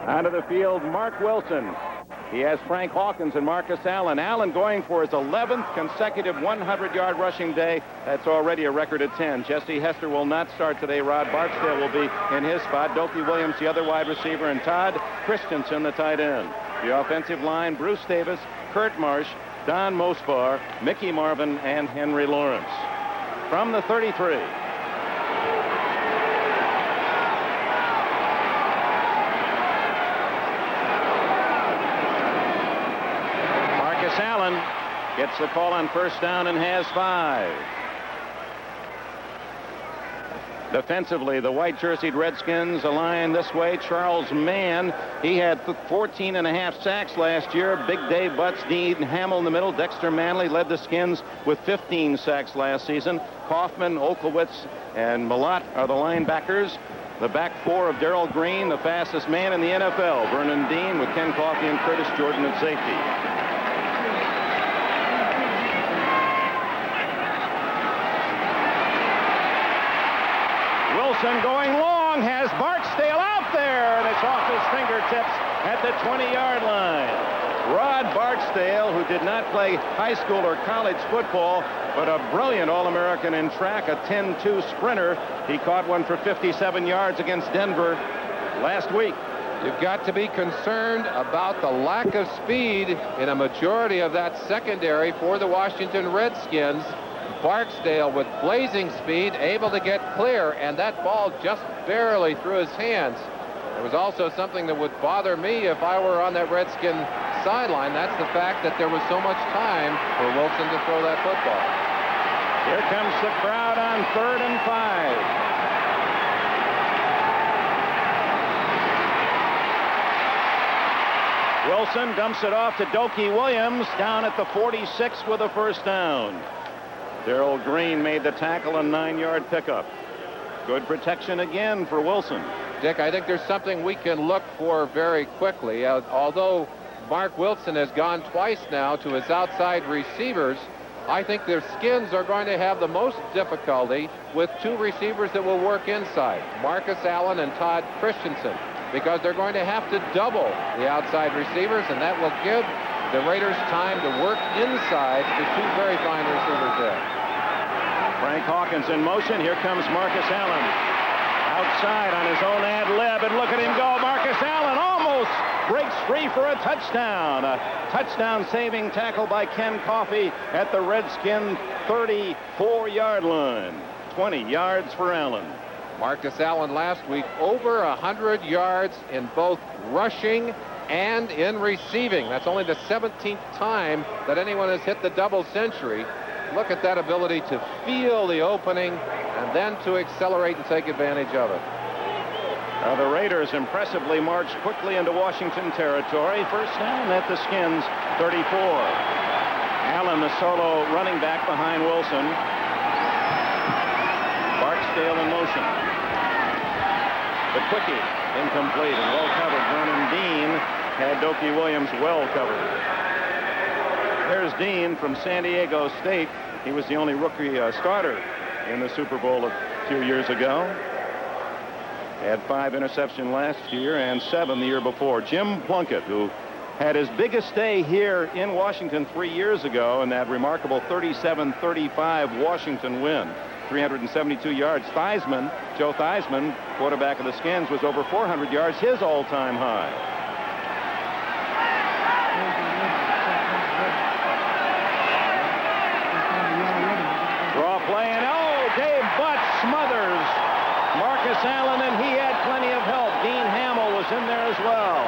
Onto the field, Mark Wilson. He has Frank Hawkins and Marcus Allen. Allen going for his 11th consecutive 100-yard rushing day. That's already a record of 10. Jesse Hester will not start today. Rod Barksdale will be in his spot. Dopey Williams, the other wide receiver, and Todd Christensen, the tight end. The offensive line, Bruce Davis, Kurt Marsh, Don Mosbar, Mickey Marvin, and Henry Lawrence. From the 33. Allen gets the call on first down and has 5. Defensively, the white-jerseyed Redskins align this way. Charles Mann, he had 14.5 sacks last year. Big Dave Butts, Dean Hamill in the middle. Dexter Manley led the Skins with 15 sacks last season. Kaufman, Olkowitz, and Malott are the linebackers. The back four of Darrell Green, the fastest man in the NFL. Vernon Dean with Ken Coffey and Curtis Jordan at safety. Wilson going long, has Barksdale out there, and it's off his fingertips at the 20-yard line. Rod Barksdale, who did not play high school or college football, but a brilliant All-American in track, a 10-2 sprinter. He caught one for 57 yards against Denver last week. You've got to be concerned about the lack of speed in a majority of that secondary for the Washington Redskins. Barksdale with blazing speed, able to get clear, and that ball just barely through his hands. There was also something that would bother me if I were on that Redskin sideline. That's the fact that there was so much time for Wilson to throw that football. Here comes the crowd on 3rd and 5. Wilson dumps it off to Dopey Williams down at the 46 with a first down. Darrell Green made the tackle, a 9-yard pickup. Good protection again for Wilson. Dick, I think there's something we can look for very quickly. Although Mark Wilson has gone twice now to his outside receivers, I think their Skins are going to have the most difficulty with 2 receivers that will work inside, Marcus Allen and Todd Christensen, because they're going to have to double the outside receivers, and that will give the Raiders time to work inside to 2 very fine receivers there. Frank Hawkins in motion. Here comes Marcus Allen. Outside on his own ad lib, and look at him go. Marcus Allen almost breaks free for a touchdown. A touchdown-saving tackle by Ken Coffey at the Redskin 34-yard line. 20 yards for Allen. Marcus Allen last week over 100 yards in both rushing and in receiving. That's only the 17th time that anyone has hit the double century. Look at that ability to feel the opening and then to accelerate and take advantage of it. The Raiders impressively march quickly into Washington territory. First down at the Skins 34. Allen, the solo running back behind Wilson. Barksdale in motion. The quickie incomplete and well covered. Vernon Dean had Dopey Williams well covered. There's Dean from San Diego State. He was the only rookie starter in the Super Bowl a few years ago. Had 5 interceptions last year and 7 the year before. Jim Plunkett, who had his biggest day here in Washington 3 years ago in that remarkable 37-35 Washington win. 372 yards. Theismann, Joe Theismann, quarterback of the Skins, was over 400 yards, his all-time high. Draw play, and Dave Butts smothers Marcus Allen, and he had plenty of help. Dean Hamill was in there as well.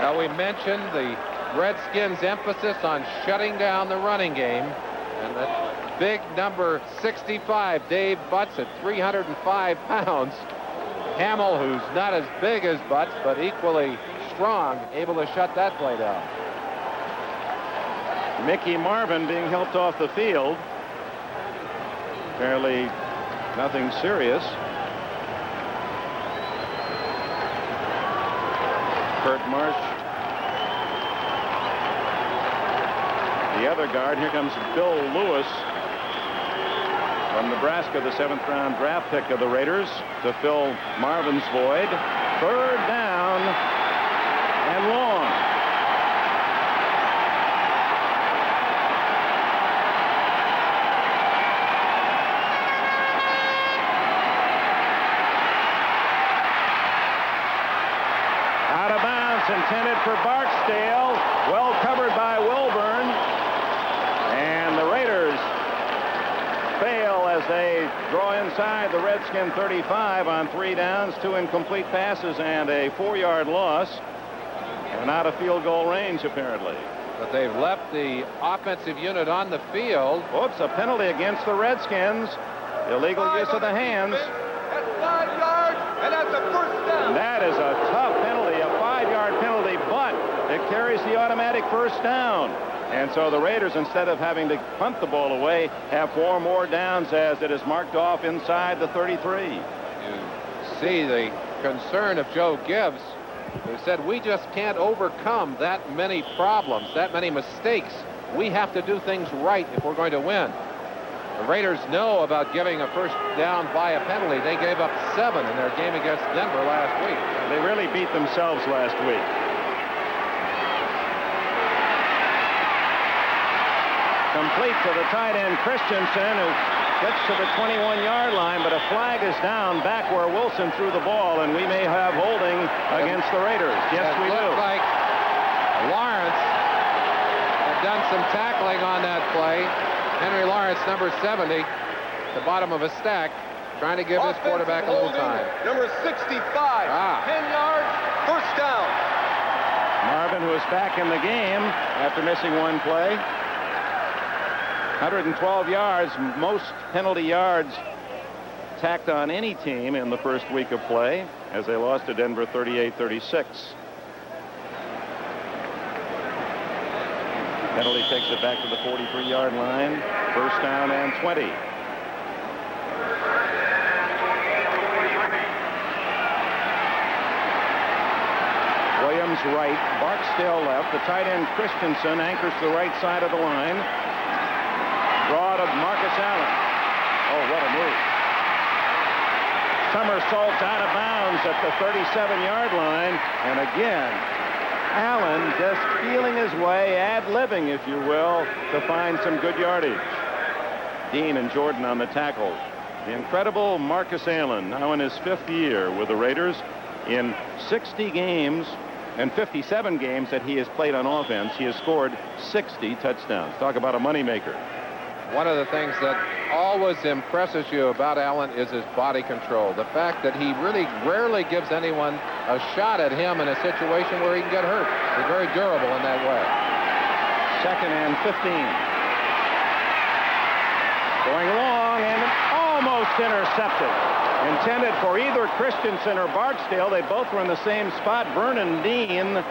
Now, we mentioned the Redskins' emphasis on shutting down the running game. And that big number 65, Dave Butts, at 305 pounds. Hamill, who's not as big as Butts, but equally strong, able to shut that play down. Mickey Marvin being helped off the field. Apparently nothing serious. Kurt Marsh. The other guard. Here comes Bill Lewis. From Nebraska, the 7th-round draft pick of the Raiders, to fill Marvin's void. 3rd down and long. Out of bounds, intended for Barksdale. Well covered by Wilburn. And the Raiders fail as they draw inside the Redskin 35 on 3 downs, 2 incomplete passes, and a 4-yard loss. And out of field goal range, apparently. But they've left the offensive unit on the field. Oops, a penalty against the Redskins. Illegal use of the hands. That's 5 yards, and that's a first down. That is a tough penalty, a 5-yard penalty, but it carries the automatic first down. And so the Raiders, instead of having to punt the ball away, have 4 more downs as it is marked off inside the 33. You see the concern of Joe Gibbs, who said, we just can't overcome that many problems, that many mistakes. We have to do things right if we're going to win. The Raiders know about giving a first down by a penalty. They gave up 7 in their game against Denver last week. They really beat themselves last week. Complete to the tight end Christensen, who gets to the 21-yard line, but a flag is down back where Wilson threw the ball, and we may have holding against the Raiders. Yes, we do. Looks like Lawrence had done some tackling on that play. Henry Lawrence, number 70, the bottom of a stack, trying to give this quarterback a little time. Number 65, 10 yards, first down. Marvin, who is back in the game after missing 1 play. 112 yards, most penalty yards tacked on any team in the first week of play, as they lost to Denver 38-36. Penalty takes it back to the 43-yard line. First down and 20. Williams right, Barksdale left. The tight end Christensen anchors the right side of the line. Draw to Marcus Allen. Oh, what a move. Somersaults out of bounds at the 37-yard line. And again, Allen just feeling his way, ad-libbing, if you will, to find some good yardage. Dean and Jordan on the tackles. The incredible Marcus Allen, now in his 5th year with the Raiders. In 60 games and 57 games that he has played on offense, he has scored 60 touchdowns. Talk about a moneymaker. One of the things that always impresses you about Allen is his body control. The fact that he really rarely gives anyone a shot at him in a situation where he can get hurt. He's very durable in that way. 2nd and 15. Going long and almost intercepted. Intended for either Christensen or Barksdale. They both were in the same spot. Vernon Dean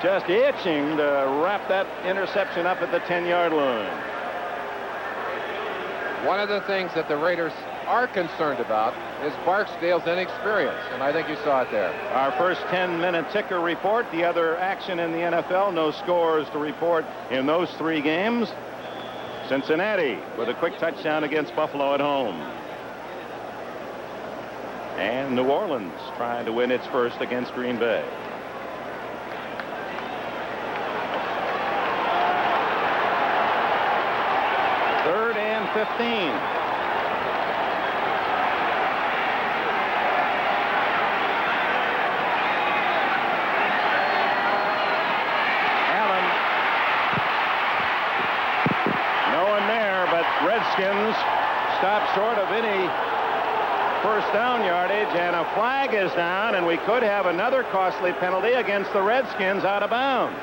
just itching to wrap that interception up at the 10-yard line. One of the things that the Raiders are concerned about is Barksdale's inexperience, and I think you saw it there. Our first 10-minute ticker report. The other action in the NFL. No scores to report in those 3 games. Cincinnati with a quick touchdown against Buffalo at home. And New Orleans trying to win its first against Green Bay. Third and 15. Allen. No one there, but Redskins stop short of any first down yardage, and a flag is down, and we could have another costly penalty against the Redskins out of bounds.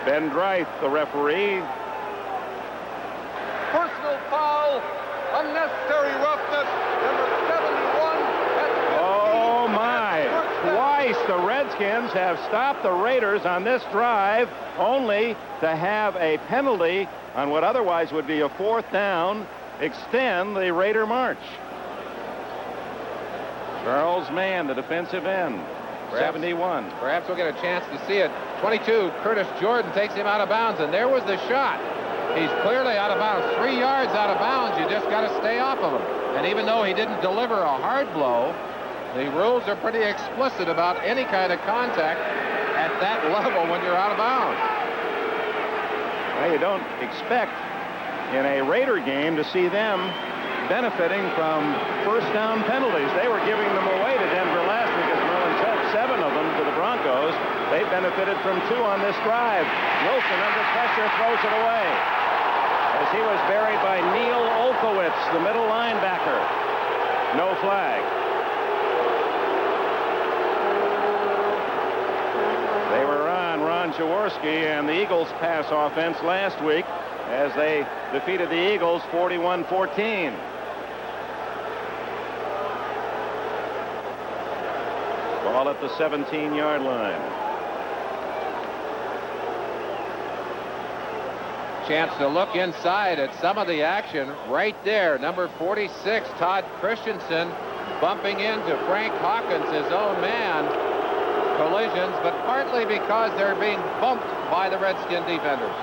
Ben Dreith, the referee. Personal foul, unnecessary roughness, number 71. Oh my, twice the Redskins have stopped the Raiders on this drive, only to have a penalty on what otherwise would be a 4th down, extend the Raider march. Charles Mann, the defensive end, 71. Perhaps we'll get a chance to see it. 22, Curtis Jordan takes him out of bounds, and there was the shot. He's clearly out of bounds. 3 yards out of bounds. You just got to stay off of him. And even though he didn't deliver a hard blow, the rules are pretty explicit about any kind of contact at that level when you're out of bounds. Well, you don't expect in a Raider game to see them benefiting from first down penalties. They were giving them away to Denver last week, as Merlin said, 7 of them to the Broncos. They benefited from 2 on this drive. Wilson under pressure throws it away as he was buried by Neil Olkowitz, the middle linebacker. No flag. They were on Ron Jaworski and the Eagles pass offense last week as they defeated the Eagles 41-14. Ball at the 17-yard line. Chance to look inside at some of the action right there. Number 46, Todd Christensen, bumping into Frank Hawkins, his own man. Collisions, but partly because they're being bumped by the Redskin defenders.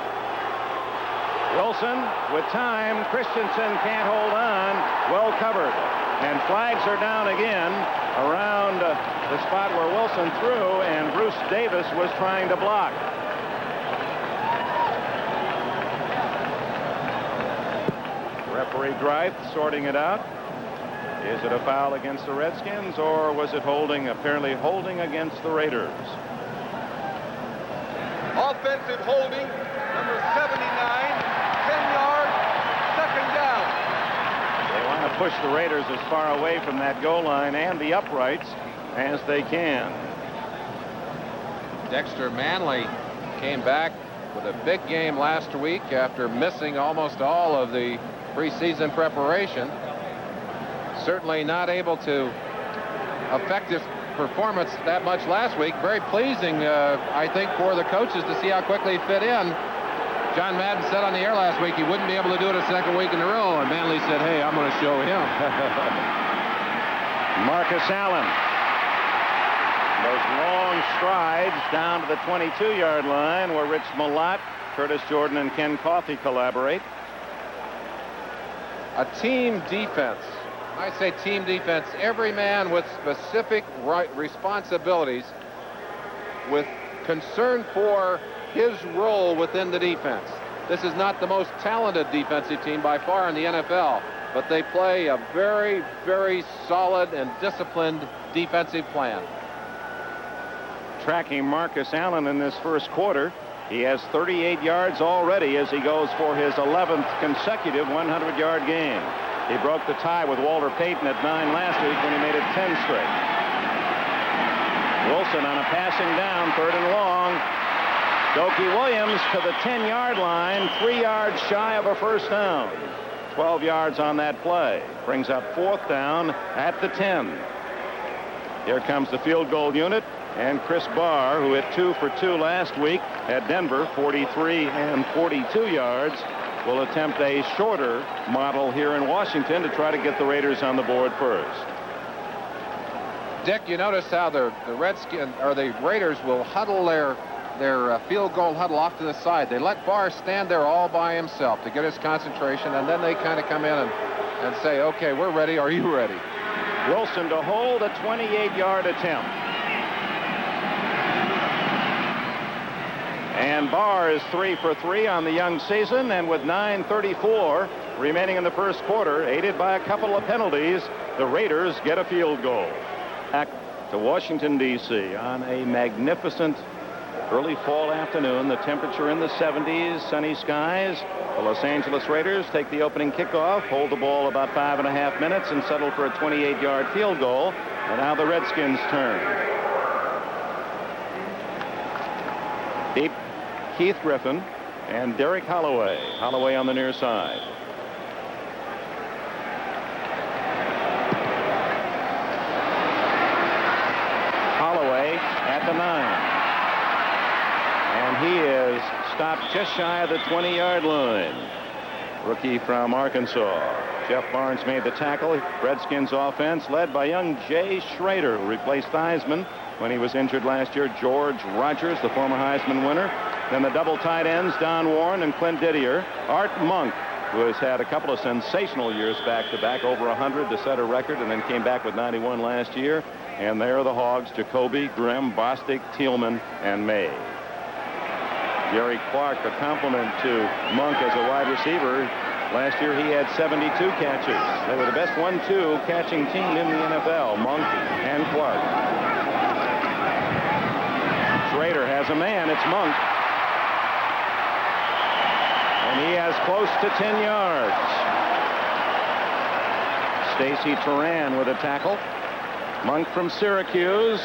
Wilson with time. Christensen can't hold on. Well covered. And flags are down again around the spot where Wilson threw, and Bruce Davis was trying to block. Referee Dreith sorting it out. Is it a foul against the Redskins, or was it apparently holding against the Raiders? Offensive holding, number 79, 10 yards, second down. They want to push the Raiders as far away from that goal line and the uprights as they can. Dexter Manley came back with a big game last week after missing almost all of the preseason preparation. Certainly not able to affect his performance that much last week. Very pleasing, I think, for the coaches to see how quickly he fit in. John Madden said on the air last week he wouldn't be able to do it a second week in a row, and Manley said, hey, I'm going to show him. Marcus Allen. Those long strides down to the 22-yard line where Rich Malott, Curtis Jordan, and Ken Coffey collaborate. A team defense. I say team defense. Every man with specific responsibilities, with concern for his role within the defense. This is not the most talented defensive team by far in the NFL, but they play a very, very solid and disciplined defensive plan. Tracking Marcus Allen in this first quarter. He has 38 yards already as he goes for his 11th consecutive 100-yard game. He broke the tie with Walter Payton at 9 last week when he made it 10 straight. Wilson on a passing down, 3rd and long. Dokie Williams to the 10-yard line, 3 yards shy of a first down. 12 yards on that play. Brings up 4th down at the 10. Here comes the field goal unit. And Chris Barr, who hit 2 for 2 last week at Denver, 43 and 42 yards, will attempt a shorter model here in Washington to try to get the Raiders on the board first. Dick, you notice how the Redskins or the Raiders will huddle their field goal huddle off to the side. They let Barr stand there all by himself to get his concentration, and then they kind of come in and say, okay, we're ready. Are you ready? Wilson to hold a 28-yard attempt. And Barr is 3 for 3 on the young season, and with 9:34 remaining in the first quarter, aided by a couple of penalties, the Raiders get a field goal. Back to Washington, D.C. on a magnificent early fall afternoon. The temperature in the 70s, sunny skies. The Los Angeles Raiders take the opening kickoff, hold the ball about 5.5 minutes, and settle for a 28-yard field goal. And now the Redskins turn. Deep. Keith Griffin and Derek Holloway. Holloway on the near side. Holloway at the 9. And he is stopped just shy of the 20-yard line. Rookie from Arkansas. Jeff Barnes made the tackle. Redskins offense led by young Jay Schrader, who replaced Theismann when he was injured last year. George Rogers, the former Heisman winner, Then the double tight ends, Don Warren and Clint Didier. Art Monk, who has had a couple of sensational years back-to-back, over 100 to set a record, and then came back with 91 last year. And there are the Hogs: Jacoby, Grimm, Bostic, Thielman, and May. Gary Clark, a compliment to Monk as a wide receiver. Last year he had 72 catches. They were the best 1-2 catching team in the NFL, Monk and Clark. Schrader has a man. It's Monk. And he has close to 10 yards. Stacy Turan with a tackle. Monk from Syracuse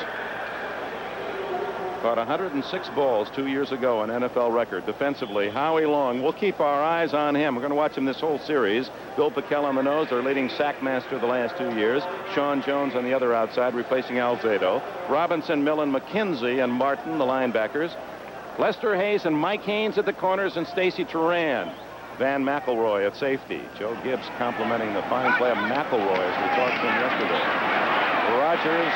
caught 106 balls 2 years ago, an NFL record. Defensively, Howie Long. We'll keep our eyes on him. We're going to watch him this whole series. Bill Pickell on the nose, their leading sack master the last 2 years. Sean Jones on the other outside, replacing Alzado. Robinson, Millen, McKenzie, and Martin, the linebackers. Lester Hayes and Mike Haynes at the corners, and Stacy Turan. Van McElroy at safety. Joe Gibbs complimenting the fine play of McElroy as we talked to him yesterday. Rogers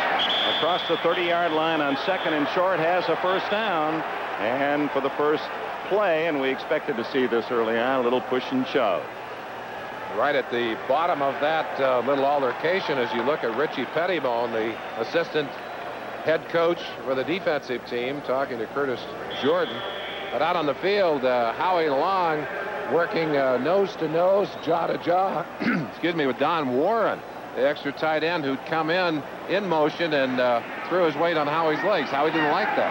across the 30-yard line on second and short has a first down. And for the first play, and we expected to see this early on, a little push and shove. Right at the bottom of that little altercation, as you look at Richie Pettibone, the assistant head coach for the defensive team, talking to Curtis Jordan. But out on the field, Howie Long working nose to nose, jaw to jaw, excuse me, with Don Warren, the extra tight end who'd come in motion and threw his weight on Howie's legs. Howie didn't like that.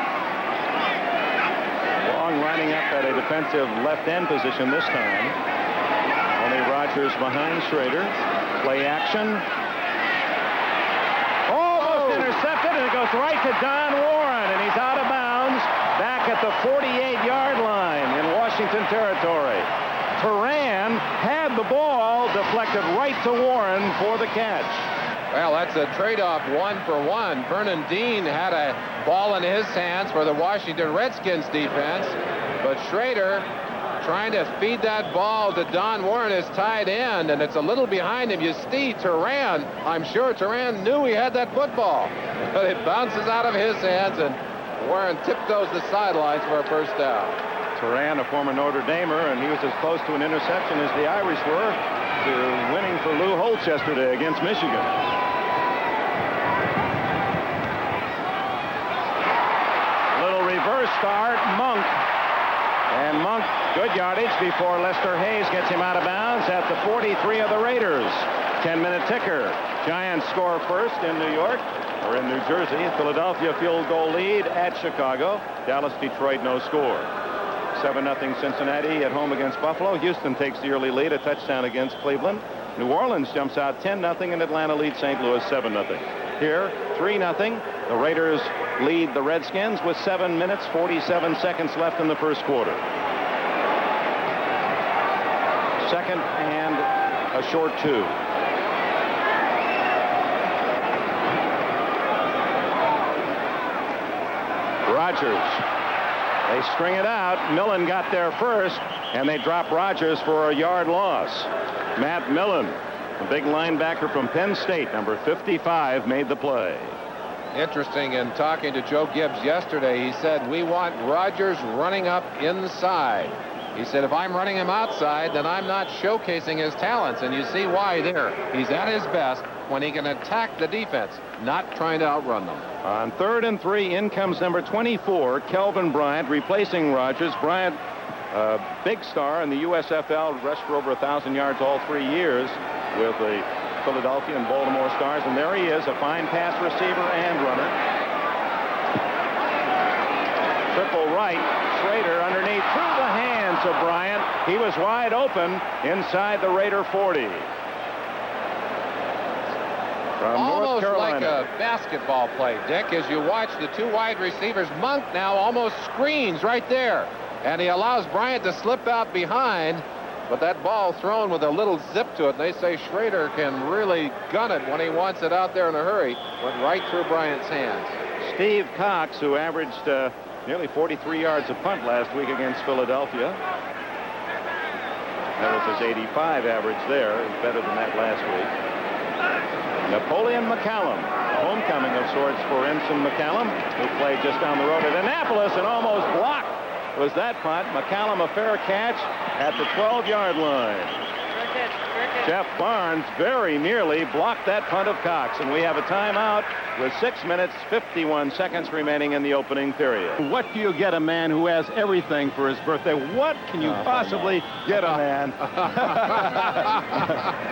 Long lining up at a defensive left end position this time. Only Rogers behind Schrader. Play action. Almost intercepted, and it goes right to Don Warren, and he's out of bounds back at the 48-yard line in Washington territory. Turan had the ball deflected right to Warren for the catch. Well, that's a trade-off 1-for-1. Vernon Dean had a ball in his hands for the Washington Redskins defense, but Schrader trying to feed that ball to Don Warren, his tight end, and it's a little behind him. You see Turan, I'm sure Turan knew he had that football, but it bounces out of his hands, and Warren tiptoes the sidelines for a first down. Turan, a former Notre Damer, and he was as close to an interception as the Irish were to winning for Lou Holtz yesterday against Michigan. Little reverse start, Monk. And Monk, good yardage before Lester Hayes gets him out of bounds at the 43 of the Raiders. 10-minute ticker. Giants score first in New York, or in New Jersey. Philadelphia field goal lead at Chicago. Dallas, Detroit, no score. 7-0 Cincinnati at home against Buffalo. Houston takes the early lead, a touchdown against Cleveland. New Orleans jumps out 10-0, and Atlanta leads St. Louis 7-0. Here, 3-0. The Raiders lead the Redskins with 7 minutes, 47 seconds left in the first quarter. Second and a short 2. Rogers. They string it out. Millen got there first, and they drop Rogers for a yard loss. Matt Millen, the big linebacker from Penn State, number 55, made the play. Interesting, in talking to Joe Gibbs yesterday, he said, we want Rogers running up inside. He said, if I'm running him outside, then I'm not showcasing his talents, and you see why there. He's at his best when he can attack the defense, not trying to outrun them. On 3rd and 3, in comes number 24, Kelvin Bryant, replacing Rogers. Bryant, big star in the USFL, rushed for over 1,000 yards all 3 years with the Philadelphia and Baltimore Stars. And there he is, a fine pass receiver and runner. Triple right, Schrader underneath, through the hands of Bryant. He was wide open inside the Raider 40. From almost North Carolina. like a basketball play, Dick, as you watch the 2 wide receivers. Monk now almost screens right there, and he allows Bryant to slip out behind, but that ball thrown with a little zip to it. They say Schrader can really gun it when he wants it out there in a hurry. Went right through Bryant's hands. Steve Cox, who averaged nearly 43 yards a punt last week against Philadelphia. That was his 85 average there. It was better than that last week. Napoleon McCallum, a homecoming of sorts for Ensign McCallum, who played just down the road at Annapolis and almost blocked was that punt. McCallum a fair catch at the 12-yard line. Jeff Barnes very nearly blocked that punt of Cox, and we have a timeout with 6 minutes 51 seconds remaining in the opening period. What do you get a man who has everything for his birthday? What can you possibly get a man?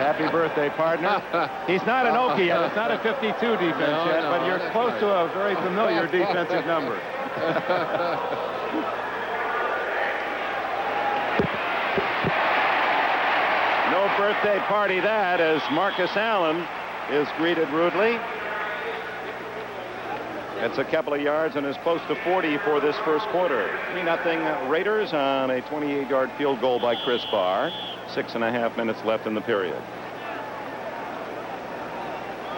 Happy birthday, partner. He's not an Okie yet. It's not a 52 defense yet, but you're close to a very familiar defensive number. No birthday party that, as Marcus Allen is greeted rudely. It's a couple of yards and is close to 40 for this first quarter. 3-0 Raiders on a 28-yard field goal by Chris Barr. 6.5 minutes left in the period.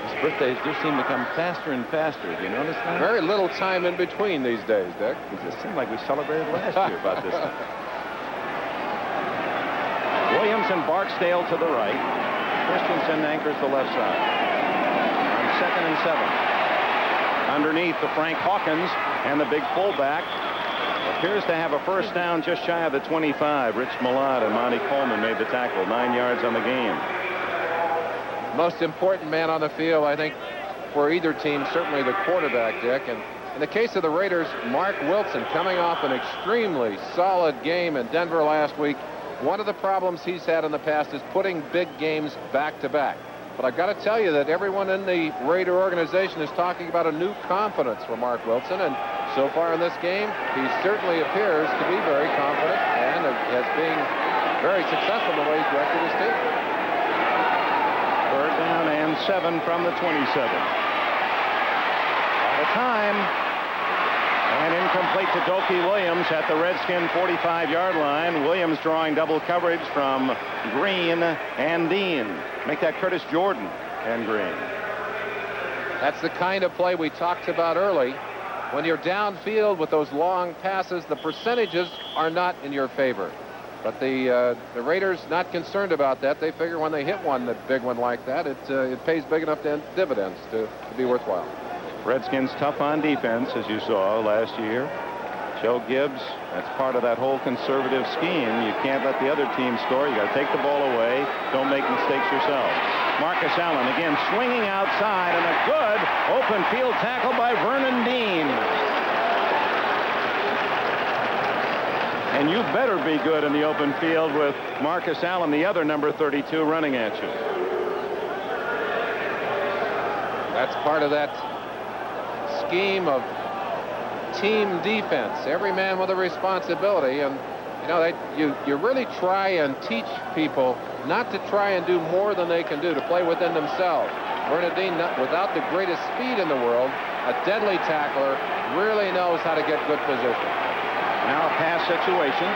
His birthdays do seem to come faster and faster. Do you notice that? Very little time in between these days, Dick. It just seemed like we celebrated last year about this time. Williams and Barksdale to the right. Christensen anchors the left side. On 2nd and 7. Underneath the Frank Hawkins and the big fullback appears to have a first down just shy of the 25. Rich Malott and Monty Coleman made the tackle. 9 yards on the game. Most important man on the field, I think, for either team, certainly the quarterback, Dick. And in the case of the Raiders, Mark Wilson coming off an extremely solid game in Denver last week. One of the problems he's had in the past is putting big games back to back. But I've got to tell you that everyone in the Raider organization is talking about a new confidence for Mark Wilson. And so far in this game, he certainly appears to be very confident and has been very successful in the way he's directed his team. 3rd down and 7 from the 27. At a time. And incomplete to Dokie Williams at the Redskin 45-yard line. Williams drawing double coverage from Green and Dean. Make that Curtis Jordan and Green. That's the kind of play we talked about early. When you're downfield with those long passes, the percentages are not in your favor. But the Raiders not concerned about that. They figure when they hit one, that big one like that, it pays big enough dividends to be worthwhile. Redskins tough on defense, as you saw last year. Joe Gibbs, that's part of that whole conservative scheme. You can't let the other team score. You got to take the ball away. Don't make mistakes yourself. Marcus Allen again swinging outside, and a good open field tackle by Vernon Dean. And you better be good in the open field with Marcus Allen, the other number 32, running at you. That's part of that scheme of team defense. Every man with a responsibility, and you know you really try and teach people not to try and do more than they can do, to play within themselves. Bernardine, without the greatest speed in the world, a deadly tackler, really knows how to get good position. Now a pass situation.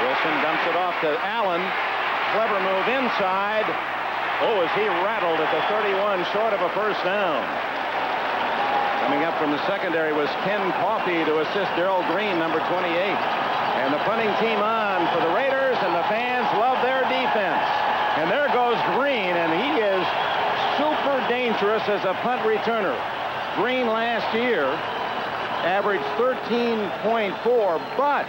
Wilson dumps it off to Allen. Clever move inside. Oh, is he rattled at the 31, short of a first down. Coming up from the secondary was Ken Coffey to assist Darrell Green, number 28. And the punting team on for the Raiders, and the fans love their defense. And there goes Green, and he is super dangerous as a punt returner. Green last year averaged 13.4, but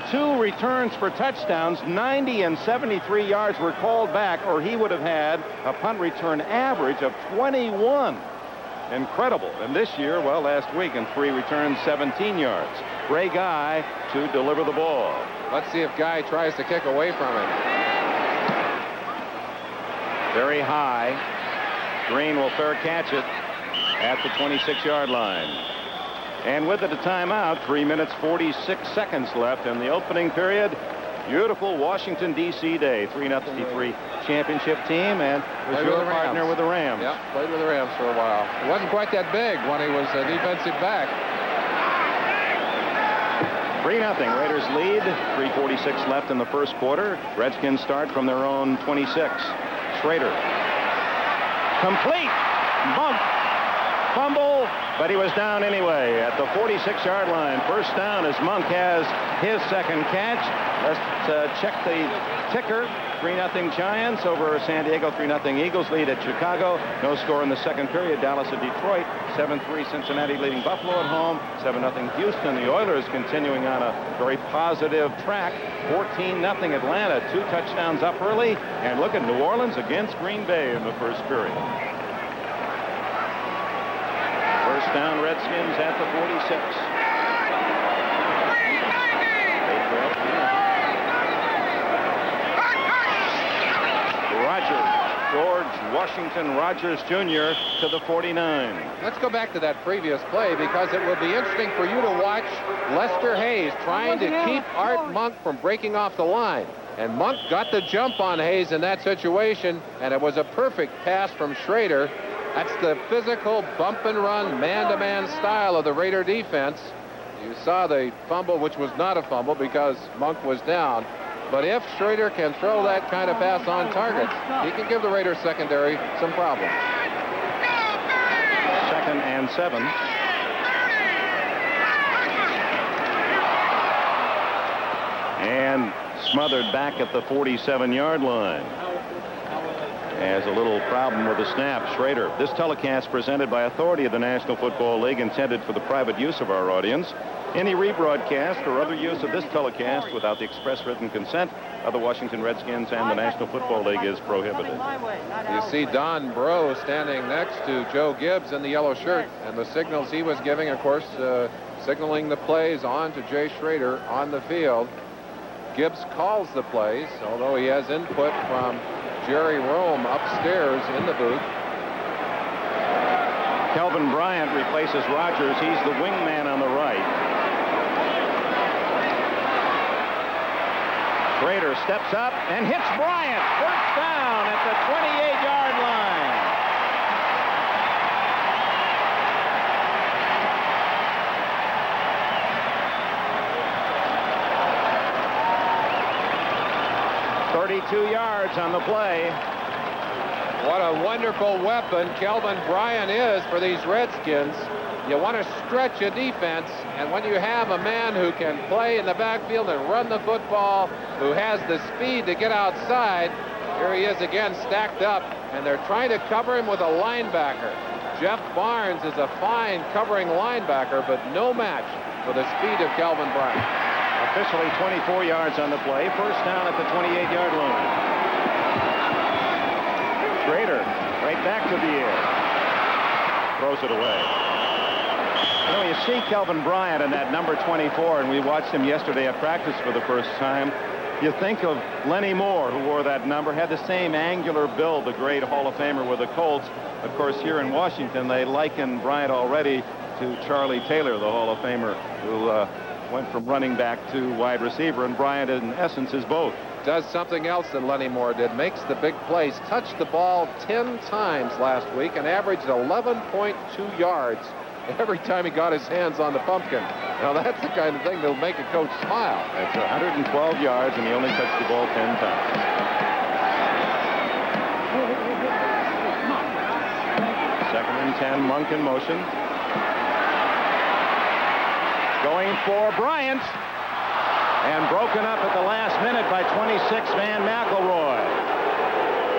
2 returns for touchdowns, 90 and 73 yards were called back, or he would have had a punt return average of 21. Incredible. And this year, well, last week in 3 returns, 17 yards. Ray Guy to deliver the ball. Let's see if Guy tries to kick away from him. Very high. Green will fair catch it at the 26-yard line. And with it a timeout, 3 minutes 46 seconds left in the opening period. Beautiful Washington, D.C. day. 3-0 championship team, and was your partner with the Rams. Yeah, played with the Rams for a while. It wasn't quite that big when he was a defensive back. 3-0 Raiders lead. 3:46 left in the first quarter. Redskins start from their own 26. Schrader. Complete. Bump. Fumble. but he was down anyway at the 46-yard line. First down as Monk has his second catch. Let's check the ticker. 3-0 Giants over San Diego. 3-0 Eagles lead at Chicago. No score in the second period. Dallas at Detroit. 7-3 Cincinnati leading Buffalo at home. 7-0 Houston. The Oilers continuing on a very positive track. 14-0 Atlanta. 2 touchdowns up early. And look at New Orleans against Green Bay in the first period. First down, Redskins at the 46. George Washington Rogers Jr. to the 49. Let's go back to that previous play because it will be interesting for you to watch Lester Hayes trying to keep Art Monk from breaking off the line. And Monk got the jump on Hayes in that situation, and it was a perfect pass from Schrader. That's the physical bump and run, man-to-man style of the Raider defense. You saw the fumble, which was not a fumble because Monk was down. But if Schrader can throw that kind of pass on target, he can give the Raiders secondary some problems. 2nd and 7. And smothered back at the 47-yard line. Has a little problem with the snap. Schrader. This telecast presented by authority of the National Football League, intended for the private use of our audience. Any rebroadcast or other use of this telecast without the express written consent of the Washington Redskins and the National Football League is prohibited. You see Don Breaux standing next to Joe Gibbs in the yellow shirt, and the signals he was giving, of course, signaling the plays on to Jay Schrader on the field. Gibbs calls the plays, although he has input from Jerry Rome upstairs in the booth. Kelvin Bryant replaces Rogers. He's the wingman on the right. Schrader steps up and hits Bryant. First down at the 28-yard line. .32 yards on the play. What a wonderful weapon Kelvin Bryant is for these Redskins. You want to stretch a defense, and when you have a man who can play in the backfield and run the football, who has the speed to get outside, here he is again stacked up, and they're trying to cover him with a linebacker. Jeff Barnes is a fine covering linebacker, but no match for the speed of Kelvin Bryant. Officially 24 yards on the play. First down at the 28-yard line. Schrader right back to the air. Throws it away. You know, you see Kelvin Bryant in that number 24, and we watched him yesterday at practice for the first time. You think of Lenny Moore, who wore that number, had the same angular build, the great Hall of Famer with the Colts. Of course, here in Washington, they liken Bryant already to Charlie Taylor, the Hall of Famer, who went from running back to wide receiver, and Bryant, in essence, is both. Does something else than Lenny Moore did, makes the big plays, touched the ball 10 times last week and averaged 11.2 yards every time he got his hands on the pumpkin. Now, that's the kind of thing that'll make a coach smile. That's 112 yards, and he only touched the ball 10 times. Second and 10, Monk in motion. Going for Bryant. And broken up at the last minute by 26-man McElroy.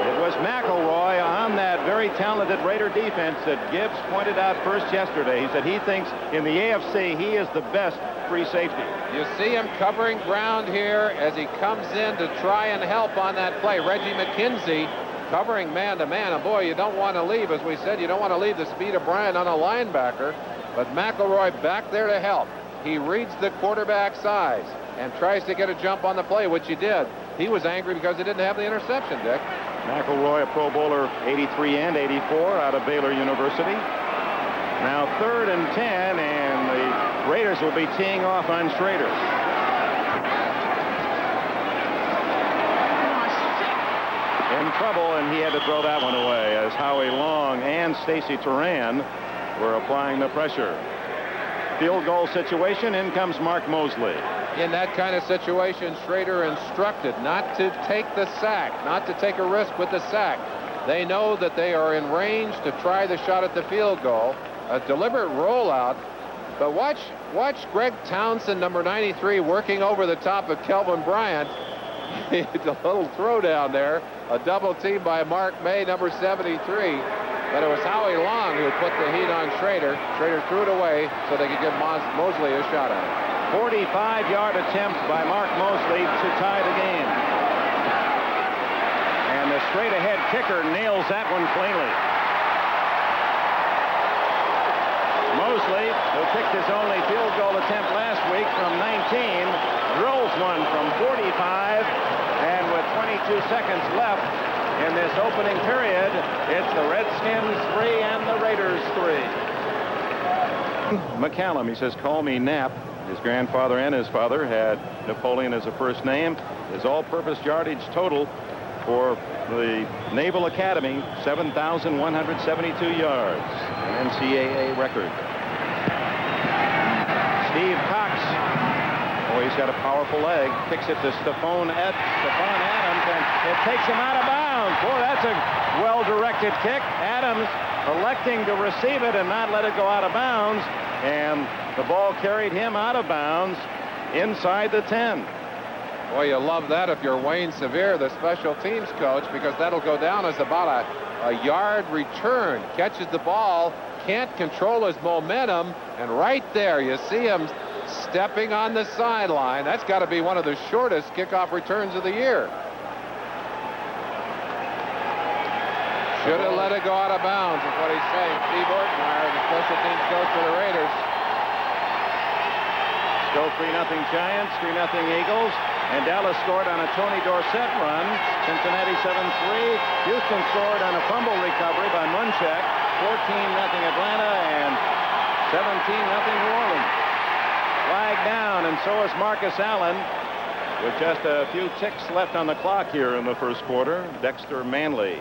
It was McElroy on that very talented Raider defense that Gibbs pointed out first yesterday. He said he thinks in the AFC he is the best free safety. You see him covering ground here as he comes in to try and help on that play. Reggie McKenzie covering man-to-man. And boy, you don't want to leave, as we said, you don't want to leave the speed of Bryant on a linebacker. But McElroy back there to help. He reads the quarterback's eyes and tries to get a jump on the play, which he did. He was angry because he didn't have the interception, Dick. McElroy, a Pro Bowler 83 and 84 out of Baylor University. Now 3rd and 10, and the Raiders will be teeing off on Schrader. In trouble, and he had to throw that one away as Howie Long and Stacy Turan were applying the pressure. Field goal situation, in comes Mark Mosley. In that kind of situation, Schrader instructed not to take the sack, not to take a risk with the sack. They know that they are in range to try the shot at the field goal. a deliberate rollout. But watch Greg Townsend, number 93, working over the top of Kelvin Bryant. It's a little throwdown there. A double team by Mark May, number 73. But it was Howie Long who put the heat on Schrader. Schrader threw it away so they could give Mosley a shot at it. 45-yard attempt by Mark Mosley to tie the game. And the straight-ahead kicker nails that one cleanly. Mosley, who kicked his only field goal attempt last week from 19, drills one from 45, and with 22 seconds left in this opening period, it's the Redskins 3 and the Raiders 3. McCallum, he says, call me Knapp. His grandfather and his father had Napoleon as a first name. His all-purpose yardage total for the Naval Academy, 7,172 yards, an NCAA record. Steve Cox, oh, he's got a powerful leg, kicks it to Stephon Adams, and it takes him out of bounds. Boy, that's a well-directed kick. Adams electing to receive it and not let it go out of bounds, and the ball carried him out of bounds inside the 10. Boy, you love that if you're Wayne Sevier, the special teams coach, because that'll go down as about a yard return. Catches the ball, can't control his momentum, and right there you see him stepping on the sideline. That's got to be one of the shortest kickoff returns of the year. Should have let it go out of bounds, is what he's saying. Steve Ortmeyer, the special teams coach for the Raiders. Still 3-0 Giants, 3-0 Eagles. And Dallas scored on a Tony Dorsett run. Cincinnati 7-3. Houston scored on a fumble recovery by Munchak. 14-0 Atlanta and 17-0 New Orleans. Flag down, and so is Marcus Allen with just a few ticks left on the clock here in the first quarter. Dexter Manley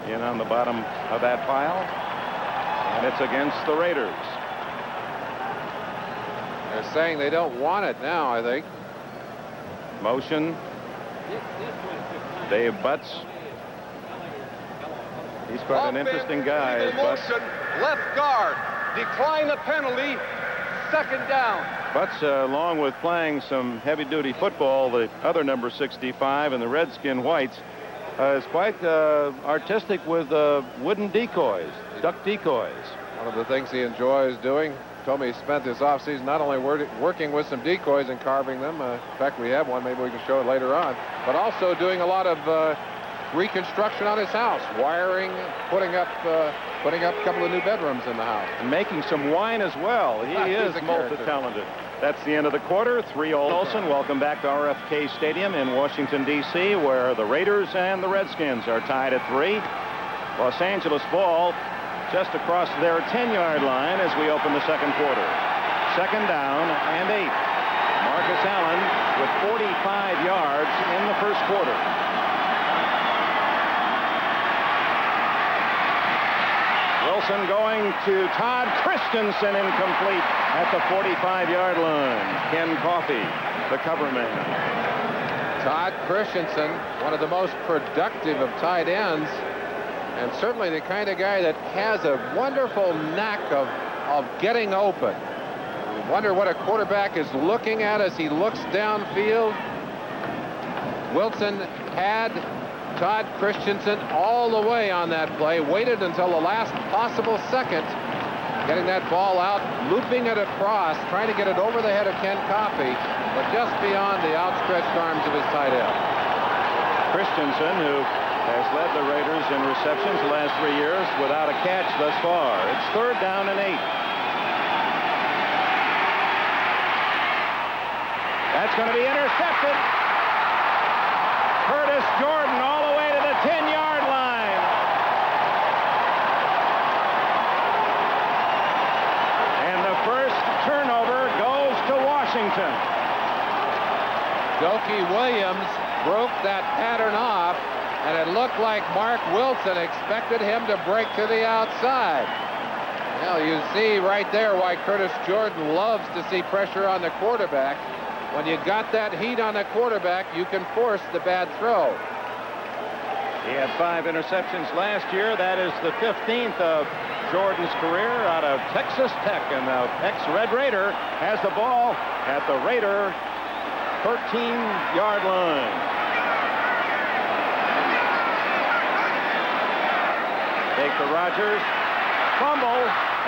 in on the bottom of that pile. And it's against the Raiders. They're saying they don't want it now, I think. Motion. Dave Butts. He's quite an interesting guy. Motion, left guard. Decline the penalty. Second down. Butts, along with playing some heavy-duty football, the other number 65 and the Redskin Whites, is quite artistic with wooden decoys, duck decoys. One of the things he enjoys doing. Told me he spent this offseason not only working with some decoys and carving them. In fact, we have one. Maybe we can show it later on. But also doing a lot of reconstruction on his house, wiring, putting up a couple of new bedrooms in the house, and making some wine as well. He is multi-talented. That's the end of the quarter. 3-0 Olsen. Welcome back to RFK Stadium in Washington, D.C., where the Raiders and the Redskins are tied at 3. Los Angeles ball just across their 10-yard line as we open the second quarter. Second down and 8. Marcus Allen with 45 yards in the first quarter. Wilson going to Todd Christensen, incomplete at the 45-yard line. Ken Coffey, the cover man. Todd Christensen, one of the most productive of tight ends, and certainly the kind of guy that has a wonderful knack of getting open. You wonder what a quarterback is looking at as he looks downfield. Wilson had Todd Christensen all the way on that play, waited until the last possible second, getting that ball out, looping it across, trying to get it over the head of Ken Coffey, but just beyond the outstretched arms of his tight end. Christensen, who has led the Raiders in receptions the last 3 years without a catch thus far. It's third down and 8. That's going to be intercepted. Curtis Jordan all the way to the 10-yard line. And the first turnover goes to Washington. Dokie Williams broke that pattern off, and it looked like Mark Wilson expected him to break to the outside. Well, you see right there why Curtis Jordan loves to see pressure on the quarterback. When you got that heat on the quarterback, you can force the bad throw. He had 5 interceptions last year. That is the 15th of Jordan's career out of Texas Tech, and the ex-Red Raider has the ball at the Raider 13-yard line. Take the Rodgers. Fumble,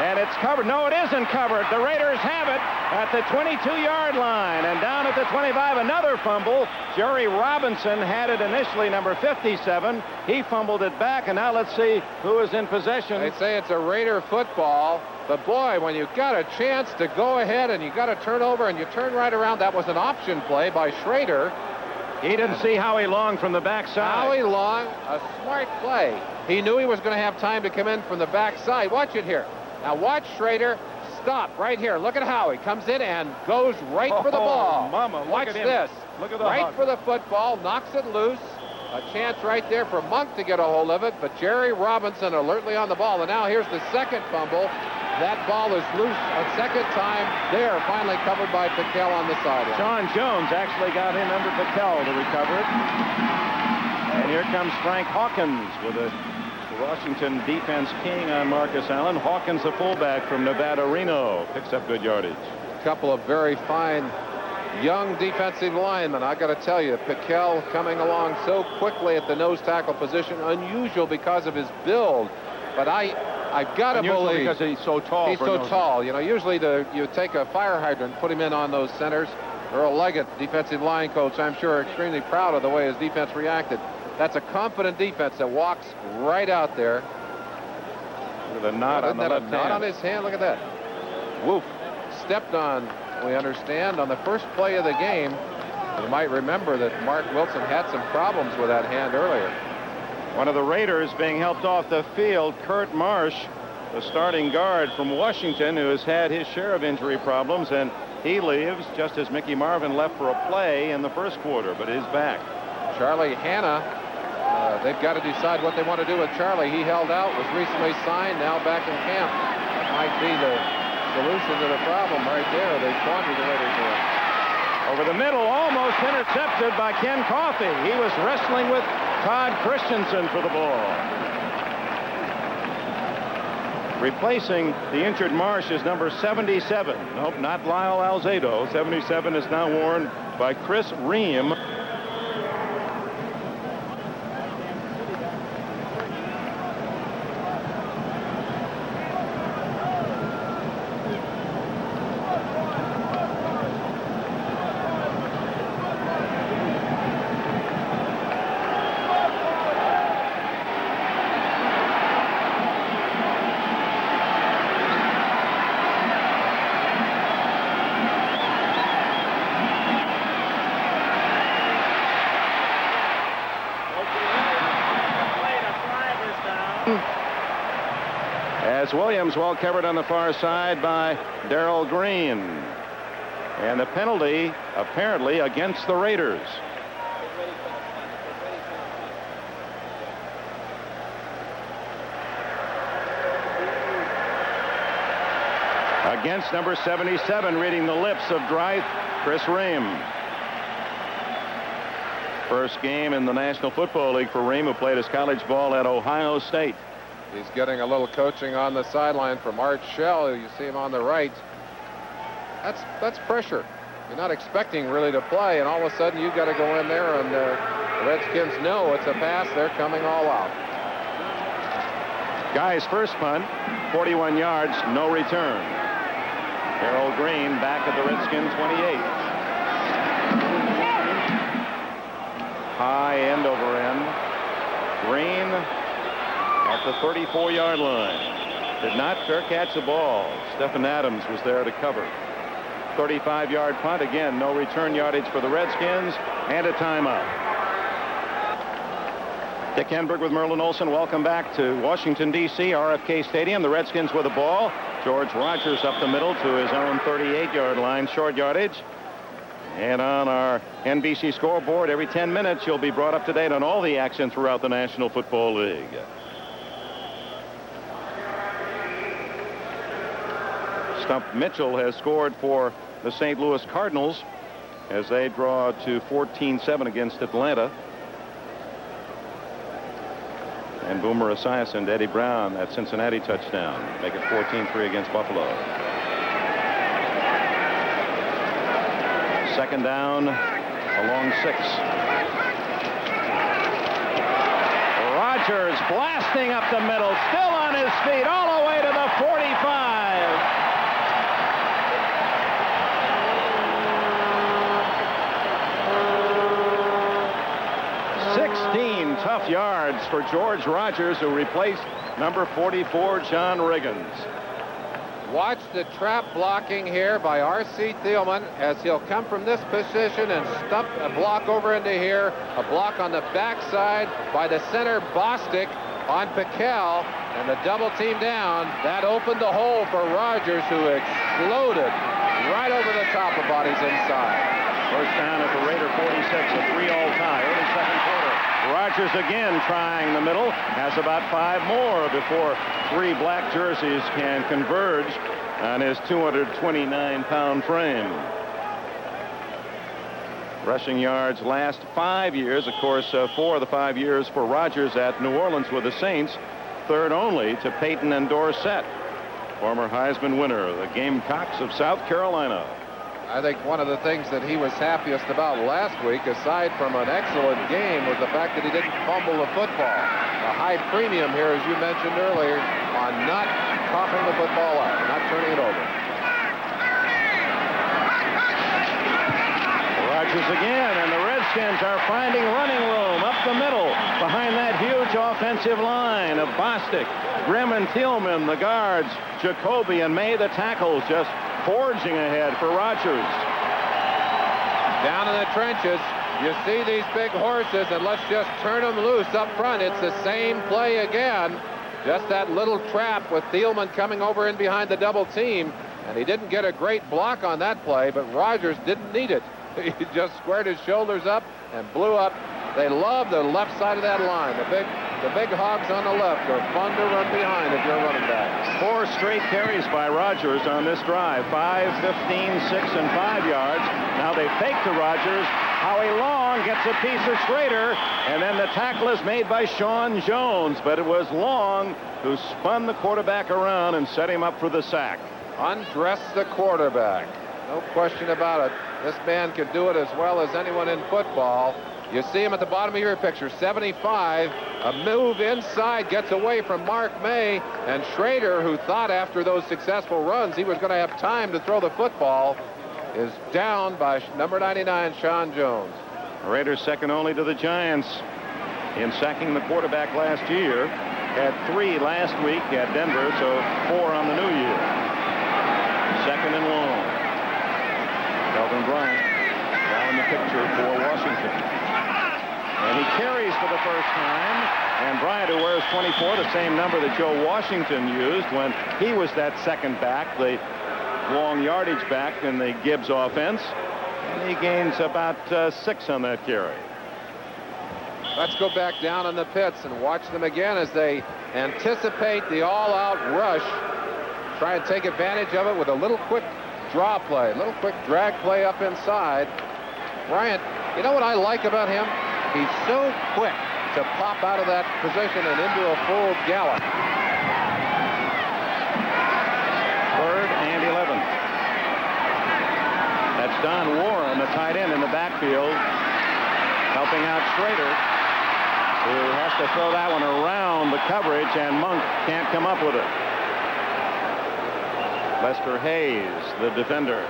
and it's covered. No, it isn't covered. The Raiders have it at the 22-yard line, and down at the 25, another fumble. Jerry Robinson had it initially, number 57. He fumbled it back, and now let's see who is in possession. They say it's a Raider football, but boy, when you got a chance to go ahead and you got to turn over and you turn right around, that was an option play by Schrader. He didn't see Howie Long from the backside. Howie Long, a smart play. He knew he was going to have time to come in from the backside. Watch it here. Now watch Schrader stop right here. Look at Howie. Comes in and goes right for the ball. Mama, watch this. Look at the right hug. for the football. Knocks it loose. A chance right there for Monk to get a hold of it. But Jerry Robinson alertly on the ball. And now here's the second fumble. That ball is loose a second time. There, finally covered by Patel on the sideline. Sean Jones actually got in under Patel to recover it. And here comes Frank Hawkins with a Washington defense king on Marcus Allen. Hawkins, the fullback from Nevada Reno, picks up good yardage. A couple of very fine young defensive linemen. I got to tell you, Piquel coming along so quickly at the nose tackle position, unusual because of his build. But I've got to believe, because he's so tall. He's so tall. You know, usually you take a fire hydrant, put him in on those centers. Earl Leggett, defensive line coach, I'm sure extremely proud of the way his defense reacted. That's a confident defense that walks right out there. With a knot on the left hand. Knot on his hand. Look at that. Woof. Stepped on, we understand, on the first play of the game. You might remember that Mark Wilson had some problems with that hand earlier. One of the Raiders being helped off the field, Kurt Marsh, the starting guard from Washington, who has had his share of injury problems, and he leaves just as Mickey Marvin left for a play in the first quarter, but is back. Charlie Hanna, they've got to decide what they want to do with Charlie. He held out, was recently signed, now back in camp. That might be the solution to the problem right there. They squandered the Raiders here. Over the middle, almost intercepted by Ken Coffey. He was wrestling with Todd Christensen for the ball. Replacing the injured Marsh is number 77. Nope, not Lyle Alzado. 77 is now worn by Chris Ream. As Williams well covered on the far side by Darrell Green. And the penalty apparently against the Raiders. Against number 77, reading the lips of Drythe, Chris Ream. First game in the National Football League for Ream, who played his college ball at Ohio State. He's getting a little coaching on the sideline from Art Shell. You see him on the right. That's pressure. You're not expecting really to play, and all of a sudden you've got to go in there, and the Redskins know it's a pass. They're coming all out. Guy's first punt, 41 yards, no return. Darrell Green back at the Redskins 28. High end over end. Green at the 34-yard line. Did not fair catch the ball. Stephen Adams was there to cover. 35-yard punt. Again, no return yardage for the Redskins, and a timeout. Dick Henberg with Merlin Olsen. Welcome back to Washington, D.C., RFK Stadium. The Redskins with the ball. George Rogers up the middle to his own 38-yard line, short yardage. And on our NBC scoreboard, every 10 minutes, you'll be brought up to date on all the action throughout the National Football League. Stump Mitchell has scored for the St. Louis Cardinals as they draw to 14-7 against Atlanta. And Boomer Esiason to Eddie Brown, that Cincinnati touchdown. Make it 14-3 against Buffalo. Second down along 6. Rodgers blasting up the middle, still on his feet, all the way to the 45. 16 tough yards for George Rodgers, who replaced number 44, John Riggins. Watch the trap blocking here by R.C. Thielman as he'll come from this position and stump a block over into here. A block on the backside by the center Bostic on Piquel, and the double team down. That opened the hole for Rodgers, who exploded right over the top of bodies inside. First down at the Raider 46, a 3-all tie, early second quarter. Rodgers again trying the middle, has about 5 more before 3 black jerseys can converge on his 229-pound frame. Rushing yards last 5 years, of course, 4 of the 5 years for Rodgers at New Orleans with the Saints, third only to Peyton and Dorsett, former Heisman winner, the Gamecocks of South Carolina. I think one of the things that he was happiest about last week, aside from an excellent game, was the fact that he didn't fumble the football. A high premium here, as you mentioned earlier, on not coughing the football out, not turning it over. Rodgers again, and the Redskins are finding running room up the middle behind that huge offensive line of Bostic, Grimm and Thielman, the guards, Jacoby and May, the tackles, just forging ahead for Rodgers. Down in the trenches, you see these big horses, and let's just turn them loose up front. It's the same play again. Just that little trap with Thielman coming over in behind the double team, and he didn't get a great block on that play, but Rodgers didn't need it. He just squared his shoulders up and blew up. They love the left side of that line. The big hogs on the left are fun to run behind if you're running back. 4 straight carries by Rodgers on this drive. 5, 15, 6, and 5 yards. Now they fake to Rodgers. Howie Long gets a piece of Schrader, and then the tackle is made by Sean Jones. But it was Long who spun the quarterback around and set him up for the sack. Undress the quarterback. No question about it. This man can do it as well as anyone in football. You see him at the bottom of your picture, 75. A move inside, gets away from Mark May, and Schrader, who thought after those successful runs he was going to have time to throw the football, is down by number 99, Sean Jones. Raiders second only to the Giants in sacking the quarterback last year. Had 3 last week at Denver, so 4 on the new year. Second and long. Calvin Bryant now in the picture for Washington. And he carries for the first time. And Bryant, who wears 24, the same number that Joe Washington used when he was that second back, the long yardage back in the Gibbs offense. And he gains about 6 on that carry. Let's go back down in the pits and watch them again as they anticipate the all-out rush. Try and take advantage of it with a little quick draw play, a little quick drag play up inside. Bryant, you know what I like about him? He's so quick to pop out of that position and into a full gallop. Third and 11. That's Don Warren, the tight end in the backfield, helping out Schrader, who has to throw that one around the coverage, and Monk can't come up with it. Lester Hayes, the defender.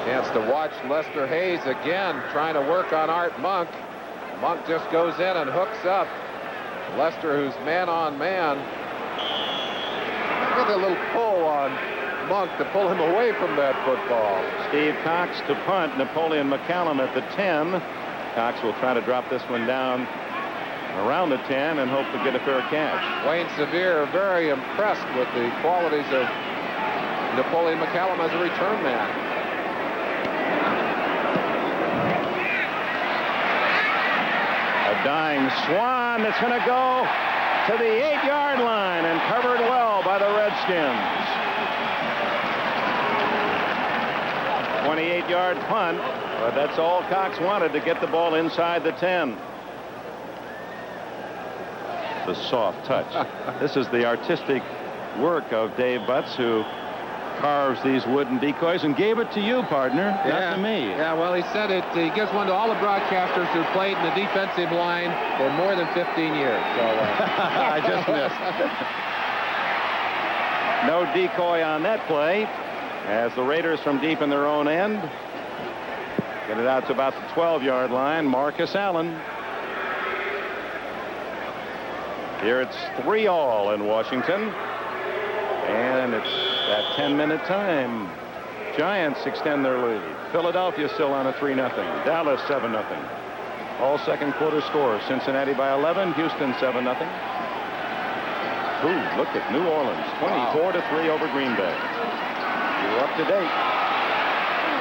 Chance to watch Lester Hayes again trying to work on Art Monk. Monk just goes in and hooks up. Lester, who's man on man. Look at the little pull on Monk to pull him away from that football. Steve Cox to punt. Napoleon McCallum at the 10. Cox will try to drop this one down around the 10 and hope to get a fair catch. Wayne Sevier very impressed with the qualities of Napoleon McCallum as a return man. A dying Swan that's going to go to the 8-yard line and covered well by the Redskins. 28-yard punt, but that's all Cox wanted, to get the ball inside the 10. The soft touch. This is the artistic work of Dave Butts, who carves these wooden decoys and gave it to you, partner, not to me. Yeah, well, he said it. He gives one to all the broadcasters who played in the defensive line for more than 15 years. So, I just missed. No decoy on that play, as the Raiders from deep in their own end get it out to about the 12-yard line. Marcus Allen. Here it's 3-all in Washington, and it's that 10-minute time. Giants extend their lead. Philadelphia still on a 3-0. Dallas 7-0. All second quarter scores. Cincinnati by 11. Houston 7-0. Ooh, look at New Orleans, 24-3 over Green Bay. You're up to date.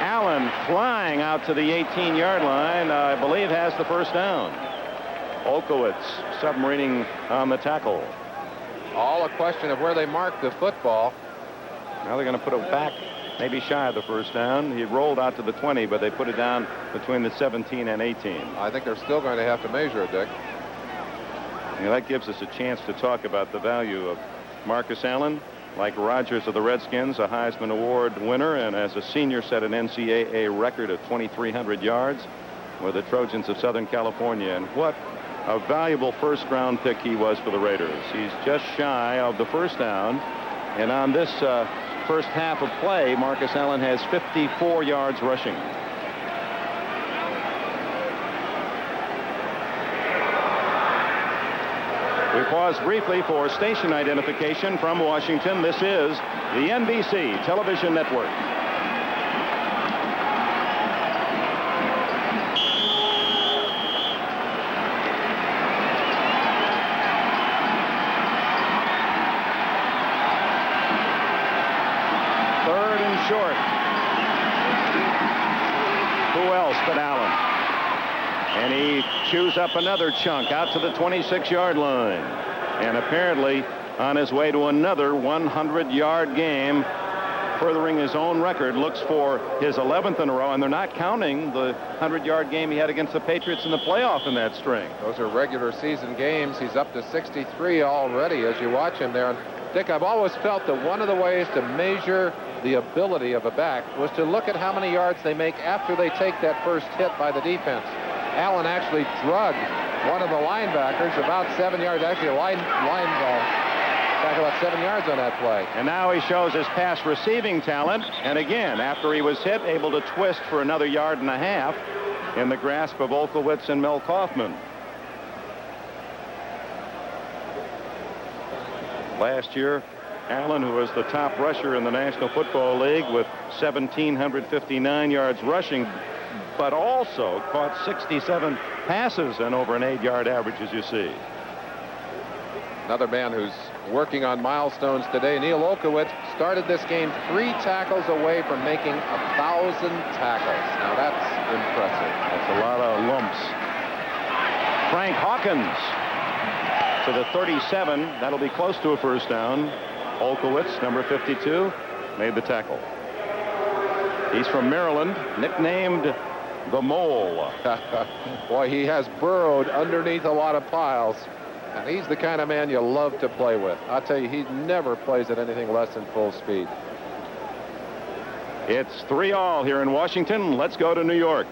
Allen flying out to the 18-yard line, I believe has the first down. Olkowitz submarining on the tackle. All a question of where they mark the football. Now they're going to put it back, maybe shy of the first down. He rolled out to the 20, but they put it down between the 17 and 18. I think they're still going to have to measure it, Dick. You know, that gives us a chance to talk about the value of Marcus Allen. Like Rodgers of the Redskins, a Heisman Award winner, and as a senior set an NCAA record of 2,300 yards with the Trojans of Southern California. And what a valuable first-round pick he was for the Raiders. He's just shy of the first down. And on this first half of play, Marcus Allen has 54 yards rushing. We pause briefly for station identification from Washington. This is the NBC television network. Third and short. Who else but Allen? And he chews up another chunk out to the 26-yard line. And apparently on his way to another 100-yard game, furthering his own record, looks for his 11th in a row. And they're not counting the 100-yard game he had against the Patriots in the playoff in that string. Those are regular season games. He's up to 63 already as you watch him there. And Dick, I've always felt that one of the ways to measure the ability of a back was to look at how many yards they make after they take that first hit by the defense. Allen actually drugged one of the linebackers about 7 yards. Actually, a line back about 7 yards on that play. And now he shows his pass receiving talent. And again, after he was hit, able to twist for another 1.5 yards in the grasp of Olkowitz and Mel Kaufman. Last year, Allen, who was the top rusher in the National Football League with 1,759 yards rushing, but also caught 67 passes and over an 8-yard average, as you see. Another man who's working on milestones today, Neil Olkowitz, started this game 3 tackles away from making 1,000 tackles. Now that's impressive. That's a lot of lumps. Frank Hawkins to the 37. That'll be close to a first down. Olkowitz, number 52, made the tackle. He's from Maryland, nicknamed the Mole. Boy, he has burrowed underneath a lot of piles. And he's the kind of man you love to play with. I'll tell you, he never plays at anything less than full speed. It's 3-all here in Washington. Let's go to New York.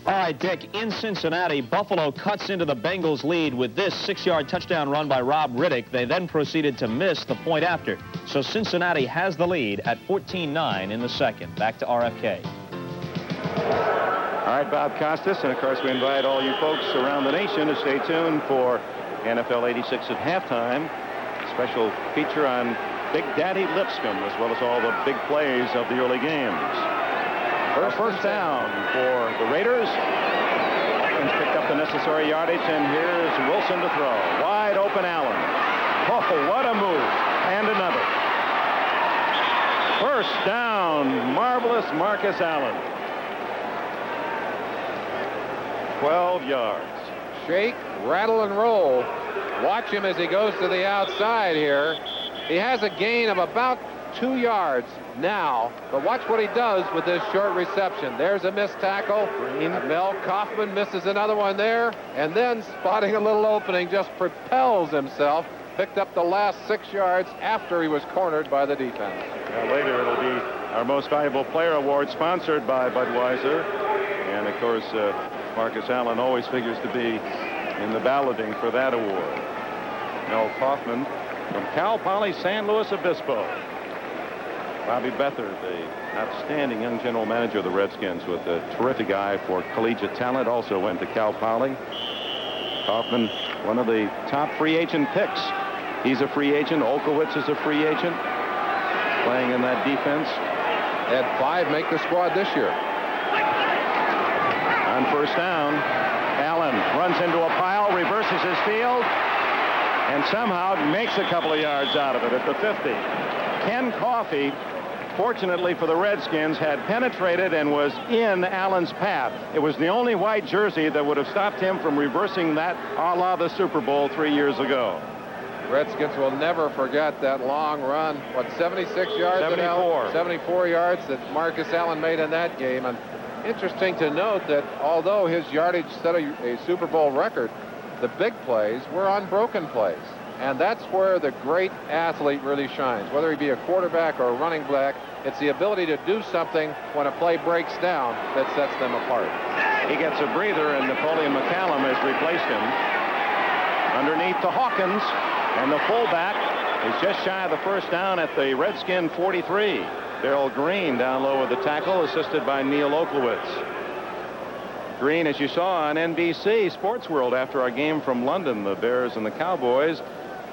All right, Dick, in Cincinnati, Buffalo cuts into the Bengals' lead with this 6-yard touchdown run by Rob Riddick. They then proceeded to miss the point after. So Cincinnati has the lead at 14-9 in the second. Back to RFK. All right, Bob Costas, and of course we invite all you folks around the nation to stay tuned for NFL 86 at halftime. Special feature on Big Daddy Lipscomb, as well as all the big plays of the early games. First down for the Raiders. Watkins picked up the necessary yardage, and here's Wilson to throw. Wide open Allen. Oh, what a move. And another. First down. Marvelous Marcus Allen. 12 yards. Shake, rattle, and roll. Watch him as he goes to the outside here. He has a gain of about 2 yards now, but watch what he does with this short reception. There's a missed tackle. Mel Kaufman misses another one there, and then spotting a little opening, just propels himself, picked up the last 6 yards after he was cornered by the defense. Later it'll be our Most Valuable Player Award, sponsored by Budweiser, and of course Marcus Allen always figures to be in the balloting for that award. Mel Kaufman from Cal Poly San Luis Obispo. Bobby Beathard, the outstanding young general manager of the Redskins with a terrific eye for collegiate talent, also went to Cal Poly. Kaufman, one of the top free agent picks. He's a free agent. Olkowitz is a free agent, playing in that defense. Had 5 make the squad this year. On first down, Allen runs into a pile, reverses his field, and somehow makes a couple of yards out of it at the 50. Ken Coffey, fortunately for the Redskins, had penetrated and was in Allen's path. It was the only white jersey that would have stopped him from reversing that a la the Super Bowl 3 years ago. Redskins will never forget that long run. What, 76 yards? 74. 74 yards that Marcus Allen made in that game. And interesting to note that although his yardage set a Super Bowl record, the big plays were on broken plays. And that's where the great athlete really shines. Whether he be a quarterback or a running back, it's the ability to do something when a play breaks down that sets them apart. He gets a breather, and Napoleon McCallum has replaced him. Underneath to Hawkins, and the fullback is just shy of the first down at the Redskin 43. Darrell Green down low with the tackle, assisted by Neil Olkowitz. Green, as you saw on NBC Sports World after our game from London, the Bears and the Cowboys,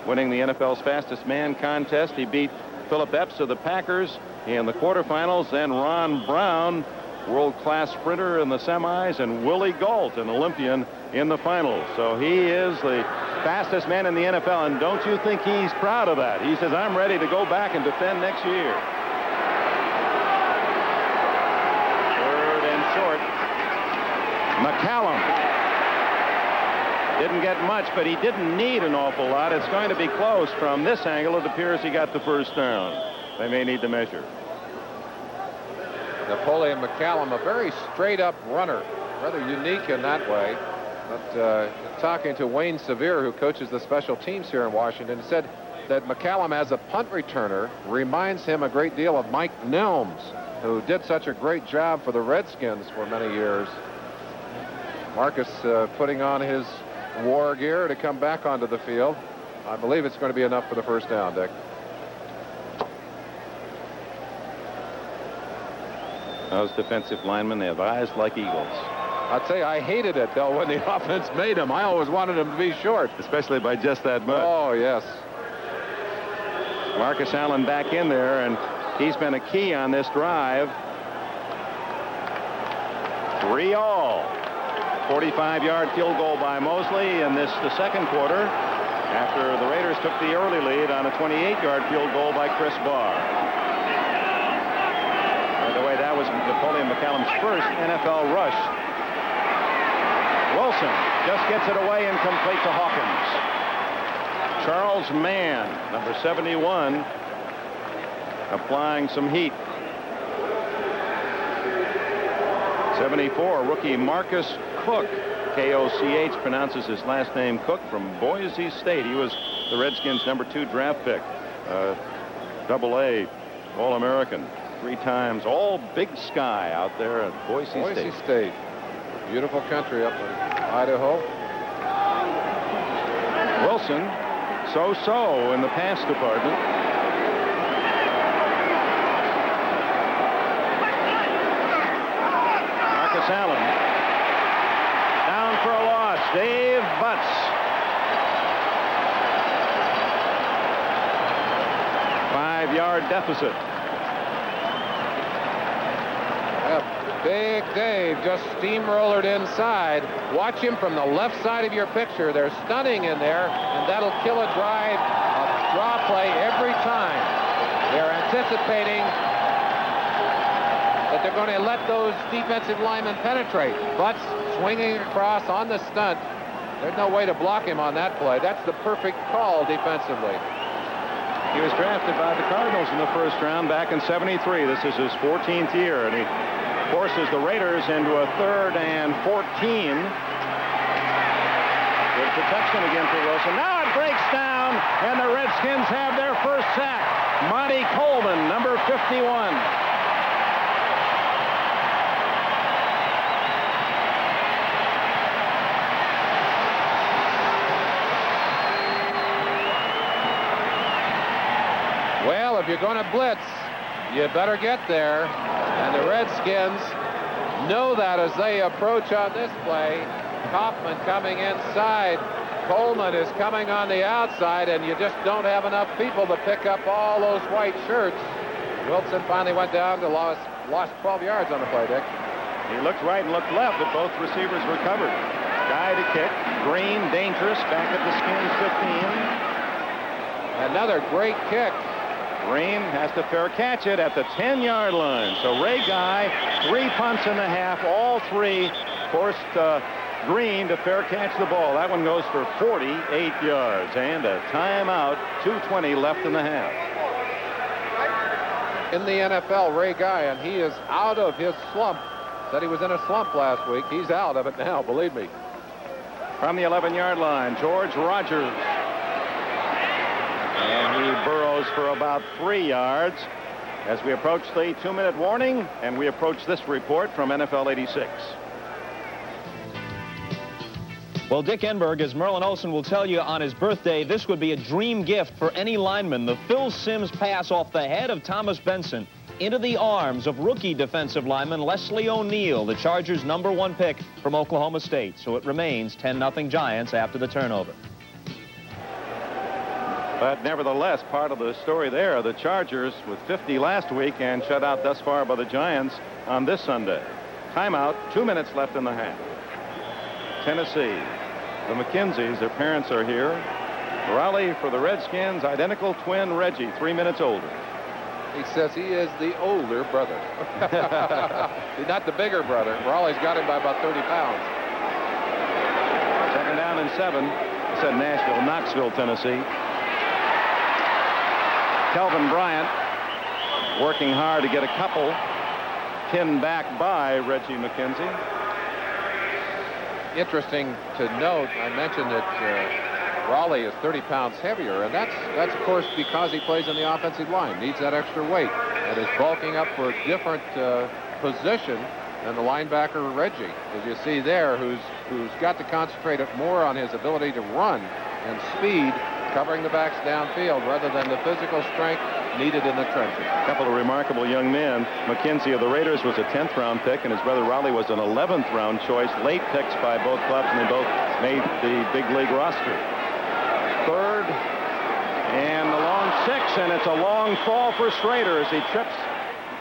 winning the NFL's fastest man contest. He beat Philip Epps of the Packers in the quarterfinals, then Ron Brown, world-class sprinter in the semis, and Willie Gault, an Olympian, in the finals. So he is the fastest man in the NFL, and don't you think he's proud of that? He says, I'm ready to go back and defend next year. Third and short. McCallum didn't get much, but he didn't need an awful lot. It's going to be close. From this angle, it appears he got the first down. They may need to measure. Napoleon McCallum, a very straight-up runner, rather unique in that way. But talking to Wayne Sevier, who coaches the special teams here in Washington, said that McCallum, as a punt returner, reminds him a great deal of Mike Nelms, who did such a great job for the Redskins for many years. Marcus putting on his war gear to come back onto the field. I believe it's going to be enough for the first down, Dick. Those defensive linemen, they have eyes like eagles. I'd say I hated it, though, when the offense made them. I always wanted them to be short. Especially by just that much. Oh, yes. Marcus Allen back in there, and he's been a key on this drive. 3-all. 45-yard field goal by Mosley in the second quarter, after the Raiders took the early lead on a 28-yard field goal by Chris Barr. By the way, that was Napoleon McCallum's first NFL rush. Wilson just gets it away, incomplete to Hawkins. Charles Mann, number 71, applying some heat. 74, rookie Marcus Cook, K-O-C-H, pronounces his last name Cook, from Boise State. He was the Redskins' number 2 draft pick. Double-A, All-American, 3 times, all Big Sky out there at Boise State. Beautiful country up in Idaho. Wilson, so-so in the pass department. Marcus Allen. Down for a loss. Dave Butts. 5-yard deficit. Big Dave just steamrollered inside. Watch him from the left side of your picture. They're stunning in there, and that'll kill a draw play every time. They're anticipating that they're going to let those defensive linemen penetrate. Butts swinging across on the stunt. There's no way to block him on that play. That's the perfect call defensively. He was drafted by the Cardinals in the first round back in '73. This is his 14th year, and he forces the Raiders into a 3rd and 14. Good protection again for Wilson. Now it breaks down, and the Redskins have their first sack. Monty Coleman, number 51. Well, if you're going to blitz, you better get there. And the Redskins know that as they approach on this play. Kaufman coming inside. Coleman is coming on the outside, and you just don't have enough people to pick up all those white shirts. Wilson finally went down to lost 12 yards on the play, Dick. He looked right and looked left, but both receivers were covered. Guy to kick. Green, dangerous, back at the Skins 15. Another great kick. Green has to fair catch it at the 10-yard line. So Ray Guy, 3 punts in the half, all 3 forced Green to fair catch the ball. That one goes for 48 yards and a timeout. 2:20 left in the half. In the NFL, Ray Guy, and he is out of his slump. Said he was in a slump last week. He's out of it now, believe me. From the 11-yard line, George Rogers. And he burrows for about 3 yards as we approach the 2-minute warning, and we approach this report from NFL 86. Well, Dick Enberg, as Merlin Olsen will tell you on his birthday, this would be a dream gift for any lineman. The Phil Simms pass off the head of Thomas Benson into the arms of rookie defensive lineman Leslie O'Neal, the Chargers' #1 pick from Oklahoma State. So it remains 10-0 Giants after the turnover. But nevertheless, part of the story there, the Chargers with 50 last week and shut out thus far by the Giants on this Sunday. Timeout, 2 minutes left in the half. Tennessee, the McKenzies, their parents are here. Raleigh for the Redskins, identical twin Reggie, 3 minutes older. He says he is the older brother. He's not the bigger brother. Raleigh's got him by about 30 pounds. 2nd down and 7. I said Nashville, Knoxville, Tennessee. Kelvin Bryant working hard to get a couple, pinned back by Reggie McKenzie. Interesting to note, I mentioned that Raleigh is 30 pounds heavier, and that's of course because he plays in the offensive line, needs that extra weight, and is bulking up for a different position than the linebacker Reggie, as you see there, who's got to concentrate more on his ability to run and speed, covering the backs downfield rather than the physical strength needed in the trenches. A couple of remarkable young men. McKenzie of the Raiders was a 10th round pick, and his brother Raleigh was an 11th round choice. Late picks by both clubs, and they both made the big league roster. 3rd and the long 6, and it's a long fall for Schrader as he trips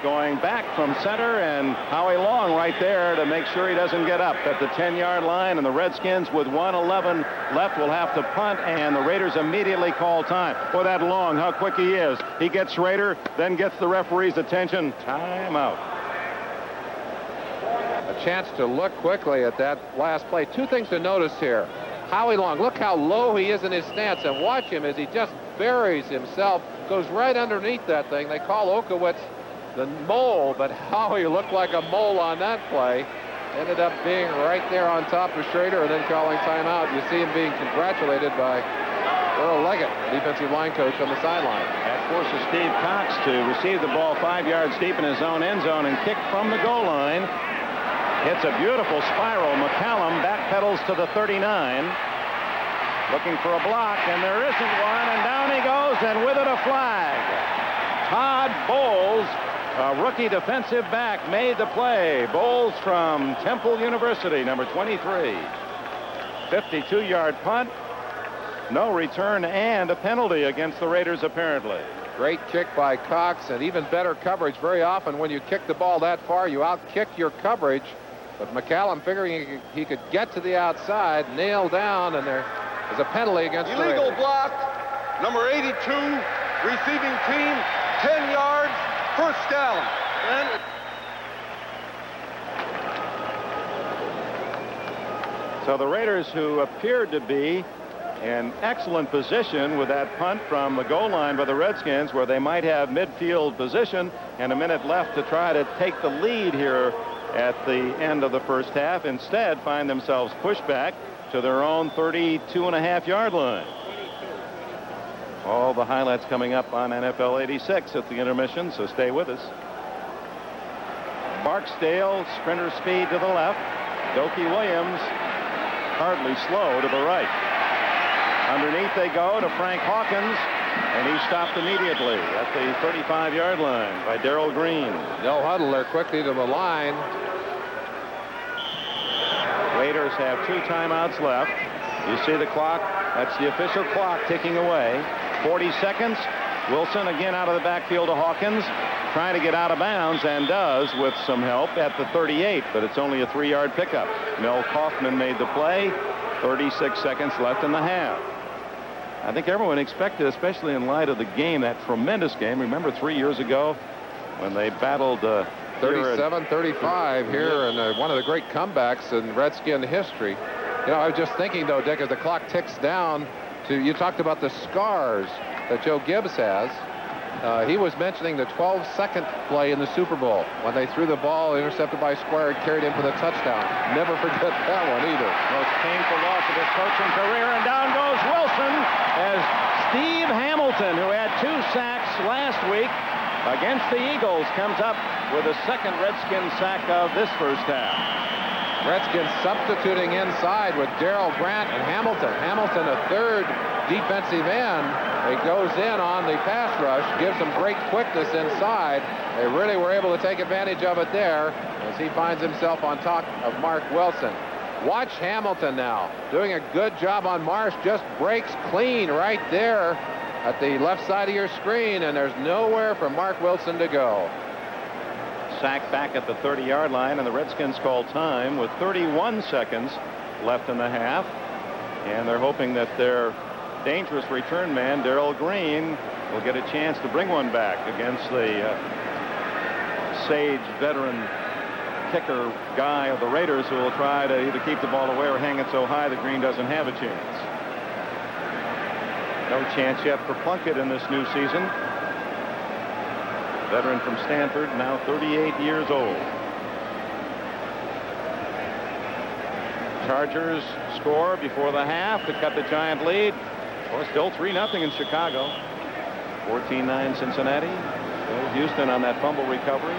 going back from center, and Howie Long right there to make sure he doesn't get up at the 10-yard line. And the Redskins with 1:11 left will have to punt, and the Raiders immediately call time. Boy, that Long, how quick he is. He gets Schrader, then gets the referee's attention. Timeout. A chance to look quickly at that last play. 2 things to notice here. Howie Long, look how low he is in his stance, and watch him as he just buries himself, goes right underneath that thing. They call Okowitz the mole, but Howie looked like a mole on that play. Ended up being right there on top of Schrader and then calling timeout. You see him being congratulated by Earl Leggett, defensive line coach, on the sideline. That forces Steve Cox to receive the ball 5 yards deep in his own end zone and kick from the goal line. It's a beautiful spiral. McCallum backpedals to the 39. Looking for a block, and there isn't one, and down he goes, and with it a flag. Todd Bowles, a rookie defensive back, made the play. Bowles from Temple University, number 23. 52-yard punt, no return, and a penalty against the Raiders, apparently. Great kick by Cox, and even better coverage. Very often when you kick the ball that far, you outkick your coverage. But McCallum, figuring he could get to the outside, nailed down, and there is a penalty against the Raiders. Illegal block, number 82, receiving team, 10 yards, first down. So the Raiders, who appeared to be in excellent position with that punt from the goal line by the Redskins, where they might have midfield position and a minute left to try to take the lead here at the end of the first half, instead find themselves pushed back to their own 32.5-yard line. All the highlights coming up on NFL 86 at the intermission, so stay with us. Barksdale, sprinter speed to the left. Dokie Williams, hardly slow to the right. Underneath they go to Frank Hawkins, and he's stopped immediately at the 35-yard line by Darrell Green. No huddle. They're quickly to the line. Raiders have 2 timeouts left. You see the clock. That's the official clock ticking away. 40 seconds. Wilson again out of the backfield to Hawkins, trying to get out of bounds, and does with some help at the 38, but it's only a 3-yard pickup. Mel Kaufman made the play. 36 seconds left in the half. I think everyone expected, especially in light of the game, that tremendous game. Remember 3 years ago when they battled 37-35 here, and one of the great comebacks in Redskin history. You know, I was just thinking, though, Dick, as the clock ticks down to, you talked about the scars that Joe Gibbs has. He was mentioning the 12-second play in the Super Bowl when they threw the ball, intercepted by Squire, and carried him for the touchdown. Never forget that one either. Most painful loss of his coaching career, and down goes Wilson as Steve Hamilton, who had 2 sacks last week against the Eagles, comes up with a second Redskin sack of this first half. Redskins substituting inside with Darrell Grant and Hamilton. Hamilton, a third defensive end. He goes in on the pass rush, gives them great quickness inside. They really were able to take advantage of it there as he finds himself on top of Mark Wilson. Watch Hamilton now, doing a good job on Marsh, just breaks clean right there at the left side of your screen, and there's nowhere for Mark Wilson to go. Sack back at the 30-yard line, and the Redskins call time with 31 seconds left in the half, and they're hoping that their dangerous return man, Darrell Green, will get a chance to bring one back against the sage veteran kicker guy of the Raiders, who will try to either keep the ball away or hang it so high that Green doesn't have a chance. No chance yet for Plunkett in this new season. Veteran from Stanford, now 38 years old. Chargers score before the half to cut the Giant lead. Well, still 3-0 in Chicago. 14-9 Cincinnati. Still Houston on that fumble recovery.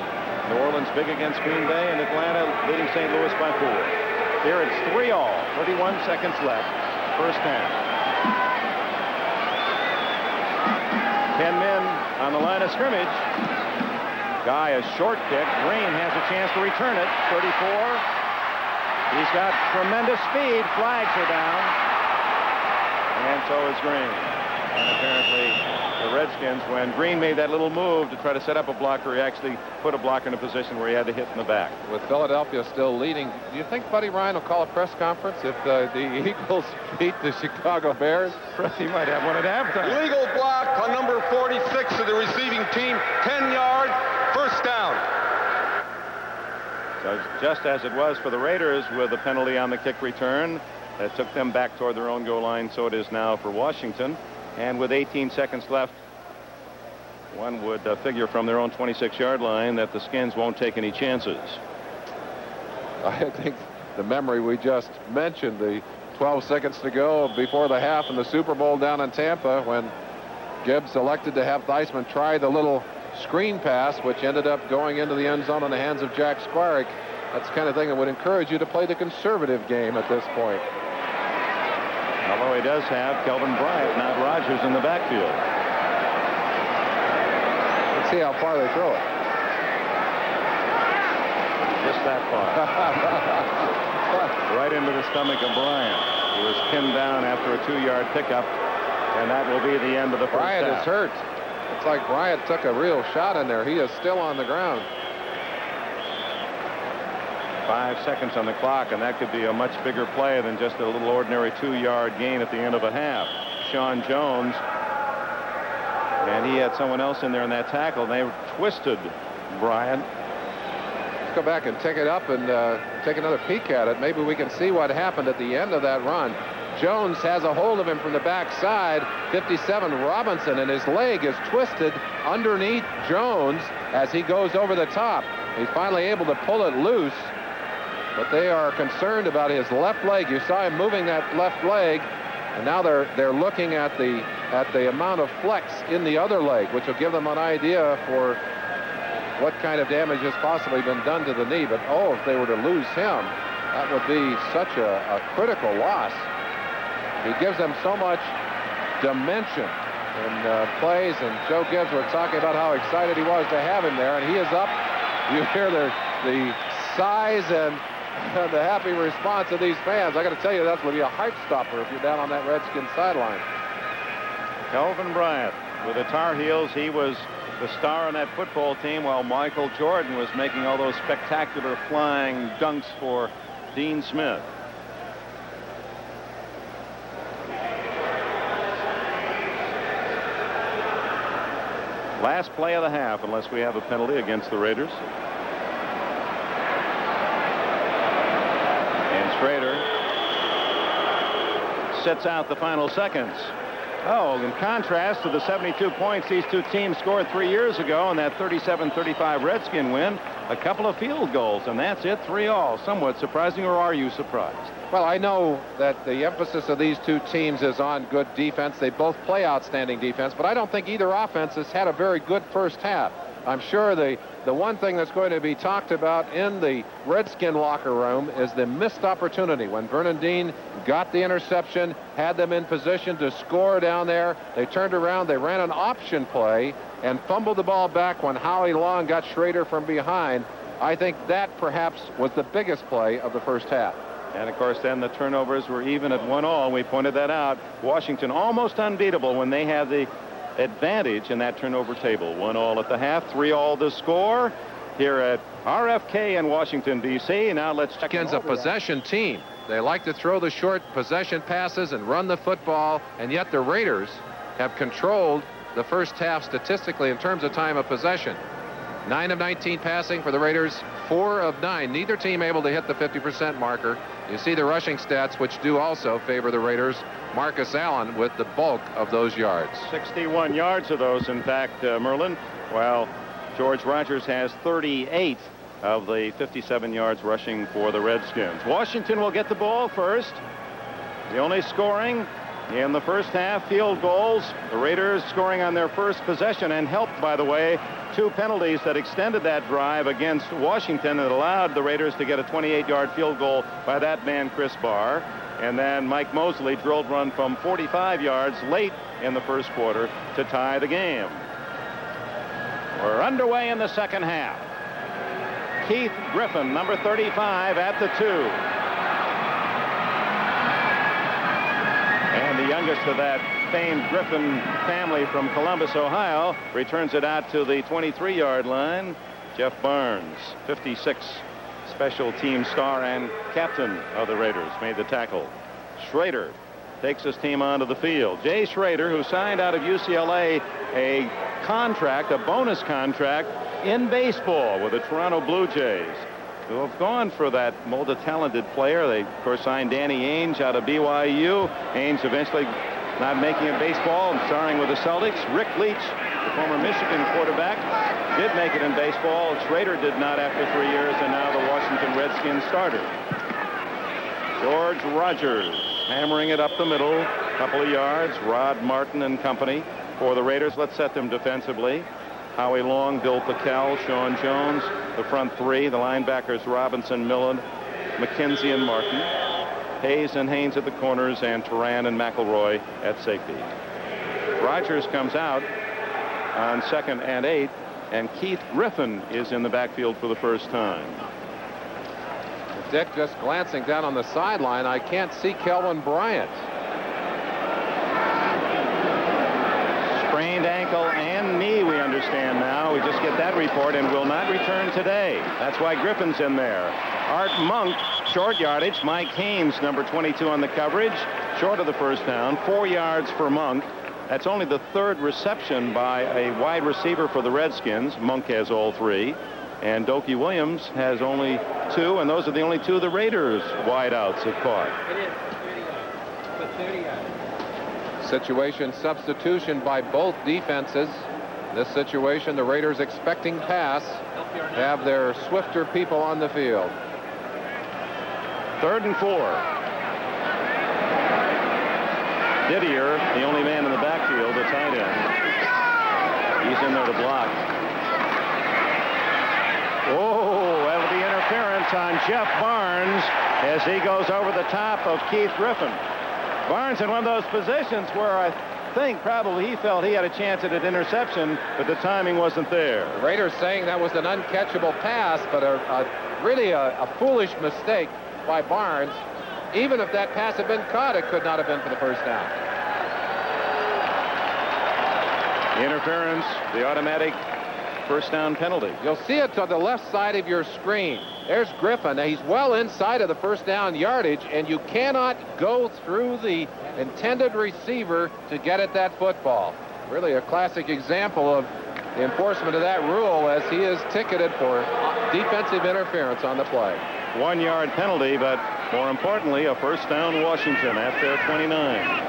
New Orleans big against Green Bay, and Atlanta leading St. Louis by 4. Here it's 3-all. 31 seconds left. First half. 10 men on the line of scrimmage. Guy, a short kick. Green has a chance to return it. 34. He's got tremendous speed. Flags are down. And so is Green. And apparently the Redskins, when Green made that little move to try to set up a blocker, he actually put a blocker in a position where he had to hit in the back. With Philadelphia still leading, do you think Buddy Ryan will call a press conference if the Eagles beat the Chicago Bears? He might have one at halftime. Illegal block on number 46 of the receiving team. 10 yards, first down. So just as it was for the Raiders with a penalty on the kick return that took them back toward their own goal line, so it is now for Washington. And with 18 seconds left, one would figure from their own 26-yard line that the Skins won't take any chances. I think the memory we just mentioned, the 12 seconds to go before the half in the Super Bowl down in Tampa, when Gibbs elected to have Theismann try the little screen pass, which ended up going into the end zone in the hands of Jack Squarick. That's the kind of thing that would encourage you to play the conservative game at this point. Although he does have Kelvin Bryant, not Rodgers, in the backfield. Let's see how far they throw it. Just that far. Right into the stomach of Bryant. He was pinned down after a 2-yard pickup, and that will be the end of the first half. Bryant is hurt. It's like Bryant took a real shot in there. He is still on the ground. 5 seconds on the clock, and that could be a much bigger play than just a little ordinary 2-yard gain at the end of a half. Sean Jones, and he had someone else in there in that tackle, and they twisted Bryant. let's go back and take it up and take another peek at it. Maybe we can see what happened at the end of that run. Jones has a hold of him from the backside. 57 Robinson, and his leg is twisted underneath Jones as he goes over the top. He's finally able to pull it loose, but they are concerned about his left leg. You saw him moving that left leg, and now they're looking at the amount of flex in the other leg, which will give them an idea for what kind of damage has possibly been done to the knee. But oh, if they were to lose him, that would be such a critical loss. He gives them so much dimension in plays, and Joe Gibbs were talking about how excited he was to have him there, and he is up. You hear the sighs and the happy response of these fans. I got to tell you, that's going to be a heart stopper if you're down on that Redskins sideline. Kelvin Bryant with the Tar Heels. He was the star on that football team, while Michael Jordan was making all those spectacular flying dunks for Dean Smith. Last play of the half, unless we have a penalty against the Raiders. And Schrader sits out the final seconds. Oh, in contrast to the 72 points these two teams scored 3 years ago in that 37-35 Redskin win, a couple of field goals, and that's it, 3-all. Somewhat surprising, or are you surprised? Well, I know that the emphasis of these two teams is on good defense. They both play outstanding defense, but I don't think either offense has had a very good first half. I'm sure the one thing that's going to be talked about in the Redskin locker room is the missed opportunity. When Vernon Dean got the interception, had them in position to score down there, they turned around, they ran an option play, and fumbled the ball back when Howie Long got Schrader from behind. I think that perhaps was the biggest play of the first half. And, of course, then the turnovers were even at 1-all. We pointed that out. Washington almost unbeatable when they had the advantage in that turnover table. 1-all at the half, 3-all the score here at RFK in Washington, D.C. Now let's check in. Redskins a possession team. They like to throw the short possession passes and run the football, and yet the Raiders have controlled the first half statistically in terms of time of possession. 9 of 19 passing for the Raiders, 4 of 9. Neither team able to hit the 50% marker. You see the rushing stats, which do also favor the Raiders. Marcus Allen with the bulk of those yards. 61 yards of those, in fact, Merlin, while George Rogers has 38 of the 57 yards rushing for the Redskins. Washington will get the ball first. The only scoring in the first half, field goals. The Raiders scoring on their first possession, and helped, by the way, 2 penalties that extended that drive against Washington that allowed the Raiders to get a 28-yard field goal by that man, Chris Barr. And then Mike Mosley drilled run from 45 yards late in the first quarter to tie the game. We're underway in the second half. Keith Griffin, number 35, at the 2. And the youngest of that famed Griffin family from Columbus, Ohio, returns it out to the 23-yard line. Jeff Barnes, 56, special team star and captain of the Raiders, made the tackle. Schrader takes his team onto the field. Jay Schrader, who signed out of UCLA a contract, a bonus contract in baseball with the Toronto Blue Jays, who have gone for that multi-talented player. They, of course, signed Danny Ainge out of BYU. Ainge eventually not making it baseball and starring with the Celtics. Rick Leach, the former Michigan quarterback, did make it in baseball. Schrader did not after 3 years, and now the Washington Redskins starter. George Rogers hammering it up the middle, a couple of yards. Rod Martin and company for the Raiders. Let's set them defensively. Howie Long, Bill Pickel, Sean Jones, the front 3, the linebackers Robinson, Millen, McKenzie, and Martin. Hayes and Haynes at the corners, and Turan and McElroy at safety. Rogers comes out on 2nd and 8, and Keith Griffin is in the backfield for the first time. Dick, just glancing down on the sideline, I can't see Kelvin Bryant. Sprained ankle and knee, we understand now. We just get that report, and will not return today. That's why Griffin's in there. Art Monk, short yardage. Mike Haynes, number 22 on the coverage, short of the first down. 4 yards for Monk. That's only the 3rd reception by a wide receiver for the Redskins. Monk has all 3. And Dokey Williams has only 2, and those are the only 2 the Raiders wideouts have caught. It is 30 yards. But 30 yards. Situation substitution by both defenses. This situation, the Raiders expecting pass, have their swifter people on the field. 3rd and 4. Didier, the only man in the backfield, the tight end. He's in there to block. Oh, that'll be interference on Jeff Barnes as he goes over the top of Keith Griffin. Barnes in one of those positions where I think probably he felt he had a chance at an interception, but the timing wasn't there. The Raiders saying that was an uncatchable pass, but really a foolish mistake by Barnes. Even if that pass had been caught, it could not have been for the first down. Interference, the automatic first down penalty. You'll see it to the left side of your screen. There's Griffin. Now, he's well inside of the first down yardage, and you cannot go through the intended receiver to get at that football. Really a classic example of the enforcement of that rule, as he is ticketed for defensive interference on the play. 1-yard penalty, but more importantly, a first down Washington at their 29.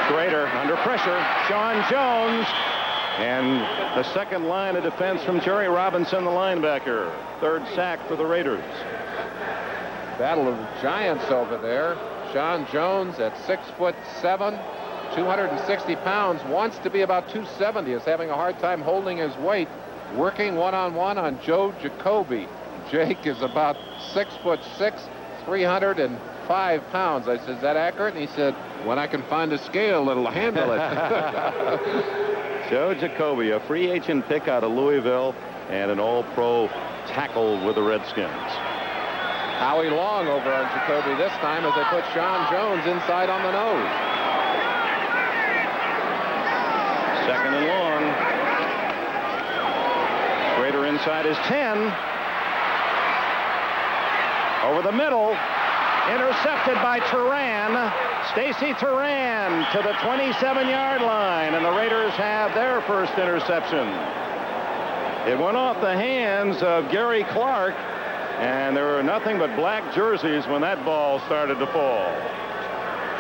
Schrader under pressure. Sean Jones. And the second line of defense from Jerry Robinson, the linebacker. 3rd sack for the Raiders. Battle of giants over there. Sean Jones at 6'7", 260 pounds, wants to be about 270, is having a hard time holding his weight, working one-on-one on Joe Jacoby. Jake is about 6'6", 305 pounds. I said, is that accurate? And he said, when I can find a scale, it'll handle it. Joe Jacoby, a free agent pick out of Louisville and an all-pro tackle with the Redskins. Howie Long over on Jacoby this time as they put Sean Jones inside on the nose. 2nd and long. Schrader inside his 10. Over the middle. Intercepted by Turan. Stacy Turan to the 27-yard line, and the Raiders have their first interception. It went off the hands of Gary Clark, and there were nothing but black jerseys when that ball started to fall.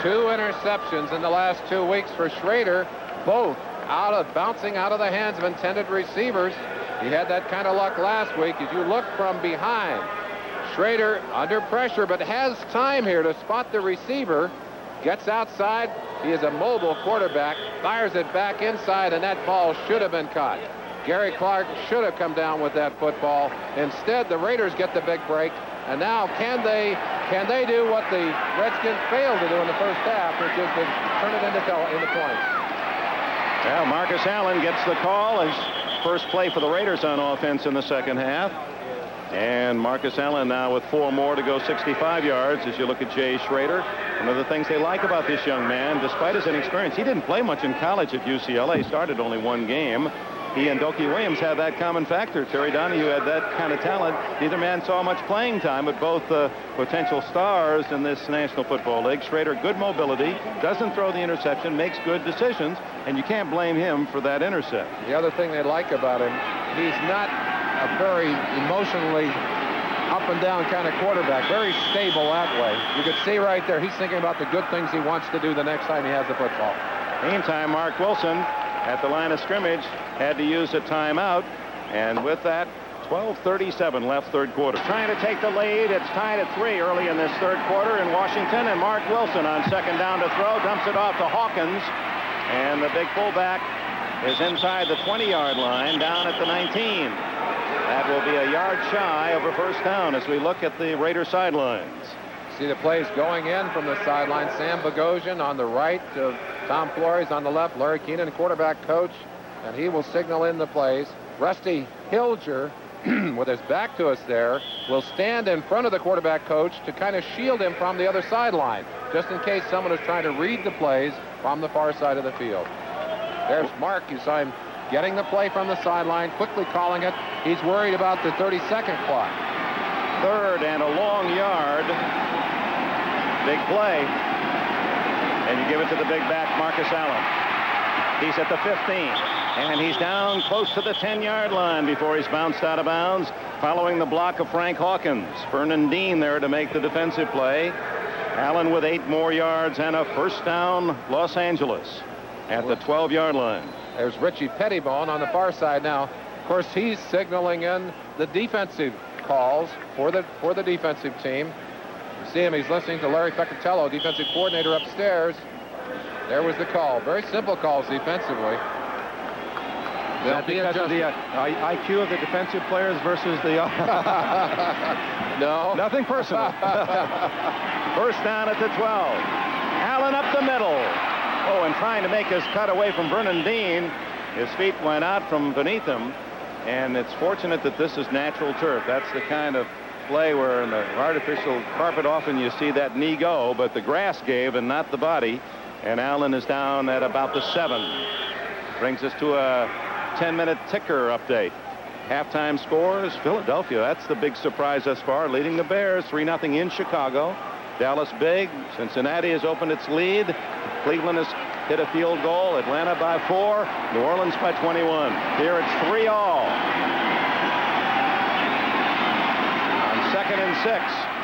2 interceptions in the last 2 weeks for Schrader, both bouncing out of the hands of intended receivers. He had that kind of luck last week. As you look from behind, Schrader under pressure, but has time here to spot the receiver. Gets outside. He is a mobile quarterback. Fires it back inside, and that ball should have been caught. Gary Clark should have come down with that football. Instead, the Raiders get the big break. And now, can they do what the Redskins failed to do in the first half, which is to turn it into points? Well, Marcus Allen gets the call as first play for the Raiders on offense in the second half. And Marcus Allen now with 4 more to go 65 yards as you look at Jay Schrader. One of the things they like about this young man, despite his inexperience, he didn't play much in college at UCLA, started only 1 game. He and Dokey Williams have that common factor. Terry Donahue had that kind of talent. Neither man saw much playing time, but both potential stars in this National Football League. Schrader, good mobility, doesn't throw the interception, makes good decisions, and you can't blame him for that intercept. The other thing they like about him, he's not a very emotionally up and down kind of quarterback, very stable that way. You could see right there he's thinking about the good things he wants to do the next time he has the football. Meantime, Mark Wilson at the line of scrimmage had to use a timeout, and with that, 12:37 left third quarter. Trying to take the lead. It's tied at 3 early in this third quarter in Washington, and Mark Wilson on second down to throw dumps it off to Hawkins, and the big fullback is inside the 20-yard line down at the 19. That will be a yard shy of a first down as we look at the Raider sidelines. See the plays going in from the sideline. Sam Bogosian on the right, Tom Flores on the left, Larry Keenan, quarterback coach, and he will signal in the plays. Rusty Hilger, with his back to us there, will stand in front of the quarterback coach to kind of shield him from the other sideline, just in case someone is trying to read the plays from the far side of the field. There's Mark. You saw him getting the play from the sideline, quickly calling it. He's worried about the 30-second clock. 3rd and a long yard. Big play. And you give it to the big back, Marcus Allen. He's at the 15. And he's down close to the 10-yard line before he's bounced out of bounds, following the block of Frank Hawkins. Vernon Dean there to make the defensive play. Allen with 8 more yards and a first down, Los Angeles at the 12-yard line. There's Richie Pettibone on the far side now. Of course, he's signaling in the defensive calls for the defensive team. You see him, he's listening to Larry Peccatello, defensive coordinator, upstairs. There was the call. Very simple calls defensively. That because of the IQ of the defensive players versus the... No. Nothing personal. First down at the 12. Allen up the middle. Oh, and trying to make his cut away from Vernon Dean. His feet went out from beneath him. And it's fortunate that this is natural turf. That's the kind of play where in the artificial carpet often you see that knee go, but the grass gave and not the body. And Allen is down at about the 7. Brings us to a 10-minute ticker update. Halftime scores, Philadelphia, that's the big surprise thus far, leading the Bears 3-0 in Chicago. Dallas big. Cincinnati has opened its lead. Cleveland has hit a field goal. Atlanta by 4. New Orleans by 21. Here it's 3-all. On 2nd and 6,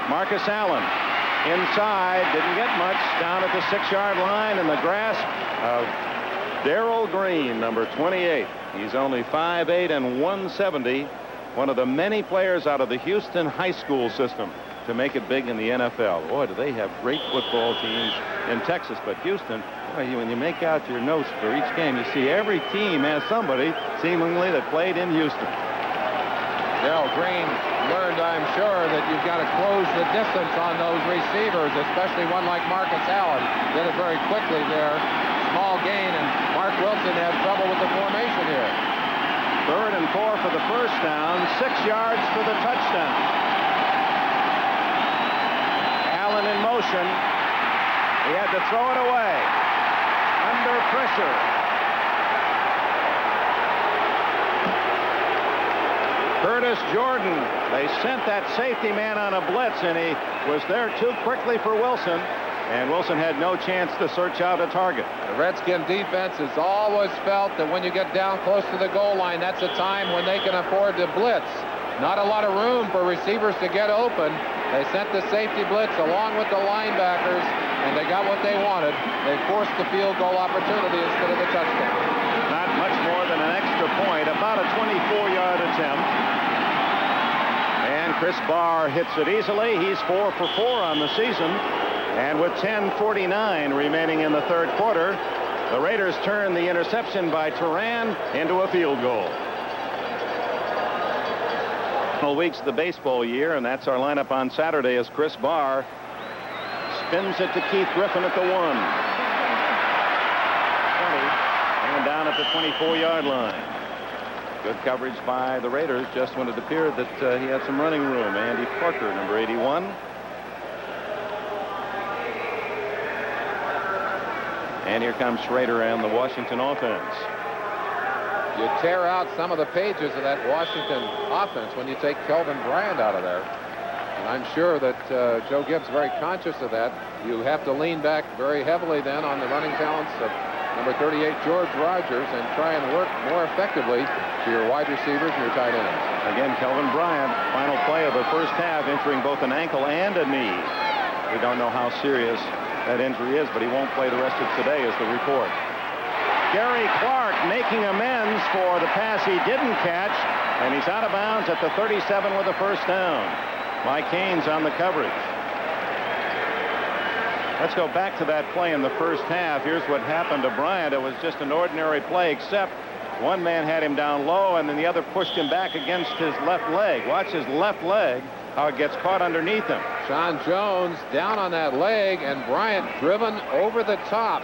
Marcus Allen inside, didn't get much, down at the 6-yard line in the grasp of Darrell Green, number 28. He's only 5'8" and 170. One of the many players out of the Houston high school system to make it big in the NFL. Boy, do they have great football teams in Texas. But Houston, boy, when you make out your notes for each game, you see every team has somebody seemingly that played in Houston. Darrell Green learned, I'm sure, that you've got to close the distance on those receivers, especially one like Marcus Allen. Did it very quickly there. Small gain, and Mark Wilson had trouble with the formation here. 3rd and 4 for the first down, 6 yards for the touchdown. Allen in motion. He had to throw it away. Under pressure. Curtis Jordan. They sent that safety man on a blitz, and he was there too quickly for Wilson. And Wilson had no chance to search out a target. The Redskin defense has always felt that when you get down close to the goal line, that's a time when they can afford to blitz. Not a lot of room for receivers to get open. They sent the safety blitz along with the linebackers, and they got what they wanted. They forced the field goal opportunity instead of the touchdown. Not much more than an extra point, about a 24-yard attempt. And Chris Barr hits it easily. He's 4 for 4 on the season. And with 10:49 remaining in the 3rd quarter, the Raiders turn the interception by Turan into a field goal. Weeks of the baseball year, and that's our lineup on Saturday as Chris Barr spins it to Keith Griffin at the 1. 20, and down at the 24-yard line. Good coverage by the Raiders just when it appeared that he had some running room. Andy Parker, number 81. And here comes Schrader and the Washington offense. You tear out some of the pages of that Washington offense when you take Kelvin Bryant out of there. And I'm sure that Joe Gibbs is very conscious of that. You have to lean back very heavily then on the running talents of number 38, George Rogers, and try and work more effectively to your wide receivers and your tight ends. Again, Kelvin Bryant, final play of the first half, injuring both an ankle and a knee. We don't know how serious that injury is, but he won't play the rest of today is the report. Gary Clark making amends for the pass he didn't catch, and he's out of bounds at the 37 with a first down. Mike Haynes on the coverage. Let's go back to that play in the first half. Here's what happened to Bryant. It was just an ordinary play, except one man had him down low, and then the other pushed him back against his left leg. Watch his left leg, how it gets caught underneath him. Sean Jones down on that leg, and Bryant driven over the top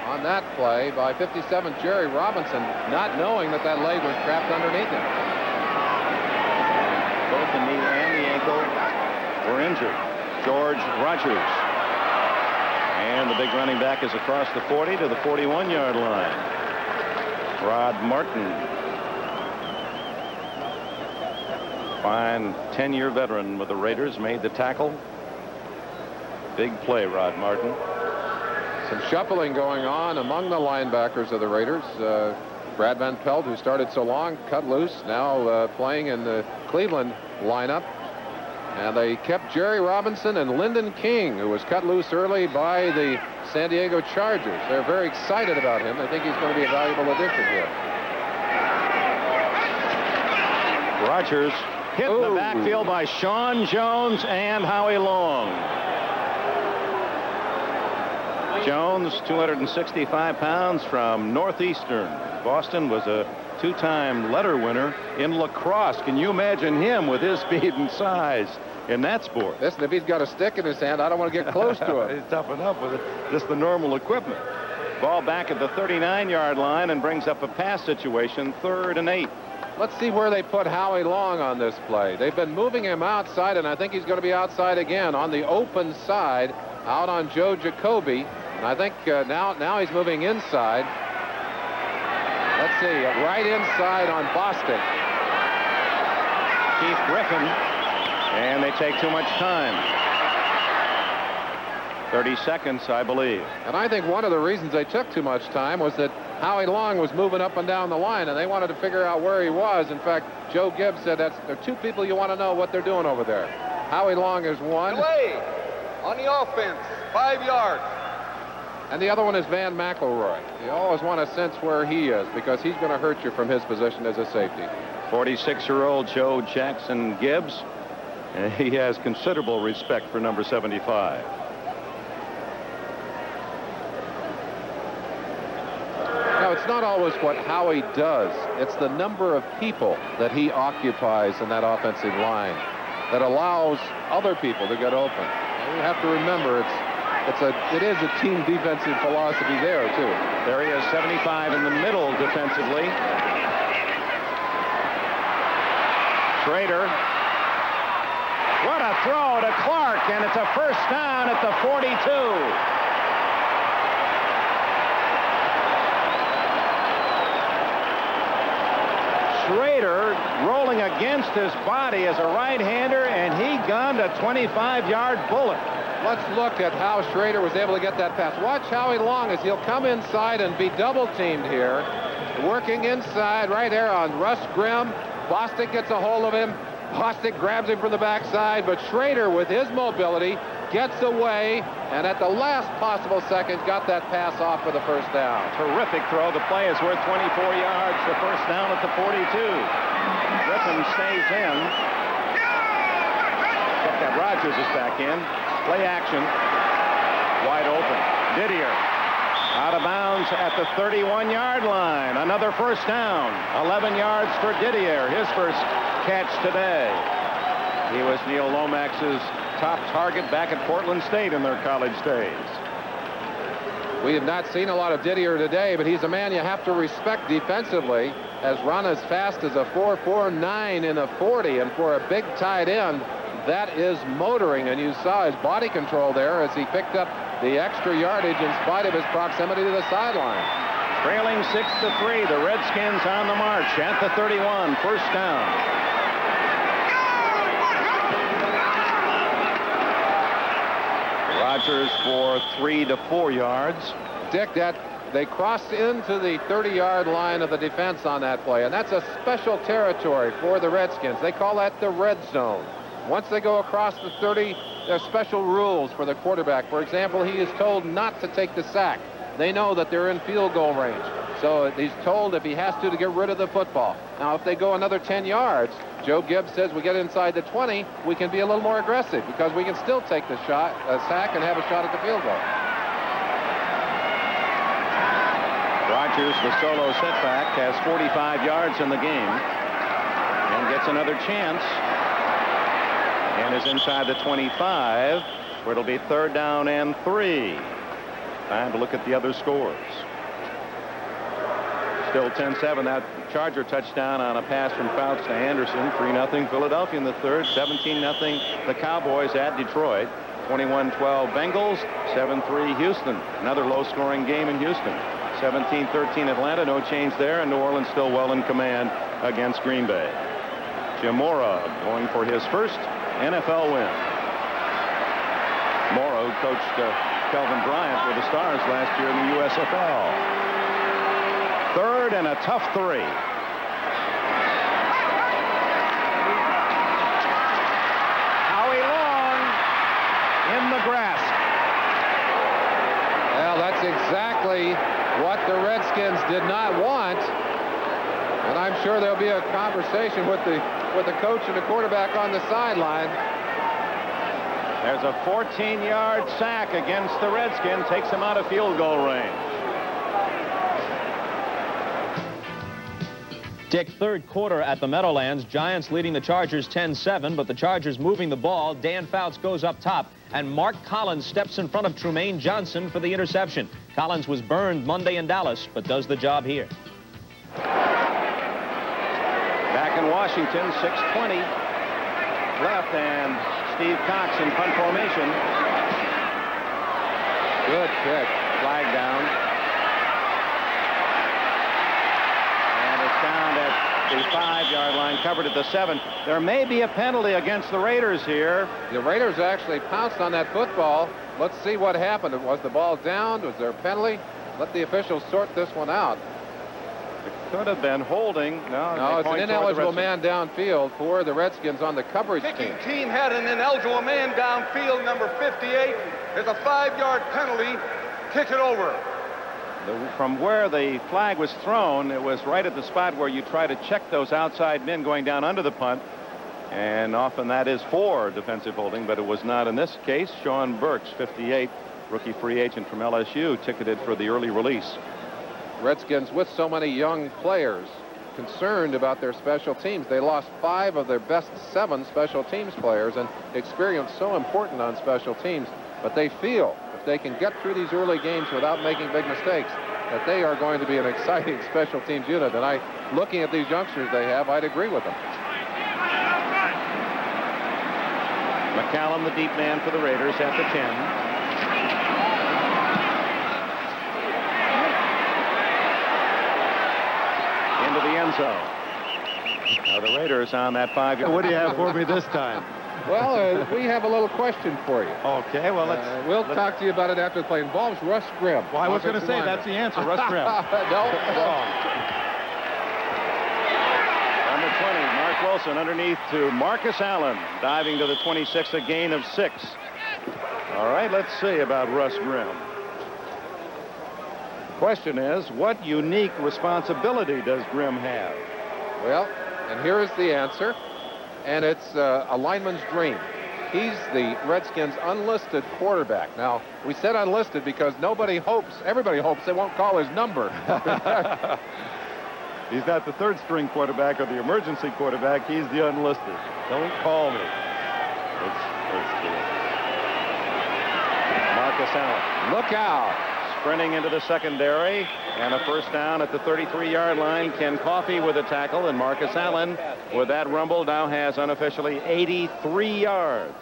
on that play by 57 Jerry Robinson, not knowing that that leg was trapped underneath him. Both the knee and the ankle were injured. George Rogers. And the big running back is across the 40 to the 41-yard line. Rod Martin. Fine 10-year veteran with the Raiders, made the tackle. Big play, Rod Martin. Some shuffling going on among the linebackers of the Raiders. Brad Van Pelt, who started so long, cut loose, now playing in the Cleveland lineup. And they kept Jerry Robinson and Lyndon King, who was cut loose early by the San Diego Chargers. They're very excited about him. They think he's going to be a valuable addition here. Rogers hit in the backfield by Sean Jones and Howie Long. Jones, 265 pounds, from Northeastern. Boston, was a two-time letter winner in lacrosse. Can you imagine him with his speed and size in that sport? Listen, if he's got a stick in his hand, I don't want to get close to him. He's tough enough with it, just the normal equipment. Ball back at the 39-yard line and brings up a pass situation, 3rd and 8. Let's see where they put Howie Long on this play. They've been moving him outside, and I think he's going to be outside again on the open side, out on Joe Jacoby. And I think now he's moving inside. Let's see, right inside on Bostic. Keith Griffin, and they take too much time. 30 seconds, I believe. And I think one of the reasons they took too much time was that Howie Long was moving up and down the line, and they wanted to figure out where he was. In fact, Joe Gibbs said there are two people you want to know what they're doing over there. Howie Long is one. Delay on the offense, 5 yards. And the other one is Van McElroy. You always want to sense where he is, because he's going to hurt you from his position as a safety. 46-year-old Joe Jackson Gibbs, and he has considerable respect for number 75. Now, it's not always what Howie does. It's the number of people that he occupies in that offensive line that allows other people to get open. And you have to remember, it is a team defensive philosophy there, too. There he is, 75 in the middle defensively. Schrader. What a throw to Clark, and it's a first down at the 42. Schrader rolling against his body as a right-hander, and he gunned a 25-yard bullet. Let's look at how Schrader was able to get that pass. Watch Howie Long as he'll come inside and be double-teamed here. Working inside right there on Russ Grimm. Bostic gets a hold of him. Bostic grabs him from the backside, but Schrader, with his mobility, gets away, and at the last possible second, got that pass off for the first down. Terrific throw. The play is worth 24 yards. The first down at the 42. Griffin stays in. Except that Rogers is back in. Play action. Wide open. Didier out of bounds at the 31-yard line. Another first down. 11 yards for Didier. His first catch today. He was Neil Lomax's top target back at Portland State in their college days. We have not seen a lot of Didier today, but he's a man you have to respect defensively. Has run as fast as a 4.49 in a 40, and for a big tight end, that is motoring. And you saw his body control there as he picked up the extra yardage in spite of his proximity to the sideline. Trailing 6-3, the Redskins on the march at the 31, first down. Rogers for 3 to 4 yards. Dick, they crossed into the 30-yard line of the defense on that play, and that's a special territory for the Redskins. They call that the red zone. Once they go across the 30, there's special rules for the quarterback. For example, he is told not to take the sack. They know that they're in field goal range. So he's told if he has to get rid of the football. Now, if they go another 10 yards, Joe Gibbs says we get inside the 20, we can be a little more aggressive because we can still take the sack and have a shot at the field goal. Rogers, the solo setback, has 45 yards in the game and gets another chance and is inside the 25, where it'll be 3rd down and 3. Time to look at the other scores. Still 10-7. That Charger touchdown on a pass from Fouts to Anderson. 3-0 Philadelphia in the third. 17-0 the Cowboys at Detroit. 21-12 Bengals. 7-3 Houston. Another low-scoring game in Houston. 17-13 Atlanta. No change there. And New Orleans still well in command against Green Bay. Jim Mora going for his first NFL win. Mora, who coached Kelvin Bryant with the Stars last year in the USFL. Third and a tough 3. Howie Long in the grasp. Well, that's exactly what the Redskins did not want. And I'm sure there'll be a conversation with the coach and the quarterback on the sideline. There's a 14-yard sack against the Redskins. Takes them out of field goal range. Dick, third quarter at the Meadowlands. Giants leading the Chargers 10-7, but the Chargers moving the ball. Dan Fouts goes up top, and Mark Collins steps in front of Trumaine Johnson for the interception. Collins was burned Monday in Dallas, but does the job here. Back in Washington, 6:20 left, and Steve Cox in punt formation. Good kick. Flag down. And it's down at the 5-yard line, covered at the 7. There may be a penalty against the Raiders here. The Raiders actually pounced on that football. Let's see what happened. Was the ball down? Was there a penalty? Let the officials sort this one out. It could have been holding. No, it's an ineligible man downfield for the Redskins on the coverage Kicking team. team had an ineligible man downfield, number 58. There's a 5-yard penalty. Kick it over. From where the flag was thrown, it was right at the spot where you try to check those outside men going down under the punt. And often that is for defensive holding, but it was not in this case. Sean Burks, 58, rookie free agent from LSU, ticketed for the early release. Redskins, with so many young players, concerned about their special teams. They lost 5 of their best 7 special teams players, and experience so important on special teams. But they feel if they can get through these early games without making big mistakes, that they are going to be an exciting special teams unit. And looking at these youngsters they have, I'd agree with them. McCallum, the deep man for the Raiders, at the 10. Into the end zone. Now the Raiders on that 5-yard. What do you have for me this time? Well, we have a little question for you. Okay, well, we'll talk to you about it after the play. Involves Russ Grimm. Well, I was going to say that's the answer, Russ Grimm. No, wrong. Number 20, Mark Wilson, underneath to Marcus Allen, diving to the 26, a gain of 6. All right, let's see about Russ Grimm. Question is, what unique responsibility does Grimm have? Well, and here is the answer, and it's a lineman's dream. He's the Redskins' unlisted quarterback. Now, we said unlisted because everybody hopes they won't call his number. He's not the third-string quarterback or the emergency quarterback. He's the unlisted. Don't call me. Let's do it. Marcus Allen. Look out. Sprinting into the secondary, and a first down at the 33-yard line. Ken Coffey with a tackle, and Marcus Allen with that rumble now has unofficially 83 yards.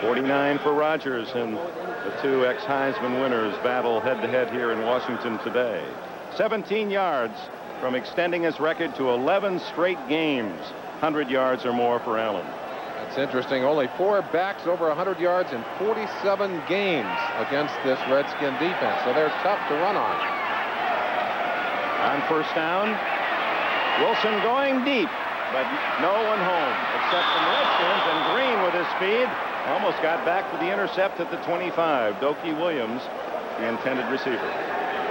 49 for Rodgers, and the 2 ex-Heisman winners battle head-to-head here in Washington today. 17 yards from extending his record to 11 straight games. 100 yards or more for Allen. It's interesting. Only 4 backs over 100 yards in 47 games against this Redskin defense. So they're tough to run on. On first down, Wilson going deep, but no one home except from Redskins, and Green with his speed almost got back for the intercept at the 25. Dokie Williams, the intended receiver.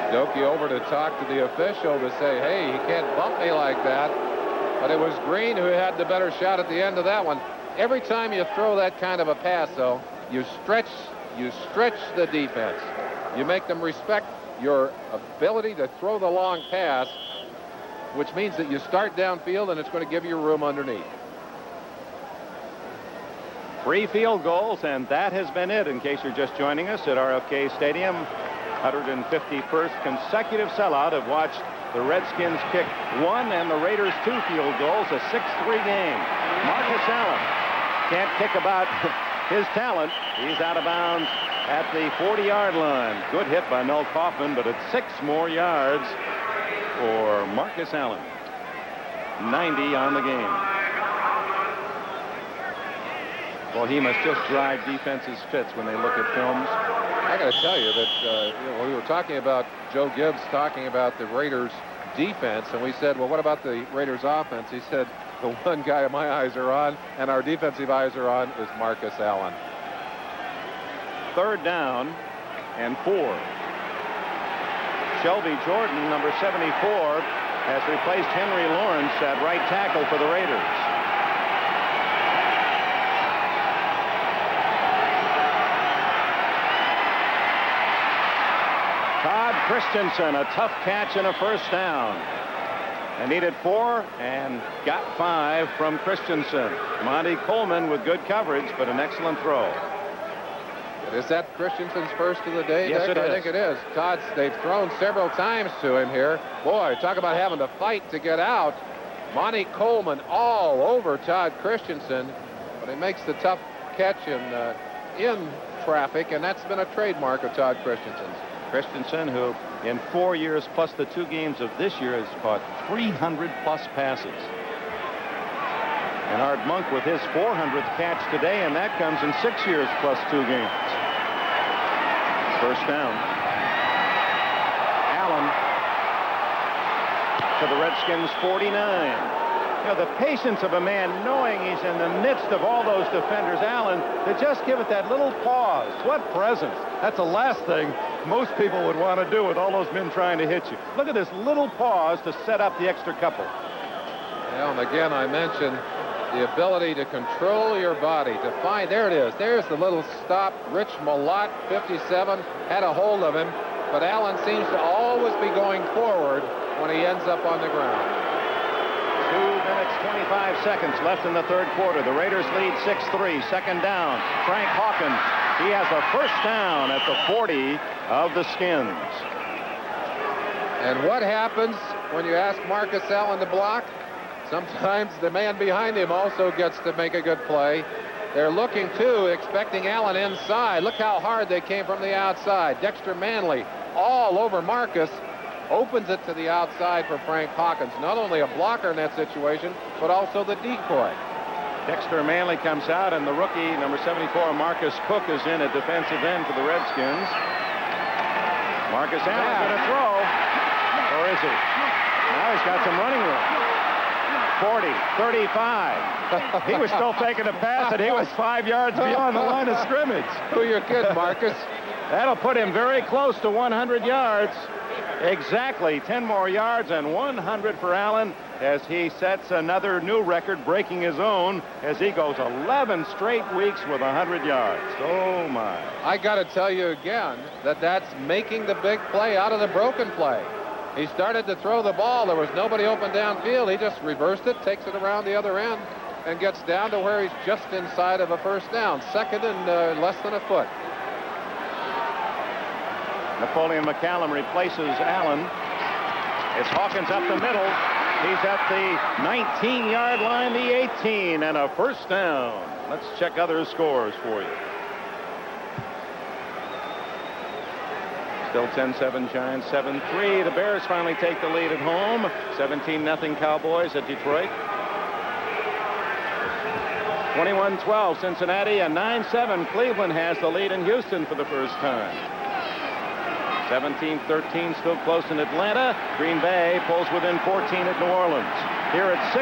Dokie over to talk to the official to say, hey, you can't bump me like that. But it was Green who had the better shot at the end of that one. Every time you throw that kind of a pass, though, you stretch the defense. You make them respect your ability to throw the long pass, which means that you start downfield and it's going to give you room underneath. 3 field goals, and that has been it. In case you're just joining us at RFK Stadium, 151st consecutive sellout have watched the Redskins kick 1 and the Raiders 2 field goals, a 6-3 game. Marcus Allen can't kick about his talent. He's out of bounds at the 40-yard line. Good hit by Mel Kaufman, but it's 6 more yards for Marcus Allen. 90 on the game. Well, he must just drive defenses fits when they look at films. I got to tell you that we were talking about Joe Gibbs talking about the Raiders defense, and we said, well, what about the Raiders offense? He said, the one guy my eyes are on and our defensive eyes are on is Marcus Allen. 3rd down and 4. Shelby Jordan, number 74, has replaced Henry Lawrence at right tackle for the Raiders. Todd Christensen, a tough catch and a 1st down. They needed 4 and got 5 from Christensen. Monty Coleman with good coverage, but an excellent throw. Is that Christensen's first of the day? Yes, Dick? it is. I think it is. They've thrown several times to him here. Boy, talk about having to fight to get out. Monty Coleman all over Todd Christensen, but he makes the tough catch in traffic, and that's been a trademark of Todd Christensen's. Christensen, who in 4 years plus the 2 games of this year has caught 300-plus passes. And Art Monk with his 400th catch today, and that comes in 6 years plus 2 games. 1st down. Allen to the Redskins 49. You know, the patience of a man knowing he's in the midst of all those defenders. Allen, to just give it that little pause. What presence. That's the last thing most people would want to do with all those men trying to hit you. Look at this little pause to set up the extra couple. Well, and again, I mentioned the ability to control your body, to find, there it is. There's the little stop. Rich Malott, 57, had a hold of him, but Allen seems to always be going forward when he ends up on the ground. 2 minutes, 25 seconds left in the 3rd quarter. The Raiders lead 6-3. 2nd down. Frank Hawkins. He has a 1st down at the 40 of the Skins. And what happens when you ask Marcus Allen to block? Sometimes the man behind him also gets to make a good play. They're looking, too, expecting Allen inside. Look how hard they came from the outside. Dexter Manley all over Marcus. Opens it to the outside for Frank Hawkins. Not only a blocker in that situation, but also the decoy. Dexter Manley comes out, and the rookie, number 74, Marcus Cook, is in at defensive end for the Redskins. Marcus Allen going to throw. Or is he? Now he's got some running room. 40, 35. He was still taking a pass, and he was 5 yards beyond the line of scrimmage. Who you're kidding, Marcus? That'll put him very close to 100 yards. Exactly 10 more yards and 100 for Allen as he sets another new record, breaking his own as he goes 11 straight weeks with 100 yards. Oh, my. I got to tell you again that that's making the big play out of the broken play. He started to throw the ball. There was nobody open downfield. He just reversed it, takes it around the other end, and gets down to where he's just inside of a 1st down. 2nd and less than a foot. Napoleon McCallum replaces Allen. It's Hawkins up the middle. He's at the 19-yard line, the 18, and a 1st down. Let's check other scores for you. Still 10-7 Giants, 7-3. The Bears finally take the lead at home. 17-0 Cowboys at Detroit. 21-12 Cincinnati, and 9-7 Cleveland has the lead in Houston for the first time. 17-13, still close in Atlanta. Green Bay pulls within 14 at New Orleans. Here it's 6-3.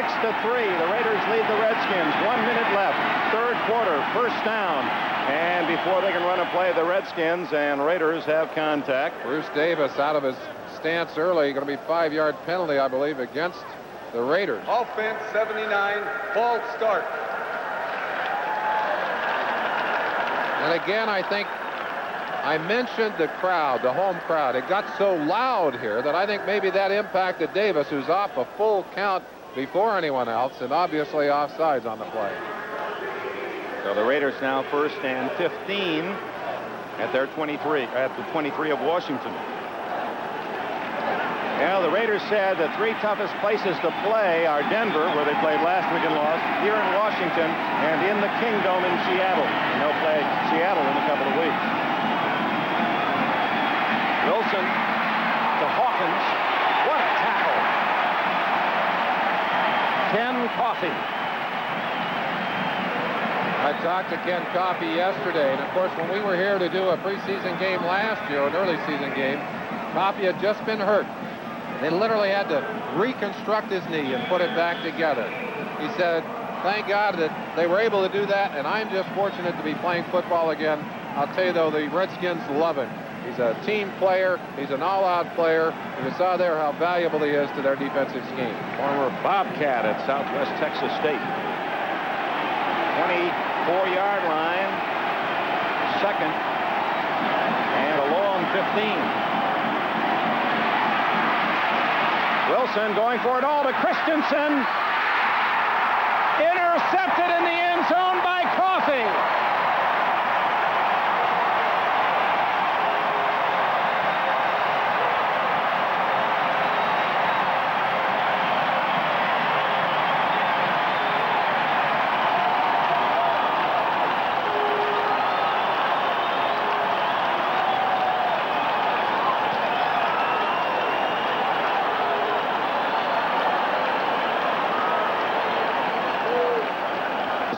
The Raiders lead the Redskins. 1 minute left. 3rd quarter, 1st down. And before they can run a play, the Redskins and Raiders have contact. Bruce Davis out of his stance early. Going to be 5-yard penalty, I believe, against the Raiders. Offense 79, false start. And again, I think I mentioned the crowd, the home crowd. It got so loud here that I think maybe that impacted Davis, who's off a full count before anyone else, and obviously offsides on the play. So the Raiders now 1st and 15 at their 23, at the 23 of Washington. Well, the Raiders said the 3 toughest places to play are Denver, where they played last week and lost, here in Washington, and in the Kingdome in Seattle. And they'll play Seattle in a couple of weeks. Wilson to Hawkins. What a tackle. Ken Coffey. I talked to Ken Coffey yesterday, and of course when we were here to do a preseason game last year, an early season game, Coffey had just been hurt. They literally had to reconstruct his knee and put it back together. He said, thank God that they were able to do that, and I'm just fortunate to be playing football again. I'll tell you, though, the Redskins love him. He's a team player. He's an all-out player. And you saw there how valuable he is to their defensive scheme. Former Bobcat at Southwest Texas State. 24-yard line. Second. And a long 15. Wilson going for it all to Christensen. Intercepted in the end zone by Coffey.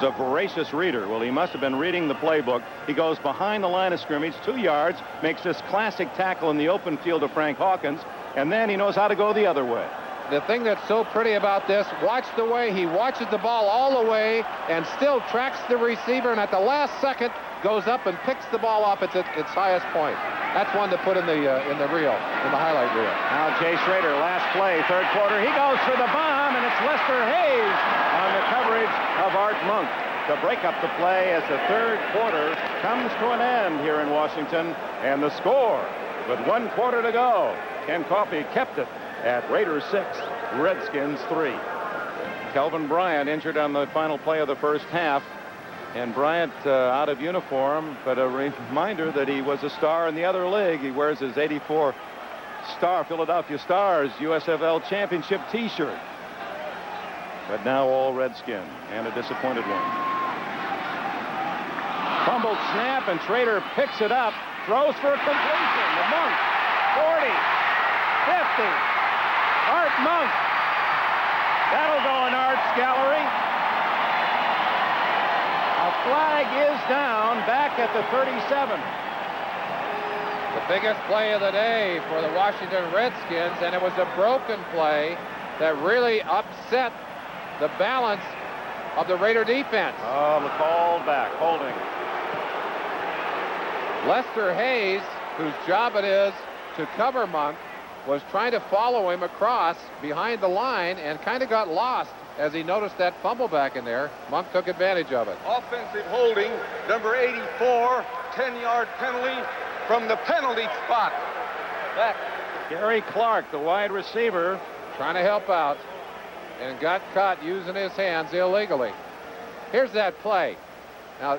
A voracious reader. Well, he must have been reading the playbook. He goes behind the line of scrimmage 2 yards, makes this classic tackle in the open field of Frank Hawkins, and then he knows how to go the other way. The thing that's so pretty about this, watch the way he watches the ball all the way and still tracks the receiver, and at the last second goes up and picks the ball up at its highest point. That's one to put in the reel, in the highlight reel. Now Jay Schrader, last play, third quarter. He goes for the bomb, and it's Lester Hayes on the coverage of Art Monk to break up the play as the third quarter comes to an end here in Washington. And the score, with 1 quarter to go, Ken Coffey kept it at Raiders 6, Redskins 3. Kelvin Bryant injured on the final play of the first half. And Bryant out of uniform, but a reminder that he was a star in the other league. He wears his '84 Philadelphia Stars USFL Championship T-shirt. But now all Redskin, and a disappointed one. Fumbled snap, and Schrader picks it up, throws for a completion. The Monk, 40, 50. Art Monk. That'll go in Art's gallery. A flag is down back at the 37. The biggest play of the day for the Washington Redskins, and it was a broken play that really upset the balance of the Raider defense. Oh, the call back, holding. Lester Hayes, whose job it is to cover Monk, was trying to follow him across behind the line and kind of got lost as he noticed that fumble back in there. Monk took advantage of it. Offensive holding, number 84, 10-yard penalty from the penalty spot. Back. Gary Clark, the wide receiver, trying to help out and got caught using his hands illegally. Here's that play. Now,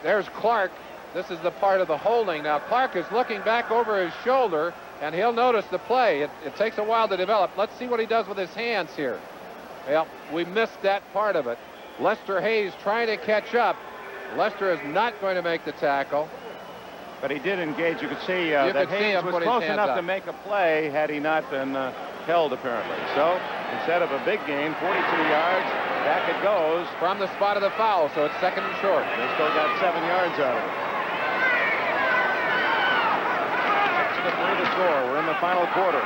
there's Clark. This is the part of the holding. Now, Clark is looking back over his shoulder, and he'll notice the play. It takes a while to develop. Let's see what he does with his hands here. Well, we missed that part of it. Lester Hayes trying to catch up. Lester is not going to make the tackle. But he did engage. You could see that Hayes was close enough to make a play had he not been held, apparently. So instead of a big gain, 42 yards, back it goes. From the spot of the foul, so it's second and short. They still got 7 yards out of it. 6-3 to score. We're in the final quarter.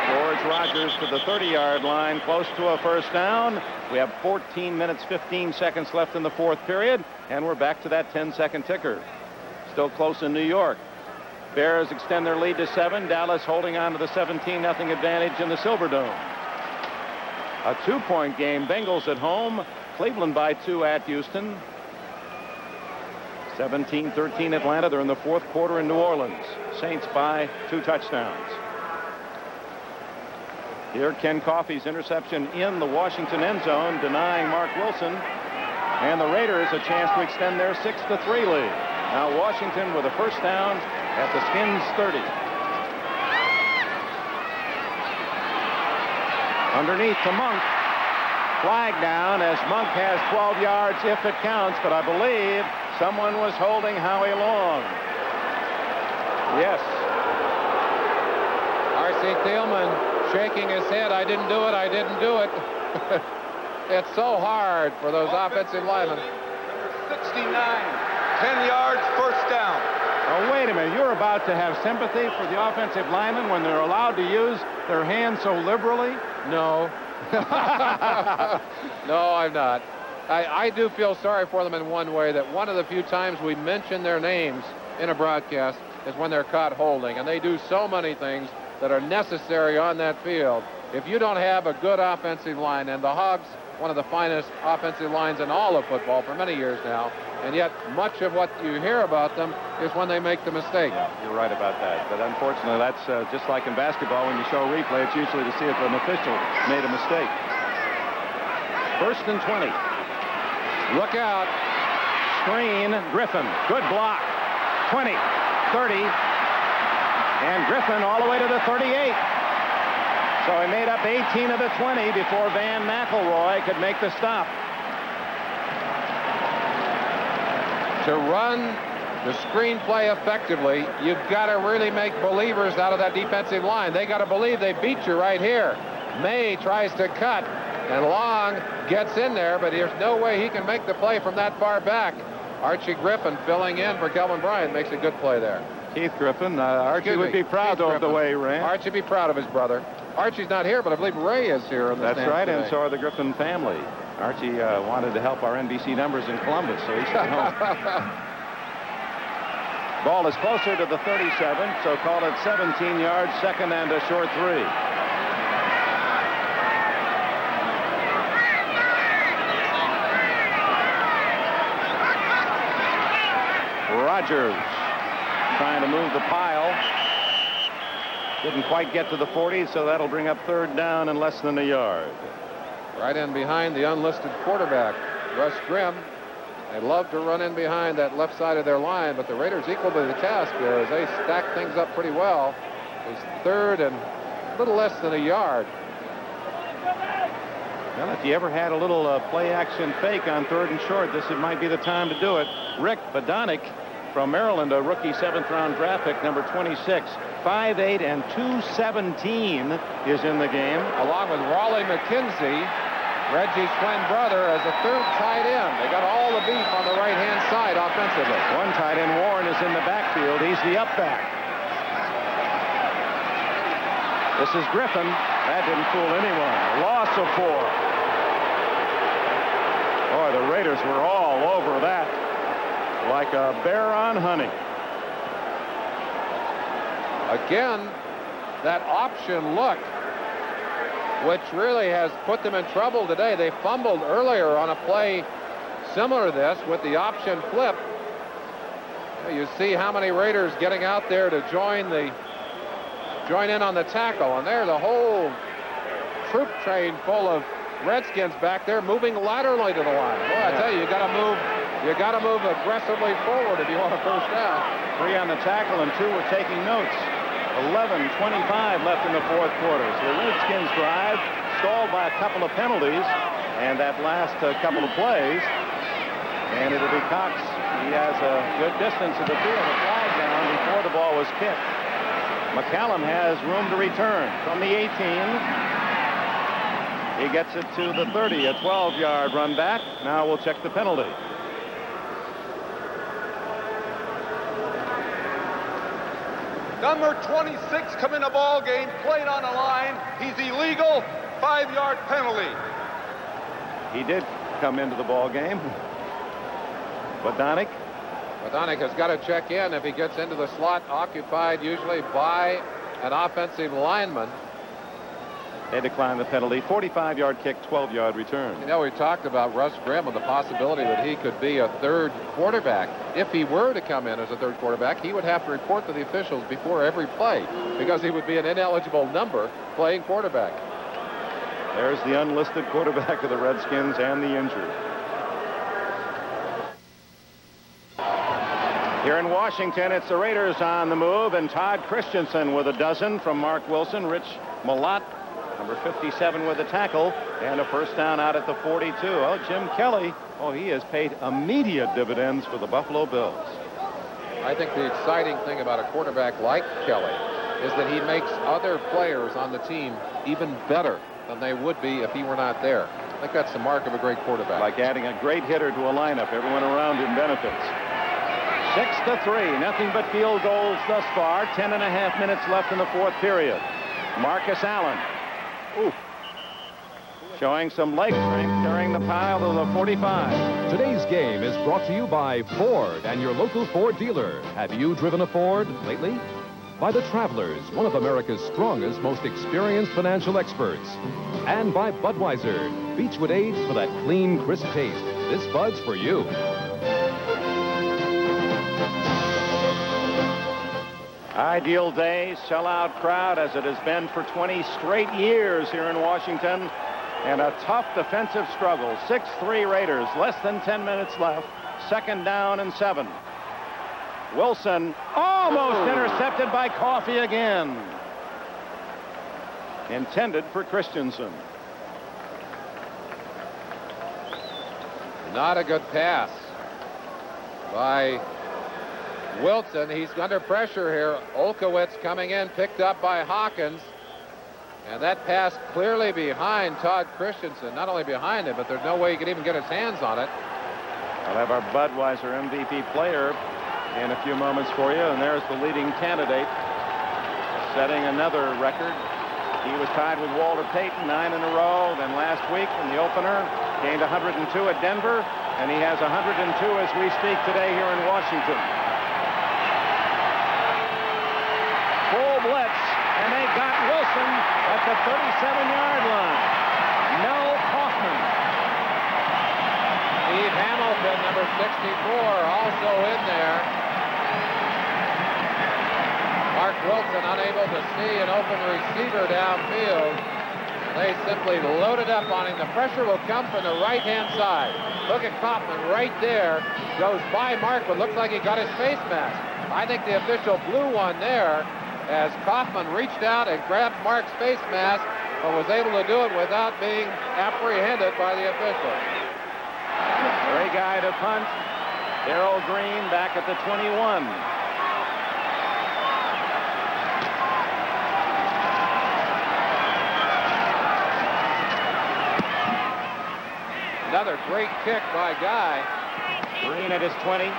George Rogers to the 30-yard line, close to a first down. We have 14 minutes, 15 seconds left in the fourth period, and we're back to that 10-second ticker. Still close in New York. Bears extend their lead to 7. Dallas holding on to the 17-0 advantage in the Silverdome. A 2-point game. Bengals at home. Cleveland by 2 at Houston. 17-13 Atlanta. They're in the fourth quarter in New Orleans. Saints by 2 touchdowns. Here, Ken Coffey's interception in the Washington end zone, denying Mark Wilson. And the Raiders a chance to extend their 6-3 lead. Now Washington with a first down at the Skins 30. Underneath to Monk. Flag down as Monk has 12 yards if it counts, but I believe someone was holding Howie Long. Yes. R.C. Thielman shaking his head. I didn't do it. It's so hard for those offensive linemen. 69. 10 yards, first down. Oh, wait a minute. You're about to have sympathy for the offensive linemen when they're allowed to use their hands so liberally? No. No, I'm not. I do feel sorry for them in one way, that one of the few times we mention their names in a broadcast is when they're caught holding, and they do so many things that are necessary on that field. If you don't have a good offensive line, and the Hogs, one of the finest offensive lines in all of football for many years now, and yet much of what you hear about them is when they make the mistake. Yeah, you're right about that. But unfortunately, that's just like in basketball. When you show a replay, it's usually to see if an official made a mistake. 1st and 20. Look out. Screen, Griffin. Good block. 20, 30, and Griffin all the way to the 38. So he made up 18 of the 20 before Van McElroy could make the stop. To run the screenplay effectively, you've got to really make believers out of that defensive line. They got to believe they beat you right here. May tries to cut, and Long gets in there, but there's no way he can make the play from that far back. Archie Griffin filling in for Kelvin Bryant makes a good play there. Keith Griffin. Archie would be proud of the way he ran. Archie would be proud of his brother. Archie's not here, but I believe Ray is here. That's right, today. and so are the Griffin family. Archie wanted to help our NBC numbers in Columbus, so he's at home. Ball is closer to the 37, so call it 17 yards, second and a short 3. Rogers trying to move the pile. Didn't quite get to the 40, so that'll bring up 3rd down and less than a yard. Right in behind the unlisted quarterback, Russ Grimm. They love to run in behind that left side of their line, but the Raiders equal to the task there as they stack things up pretty well. It's 3rd and a little less than a yard. Well, if you ever had a little play-action fake on 3rd and short, this might be the time to do it. Rick Badonic from Maryland, a rookie 7th-round draft pick, number 26. 5'8" and 217 is in the game. Along with Raleigh McKenzie, Reggie's twin brother, as a 3rd tight end. They got all the beef on the right-hand side offensively. One tight end, Warren, is in the backfield. He's the up back. This is Griffin. That didn't fool anyone. Loss of 4. Boy, the Raiders were all over that like a bear on honey. Again, that option look, which really has put them in trouble today. They fumbled earlier on a play similar to this with the option flip. You see how many Raiders getting out there to join in on the tackle, and there's a whole troop train full of Redskins back there moving laterally to the line. Boy, I tell you, you got to move aggressively forward if you want a first down. 3 on the tackle and 2 were taking notes. 11:25 left in the 4th quarter. So the Redskins drive stalled by a couple of penalties and that last couple of plays. And it'll be Cox. He has a good distance to the field, a flag down before the ball was kicked. McCallum has room to return from the 18. He gets it to the 30, a 12-yard run back. Now we'll check the penalty. Number 26 come in the ball game, played on the line. He's illegal, 5-yard penalty. He did come into the ball game. Badonic has got to check in if he gets into the slot occupied usually by an offensive lineman. They decline the penalty. 45-yard kick, 12-yard return. You know, we talked about Russ Grimm and the possibility that he could be a 3rd quarterback. If he were to come in as a 3rd quarterback, he would have to report to the officials before every play because he would be an ineligible number playing quarterback. There's the unlisted quarterback of the Redskins and the injured. Here in Washington, it's the Raiders on the move, and Todd Christensen with a dozen from Mark Wilson. Rich Malott, number 57, with a tackle, and a first down out at the 42. Oh, Jim Kelly, he has paid immediate dividends for the Buffalo Bills. I think the exciting thing about a quarterback like Kelly is that he makes other players on the team even better than they would be if he were not there. I think that's the mark of a great quarterback. Like adding a great hitter to a lineup. Everyone around him benefits. 6-3. Nothing but field goals thus far. 10.5 minutes left in the fourth period. Marcus Allen. Ooh. Showing some leg strength during the pile of the 45. Today's game is brought to you by Ford and your local Ford dealer. Have you driven a Ford lately? By the Travelers, one of America's strongest, most experienced financial experts. And by Budweiser, Beechwood aged for that clean, crisp taste. This Bud's for you. Ideal day, sellout crowd as it has been for 20 straight years here in Washington. And a tough defensive struggle. 6-3 Raiders, less than 10 minutes left. 2nd down and 7. Wilson almost intercepted by Coffey again. Intended for Christensen. Not a good pass by Wilson. He's under pressure here. Olkowitz coming in, picked up by Hawkins. And that pass clearly behind Todd Christensen. Not only behind him, but there's no way he could even get his hands on it. I'll have our Budweiser MVP player in a few moments for you. And there's the leading candidate, setting another record. He was tied with Walter Payton 9 in a row. Then last week in the opener, gained 102 at Denver. And he has 102 as we speak today here in Washington. Full blitz. And they got Wilson at the 37-yard line. Mel Kaufman. Steve Hamilton, number 64, also in there. Mark Wilson unable to see an open receiver downfield. They simply loaded up on him. The pressure will come from the right-hand side. Look at Kaufman right there. Goes by Mark, but looks like he got his face mask. I think the official blew one there, as Kaufman reached out and grabbed Mark's face mask, but was able to do it without being apprehended by the official. Great guy to punt. Darrell Green back at the 21. Another great kick by Guy. Green at his 20.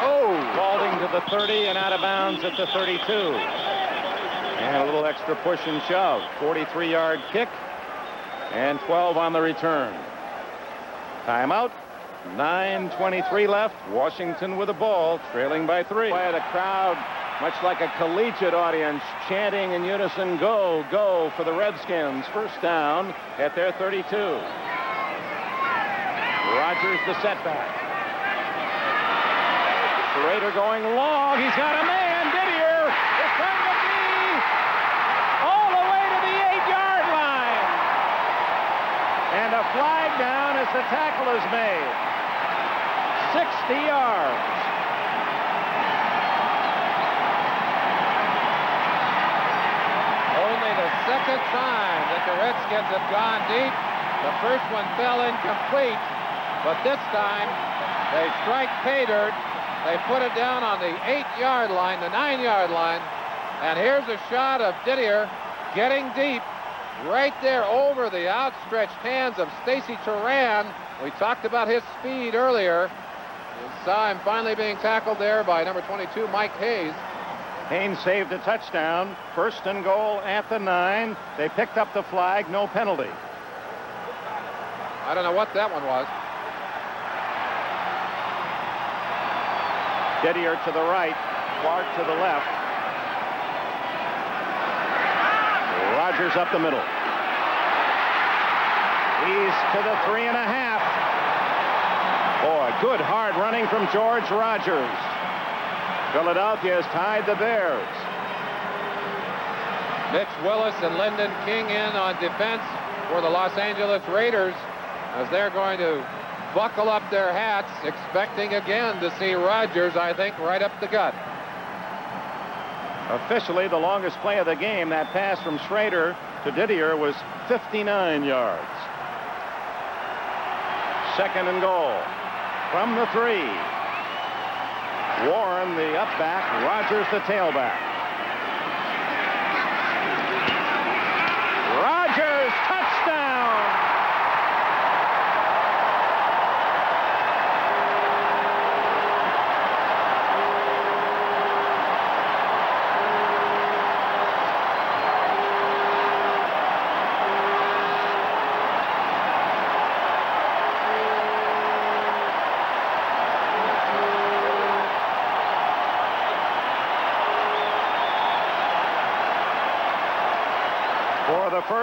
Oh, vaulting to the 30 and out of bounds at the 32. And a little extra push and shove. 43-yard kick and 12 on the return. Timeout. 9:23 left. Washington with the ball, trailing by 3. By the crowd, much like a collegiate audience, chanting in unison, "Go, go" for the Redskins. First down at their 32. Rogers the setback. Schrader going long. He's got a man. Didier is going to be all the way to the 8-yard line. And a flag down as the tackle is made. 60 yards. Only the second time that the Redskins have gone deep. The first one fell incomplete, but this time they strike pay dirt. They put it down on the 8-yard line, the 9-yard line. And here's a shot of Didier getting deep right there over the outstretched hands of Stacy Turan. We talked about his speed earlier. You saw him finally being tackled there by number 22, Mike Hayes. Haynes saved a touchdown. First and goal at the 9. They picked up the flag, no penalty. I don't know what that one was. Didier to the right, Clark to the left. Rogers up the middle. He's to the 3.5. Boy, good hard running from George Rogers. Philadelphia has tied the Bears. Mitch Willis and Lyndon King in on defense for the Los Angeles Raiders, as they're going to buckle up their hats, expecting again to see Rogers, I think, right up the gut. Officially, the longest play of the game, that pass from Schrader to Didier, was 59 yards. Second and goal from the 3. Warren, the up back, Rogers, the tailback. Rogers, touchdown!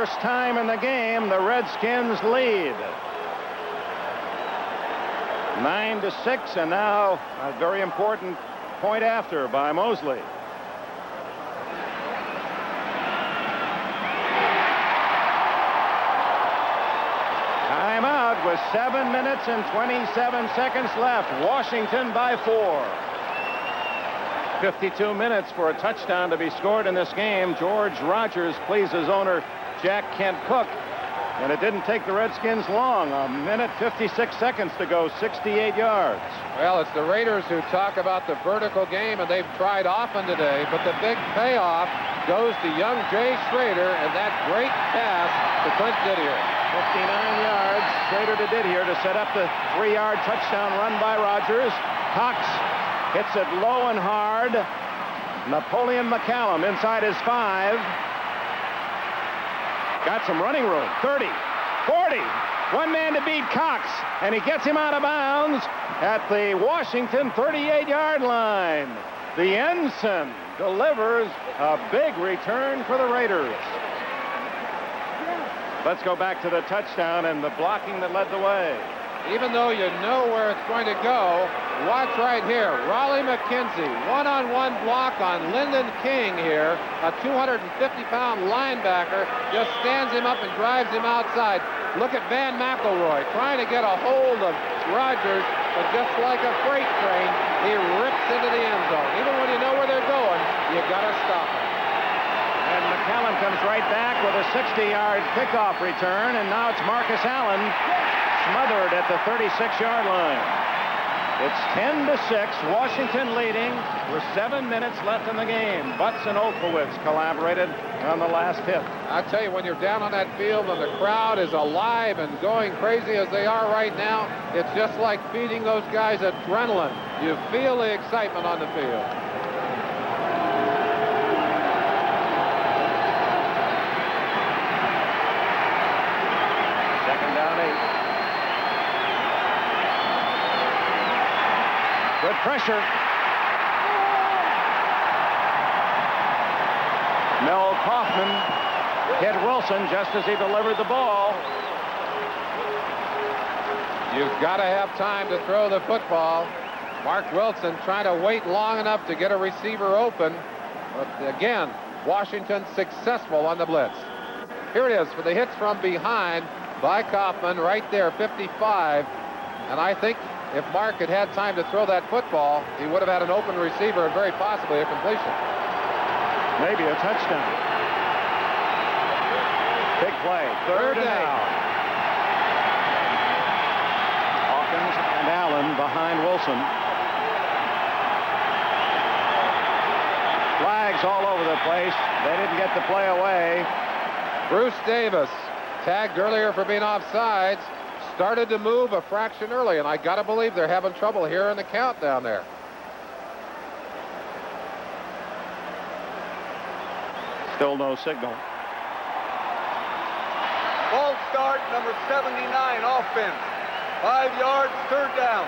first time in the game, the Redskins lead. 9-6, and now a very important point after by Mosley. Timeout with 7 minutes and 27 seconds left. Washington by 4. 52 minutes for a touchdown to be scored in this game. George Rogers pleases owner Jack Kent Cook, and it didn't take the Redskins long. A minute 56 seconds to go, 68 yards. Well, it's the Raiders who talk about the vertical game, and they've tried often today, but the big payoff goes to young Jay Schrader and that great pass to Clint Didier. 59 yards, Schrader to Didier to set up the 3-yard touchdown run by Rogers. Cox hits it low and hard. Napoleon McCallum inside his 5. Got some running room. 30, 40. One man to beat Cox, and he gets him out of bounds at the Washington 38-yard line. The ensign delivers a big return for the Raiders. Let's go back to the touchdown and the blocking that led the way. Even though you know where it's going to go, watch right here. Raleigh McKenzie, one-on-one block on Lyndon King here. A 250-pound linebacker just stands him up and drives him outside. Look at Van McElroy trying to get a hold of Rogers, but just like a freight train, he rips into the end zone. Even when you know where they're going, you got to stop him. And McCallum comes right back with a 60-yard kickoff return, and now it's Marcus Allen smothered at the 36-yard line. It's 10-6, Washington leading with 7 minutes left in the game. Butts and Olkowitz collaborated on the last hit. I tell you, when you're down on that field and the crowd is alive and going crazy as they are right now, it's just like feeding those guys adrenaline. You feel the excitement on the field. Second down 8. Good pressure. Mel Kaufman hit Wilson just as he delivered the ball. You've got to have time to throw the football. Mark Wilson trying to wait long enough to get a receiver open. But again, Washington successful on the blitz. Here it is for the hits from behind by Kaufman right there, 55. And I think if Mark had had time to throw that football, he would have had an open receiver and very possibly a completion. Maybe a touchdown. Big play. Third and 8. Hawkins and Allen behind Wilson. Flags all over the place. They didn't get the play away. Bruce Davis, tagged earlier for being offsides, started to move a fraction early, and I got to believe they're having trouble here in the count down there. Still no signal. False start, number 79, offense. 5 yards, third down.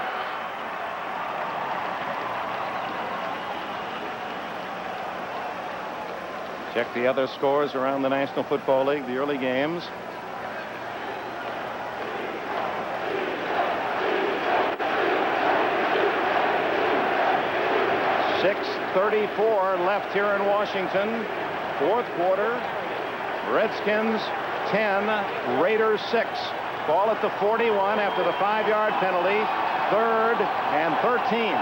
Check the other scores around the National Football League, the early games. .34 left here in Washington. Fourth quarter. Redskins 10, Raiders 6. Ball at the 41 after the 5-yard penalty. Third and 13.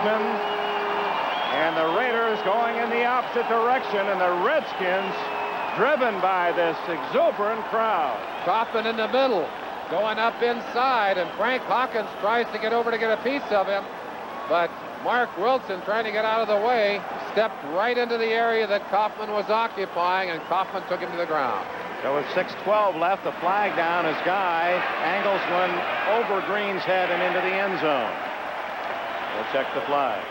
And the Raiders going in the opposite direction, and the Redskins driven by this exuberant crowd. Kaufman in the middle, going up inside, and Frank Hawkins tries to get over to get a piece of him, but Mark Wilson, trying to get out of the way, stepped right into the area that Kaufman was occupying, and Kaufman took him to the ground. So with 6:12 left, the flag down as Guy angles one over Green's head and into the end zone. We'll check the flag.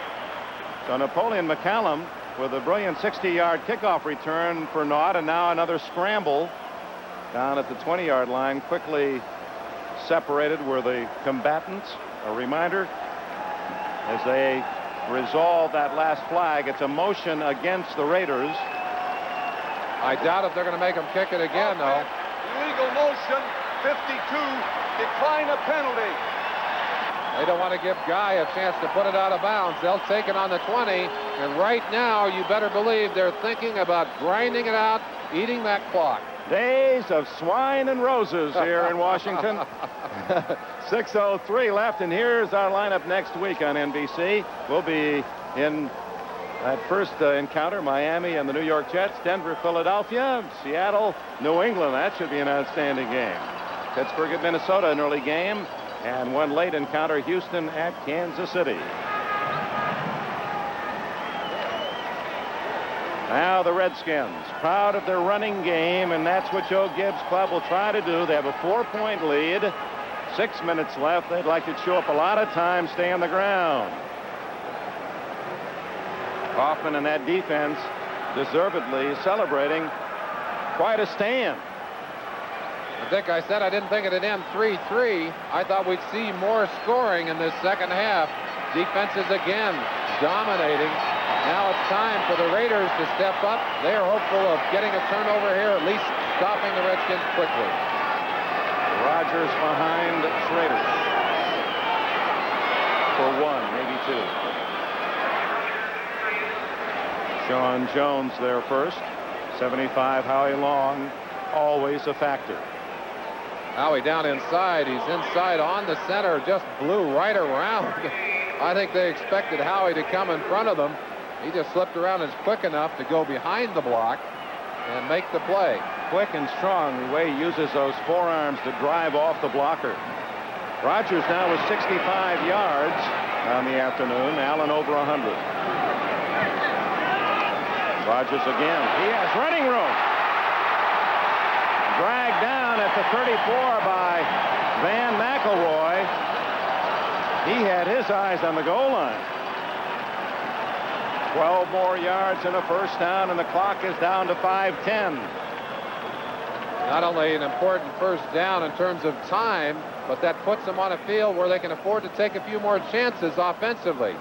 So Napoleon McCallum with a brilliant 60-yard kickoff return for naught, and now another scramble down at the 20-yard line. Quickly separated were the combatants. A reminder, as they resolve that last flag, it's a motion against the Raiders. I doubt if they're going to make him kick it again, though. Illegal motion, 52, decline a penalty. They don't want to give Guy a chance to put it out of bounds. They'll take it on the 20, and right now, you better believe they're thinking about grinding it out, eating that clock. Days of swine and roses here in Washington. 6:03 left, and here's our lineup next week on NBC. We'll be in that first encounter, Miami and the New York Jets, Denver, Philadelphia, Seattle, New England. That should be an outstanding game. Pittsburgh at Minnesota, an early game, and one late encounter, Houston at Kansas City. Now the Redskins, proud of their running game, and that's what Joe Gibbs' club will try to do. They have a 4-point lead. 6 minutes left. They'd like to chew up a lot of time, stay on the ground. Kaufman and that defense deservedly celebrating quite a stand. Dick, I said I didn't think it'd end 3-3. I thought we'd see more scoring in this second half. Defenses again dominating. Now it's time for the Raiders to step up. They are hopeful of getting a turnover here, at least stopping the Redskins quickly. Rodgers behind Schrader for one, maybe two. Sean Jones there first. 75 Howie Long, always a factor. Howie down inside. He's inside on the center, just blew right around. I think they expected Howie to come in front of them. He just slipped around and is quick enough to go behind the block and make the play. Quick and strong, the way he uses those forearms to drive off the blocker. Rodgers now with 65 yards on the afternoon. Allen over 100. Rodgers again. He has running room. Dragged down at the 34 by Van McElroy. He had his eyes on the goal line. 12 more yards and a first down, and the clock is down to 5:10. Not only an important first down in terms of time, but that puts them on a field where they can afford to take a few more chances offensively.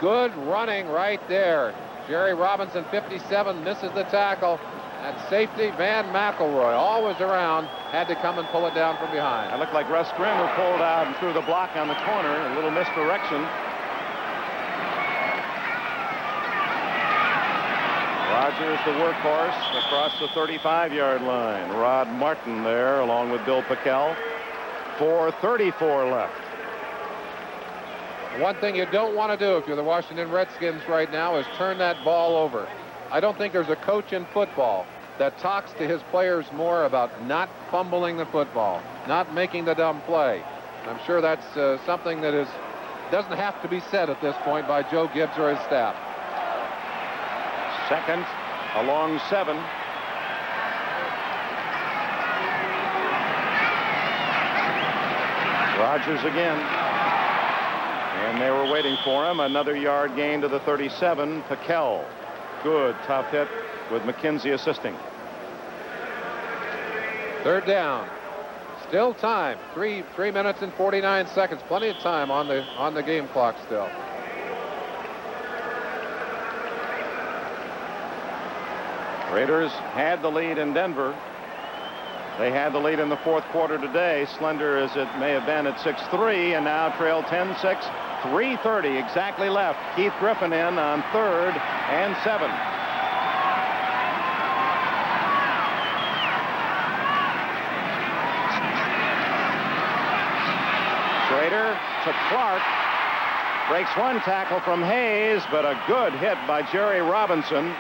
Good running right there. Jerry Robinson, 57, misses the tackle. At safety, Van McElroy, always around, had to come and pull it down from behind. It looked like Russ Grimm who pulled out and threw the block on the corner. A little misdirection. Rodgers, the workhorse, across the 35-yard line. Rod Martin there, along with Bill Pickel. 4:34 left. One thing you don't want to do if you're the Washington Redskins right now is turn that ball over. I don't think there's a coach in football that talks to his players more about not fumbling the football, not making the dumb play. I'm sure that's something that doesn't have to be said at this point by Joe Gibbs or his staff. Second, along 7. Rodgers again. And they were waiting for him. Another yard gain to the 37. Pickel. Good tough hit with McKenzie assisting. Third down. Still time. 3 minutes and 49 seconds. Plenty of time on the game clock still. Raiders had the lead in Denver. They had the lead in the fourth quarter today, slender as it may have been at 6-3, and now trail 10-6, 3:30 exactly left. Keith Griffin in on 3rd and 7. Schrader to Clark. Breaks one tackle from Hayes, but a good hit by Jerry Robinson,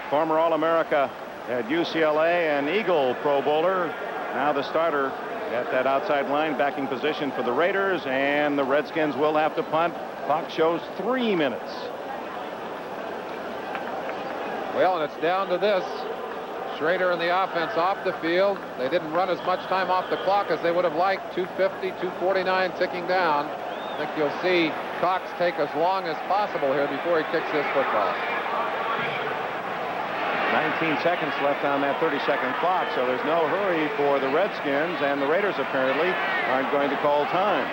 former All-America at UCLA and Eagle Pro Bowler. Now the starter at that outside linebacking position for the Raiders, and the Redskins will have to punt. Clock shows 3 minutes. Well, and it's down to this. Schrader and the offense off the field. They didn't run as much time off the clock as they would have liked. 2:50, 2:49 ticking down. I think you'll see Cox take as long as possible here before he kicks this football. 19 seconds left on that 30-second clock, so there's no hurry for the Redskins, and the Raiders apparently aren't going to call time.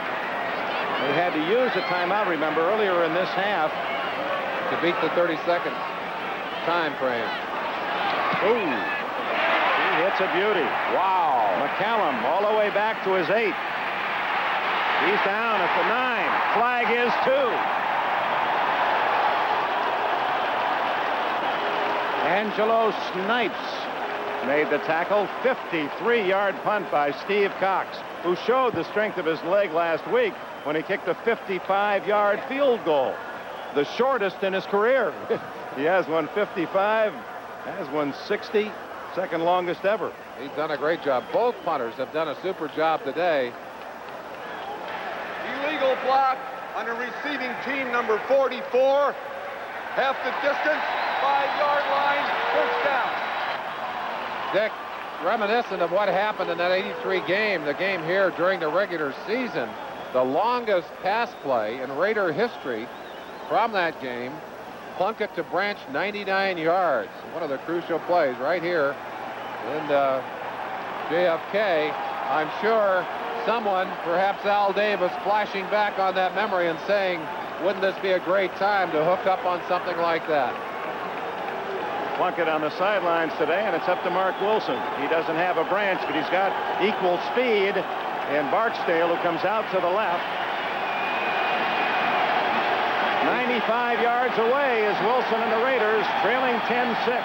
They had to use a timeout, remember, earlier in this half to beat the 30-second time frame. Ooh, he hits a beauty. Wow. McCallum all the way back to his 8. He's down at the 9. Flag is 2. Angelo Snipes made the tackle. 53-yard punt by Steve Cox, who showed the strength of his leg last week when he kicked a 55-yard field goal, the shortest in his career. He has one 55, has one 60, second longest ever. He's done a great job. Both punters have done a super job today. Illegal block on the receiving team, number 44. Half the distance, 5-yard line, first down. Dick, reminiscent of what happened in that 83 game, the game here during the regular season, the longest pass play in Raider history from that game, Plunkett to Branch, 99 yards. One of the crucial plays right here in JFK. I'm sure someone, perhaps Al Davis, flashing back on that memory and saying, wouldn't this be a great time to hook up on something like that? Plunkett on the sidelines today, and it's up to Mark Wilson. He doesn't have a Branch, but he's got equal speed. And Barksdale, who comes out to the left. 95 yards away is Wilson and the Raiders, trailing 10-6.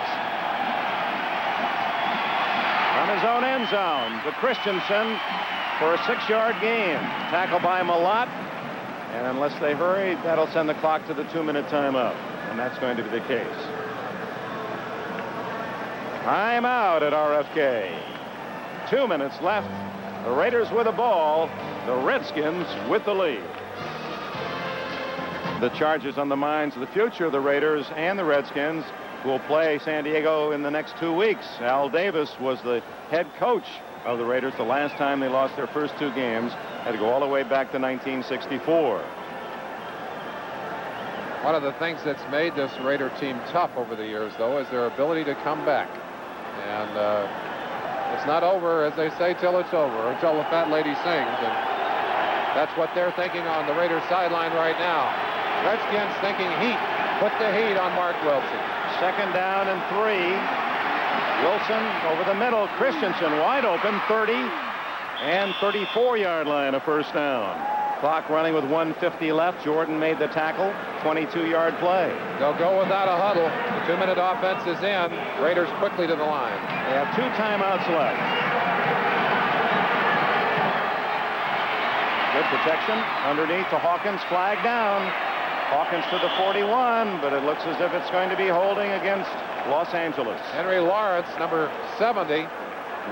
From his own end zone to Christensen for a 6-yard gain. Tackle by Malott. And unless they hurry, that'll send the clock to the 2-minute timeout. And that's going to be the case. Timeout at RFK. 2 minutes left. The Raiders with the ball. The Redskins with the lead. The Chargers on the minds of the future of the Raiders and the Redskins, who will play San Diego in the next 2 weeks. Al Davis was the head coach of the Raiders the last time they lost their first 2 games. Had to go all the way back to 1964. One of the things that's made this Raider team tough over the years, though, is their ability to come back. And it's not over, as they say, till it's over, until the fat lady sings. And that's what they're thinking on the Raiders sideline right now. Redskins thinking heat. Put the heat on Mark Wilson. Second down and 3. Wilson over the middle. Christensen wide open, 30 and 34-yard line, a first down. Clock running with 1:50 left. Jordan made the tackle. 22-yard play. They'll go without a huddle. The 2-minute offense is in. Raiders quickly to the line. They have 2 timeouts left. Good protection underneath to Hawkins. Flag down. Hawkins to the 41, but it looks as if it's going to be holding against Los Angeles. Henry Lawrence, number 70,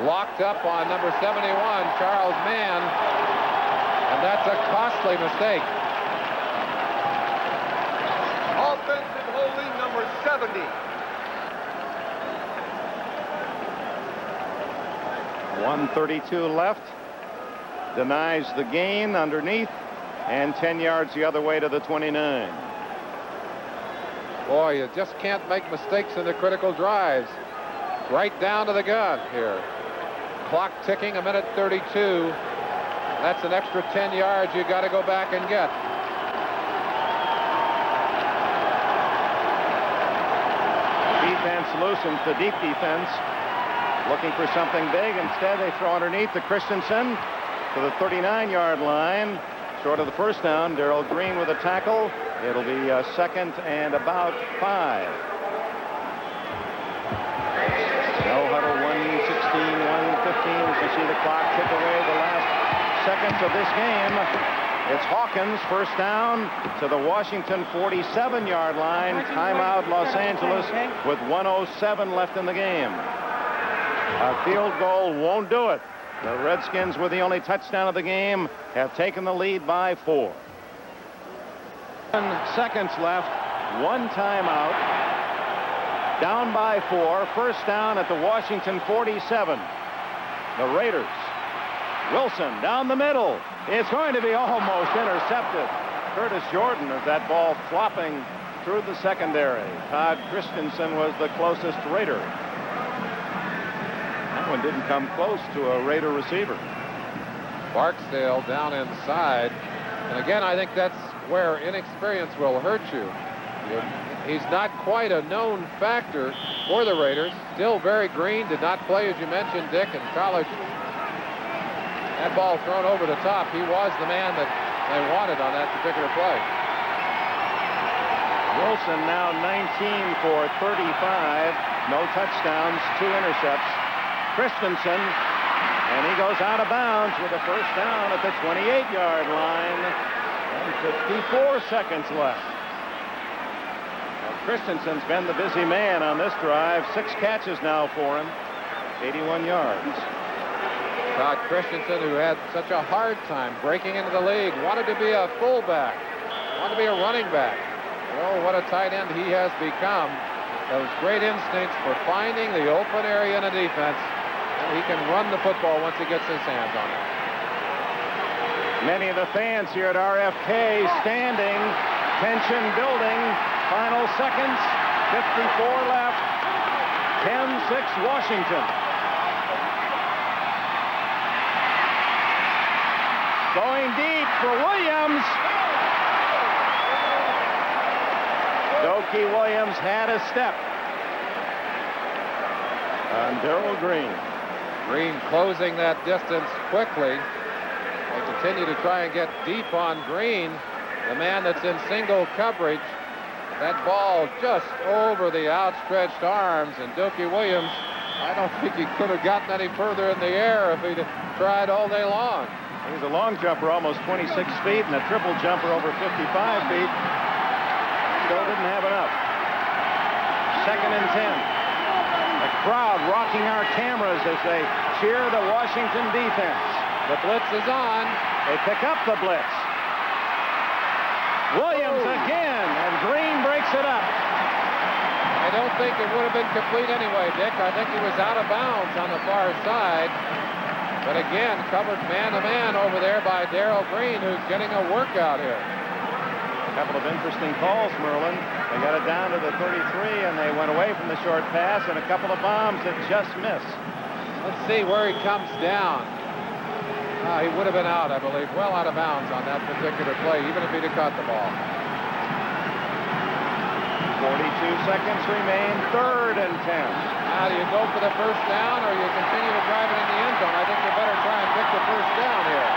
locked up on number 71, Charles Mann, and that's a costly mistake. Offensive holding, number 70. 1:32 left. Denies the gain underneath, and 10 yards the other way to the 29. Boy, you just can't make mistakes in the critical drives. Right down to the gun here. Clock ticking, 1:32. That's an extra 10 yards you got to go back and get. Defense loosens the deep defense. Looking for something big. Instead, they throw underneath to Christensen to the 39-yard line. Short of the first down. Darrell Green with a tackle. It'll be second and about 5. No huddle, 1:16, 1:15 as you see the clock tick away the last seconds of this game. It's Hawkins, first down to the Washington 47-yard line. Timeout Los Angeles with 1:07 left in the game. A field goal won't do it. The Redskins, with the only touchdown of the game, have taken the lead by 4. 7 seconds left. 1 timeout. Down by 4. First down at the Washington 47. The Raiders. Wilson down the middle. It's going to be almost intercepted. Curtis Jordan as that ball flopping through the secondary. Todd Christensen was the closest Raider. That one didn't come close to a Raider receiver. Barksdale down inside. And again, I think that's where inexperience will hurt you. He's not quite a known factor for the Raiders. Still very green. Did not play, as you mentioned, Dick, in college. That ball thrown over the top. He was the man that they wanted on that particular play. Wilson now 19 for 35. No touchdowns, 2 intercepts. Christensen, and he goes out of bounds with a first down at the 28-yard line. And 54 seconds left. Well, Christensen's been the busy man on this drive. 6 catches now for him. 81 yards. Todd Christensen, who had such a hard time breaking into the league, wanted to be a fullback, wanted to be a running back. Oh, what a tight end he has become. Those great instincts for finding the open area in a defense. And he can run the football once he gets his hands on it. Many of the fans here at RFK standing, tension building, final seconds, 54 left, 10-6 Washington. Going deep for Williams. Dokie Williams had a step on Darrell Green. Green closing that distance quickly. They continue to try and get deep on Green, the man that's in single coverage. That ball just over the outstretched arms, and Dokie Williams, I don't think he could have gotten any further in the air if he'd tried all day long. He's a long jumper, almost 26 feet, and a triple jumper over 55 feet. Still didn't have enough. 2nd and 10. The crowd rocking our cameras as they cheer the Washington defense. The blitz is on. They pick up the blitz. Williams again, and Green breaks it up. I don't think it would have been complete anyway, Dick. I think he was out of bounds on the far side. But again, covered man-to-man over there by Darrell Green, who's getting a workout here. A couple of interesting calls, Merlin. They got it down to the 33, and they went away from the short pass, and a couple of bombs that just missed. Let's see where he comes down. He would have been out, I believe, well out of bounds on that particular play, even if he'd have caught the ball. 42 seconds remain, 3rd and 10. Now, do you go for the first down or you continue to drive it in the end zone? I think you better try and pick the first down here.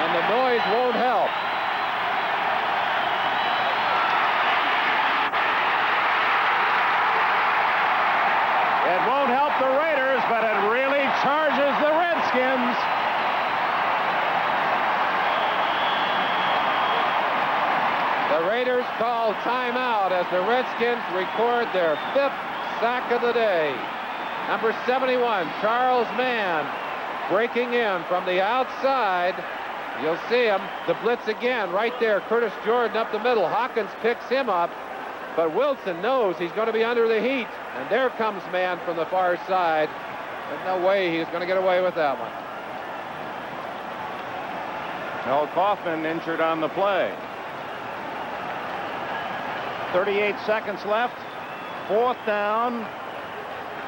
And the noise won't help. It won't help the Raiders, but it really charges the Redskins. The Raiders call timeout as the Redskins record their 5th sack of the day. Number 71, Charles Mann, breaking in from the outside. You'll see him. The blitz again right there. Curtis Jordan up the middle. Hawkins picks him up. But Wilson knows he's going to be under the heat. And there comes Mann from the far side. There's no way he's going to get away with that one. Mel Kaufman injured on the play. 38 seconds left. 4th down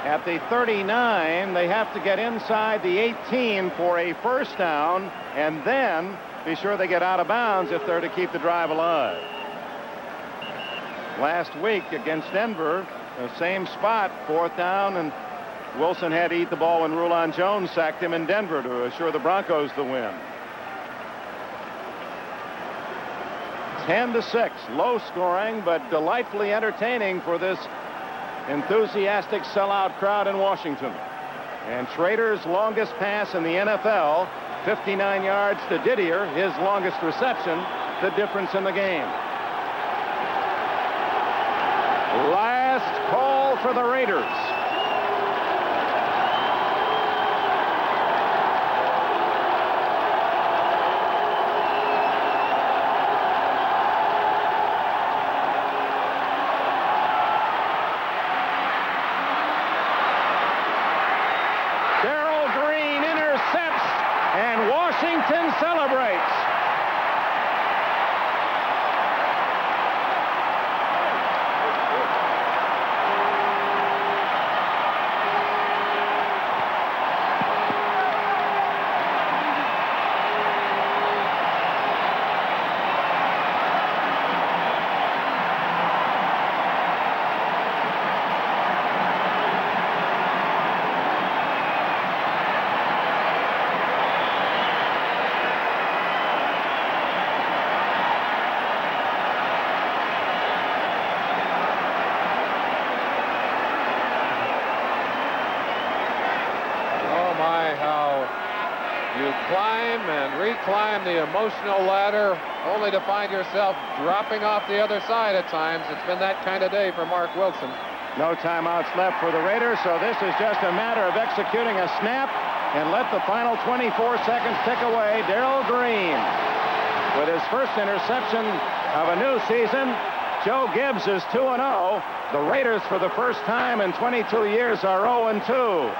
at the 39. They have to get inside the 18 for a first down, and then be sure they get out of bounds if they're to keep the drive alive. Last week against Denver, the same spot, 4th down, and Wilson had to eat the ball when Rulon Jones sacked him in Denver to assure the Broncos the win. 10-6, low scoring, but delightfully entertaining for this enthusiastic sellout crowd in Washington. And Schrader's longest pass in the NFL, 59 yards to Didier, his longest reception, the difference in the game. Last call for the Raiders. climb and reclimb the emotional ladder, only to find yourself dropping off the other side at times. It's been that kind of day for Mark Wilson. No timeouts left for the Raiders, so this is just a matter of executing a snap and let the final 24 seconds tick away. Darrell Green with his first interception of a new season. Joe Gibbs is 2-0. The Raiders, for the first time in 22 years, are 0-2.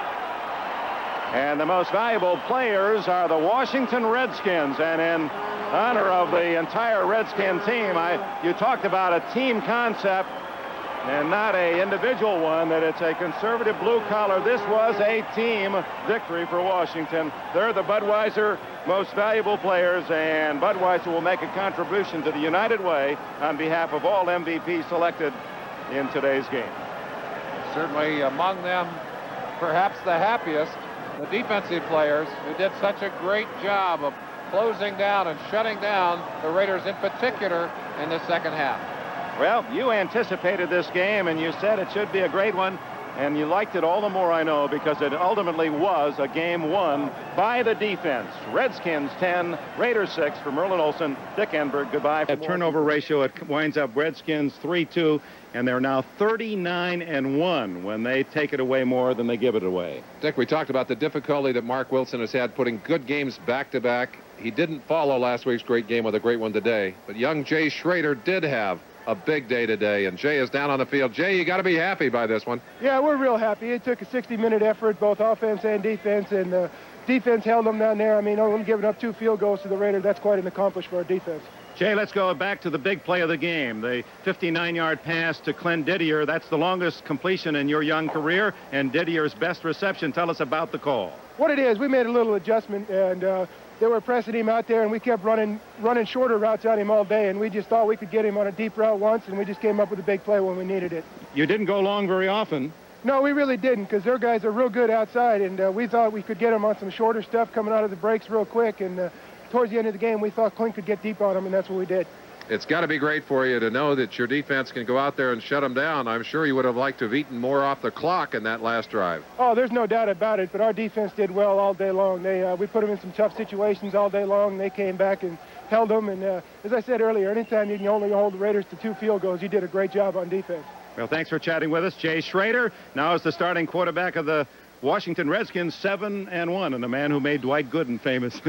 And the most valuable players are the Washington Redskins. And in honor of the entire Redskin team, you talked about a team concept and not a individual one, that it's a conservative blue-collar. This was a team victory for Washington. They're the Budweiser most valuable players, and Budweiser will make a contribution to the United Way on behalf of all MVPs selected in today's game. Certainly among them, perhaps the happiest, the defensive players who did such a great job of closing down and shutting down the Raiders in particular in the second half. Well, you anticipated this game, and you said it should be a great one, and you liked it all the more, I know, because it ultimately was a game won by the defense. Redskins 10, Raiders 6. For Merlin Olsen, Dick Enberg, goodbye. At turnover ratio, it winds up Redskins 3-2, and they're now 39-1 when they take it away more than they give it away. Dick, we talked about the difficulty that Mark Wilson has had putting good games back-to-back. He didn't follow last week's great game with a great one today, but young Jay Schrader did have a big day today, and Jay is down on the field. Jay, you got to be happy by this one. Yeah, we're real happy. It took a 60-minute effort, both offense and defense, and defense held them down there. I mean, only giving up 2 field goals to the Raiders, that's quite an accomplishment for our defense. Jay, let's go back to the big play of the game, the 59-yard pass to Clint Didier. That's the longest completion in your young career, and Didier's best reception. Tell us about the call. What it is, we made a little adjustment, and they were pressing him out there, and we kept running shorter routes on him all day, and we just thought we could get him on a deep route once, and we just came up with a big play when we needed it. You didn't go long very often. No, we really didn't, because their guys are real good outside, and we thought we could get them on some shorter stuff coming out of the breaks real quick, and towards the end of the game, we thought Clint could get deep on them, and that's what we did. It's got to be great for you to know that your defense can go out there and shut them down. I'm sure you would have liked to have eaten more off the clock in that last drive. Oh, there's no doubt about it, but our defense did well all day long. We put them in some tough situations all day long. They came back and held them, and as I said earlier, anytime you can only hold the Raiders to 2 field goals, you did a great job on defense. Well, thanks for chatting with us. Jay Schrader now is the starting quarterback of the Washington Redskins, 7-1, and the man who made Dwight Gooden famous.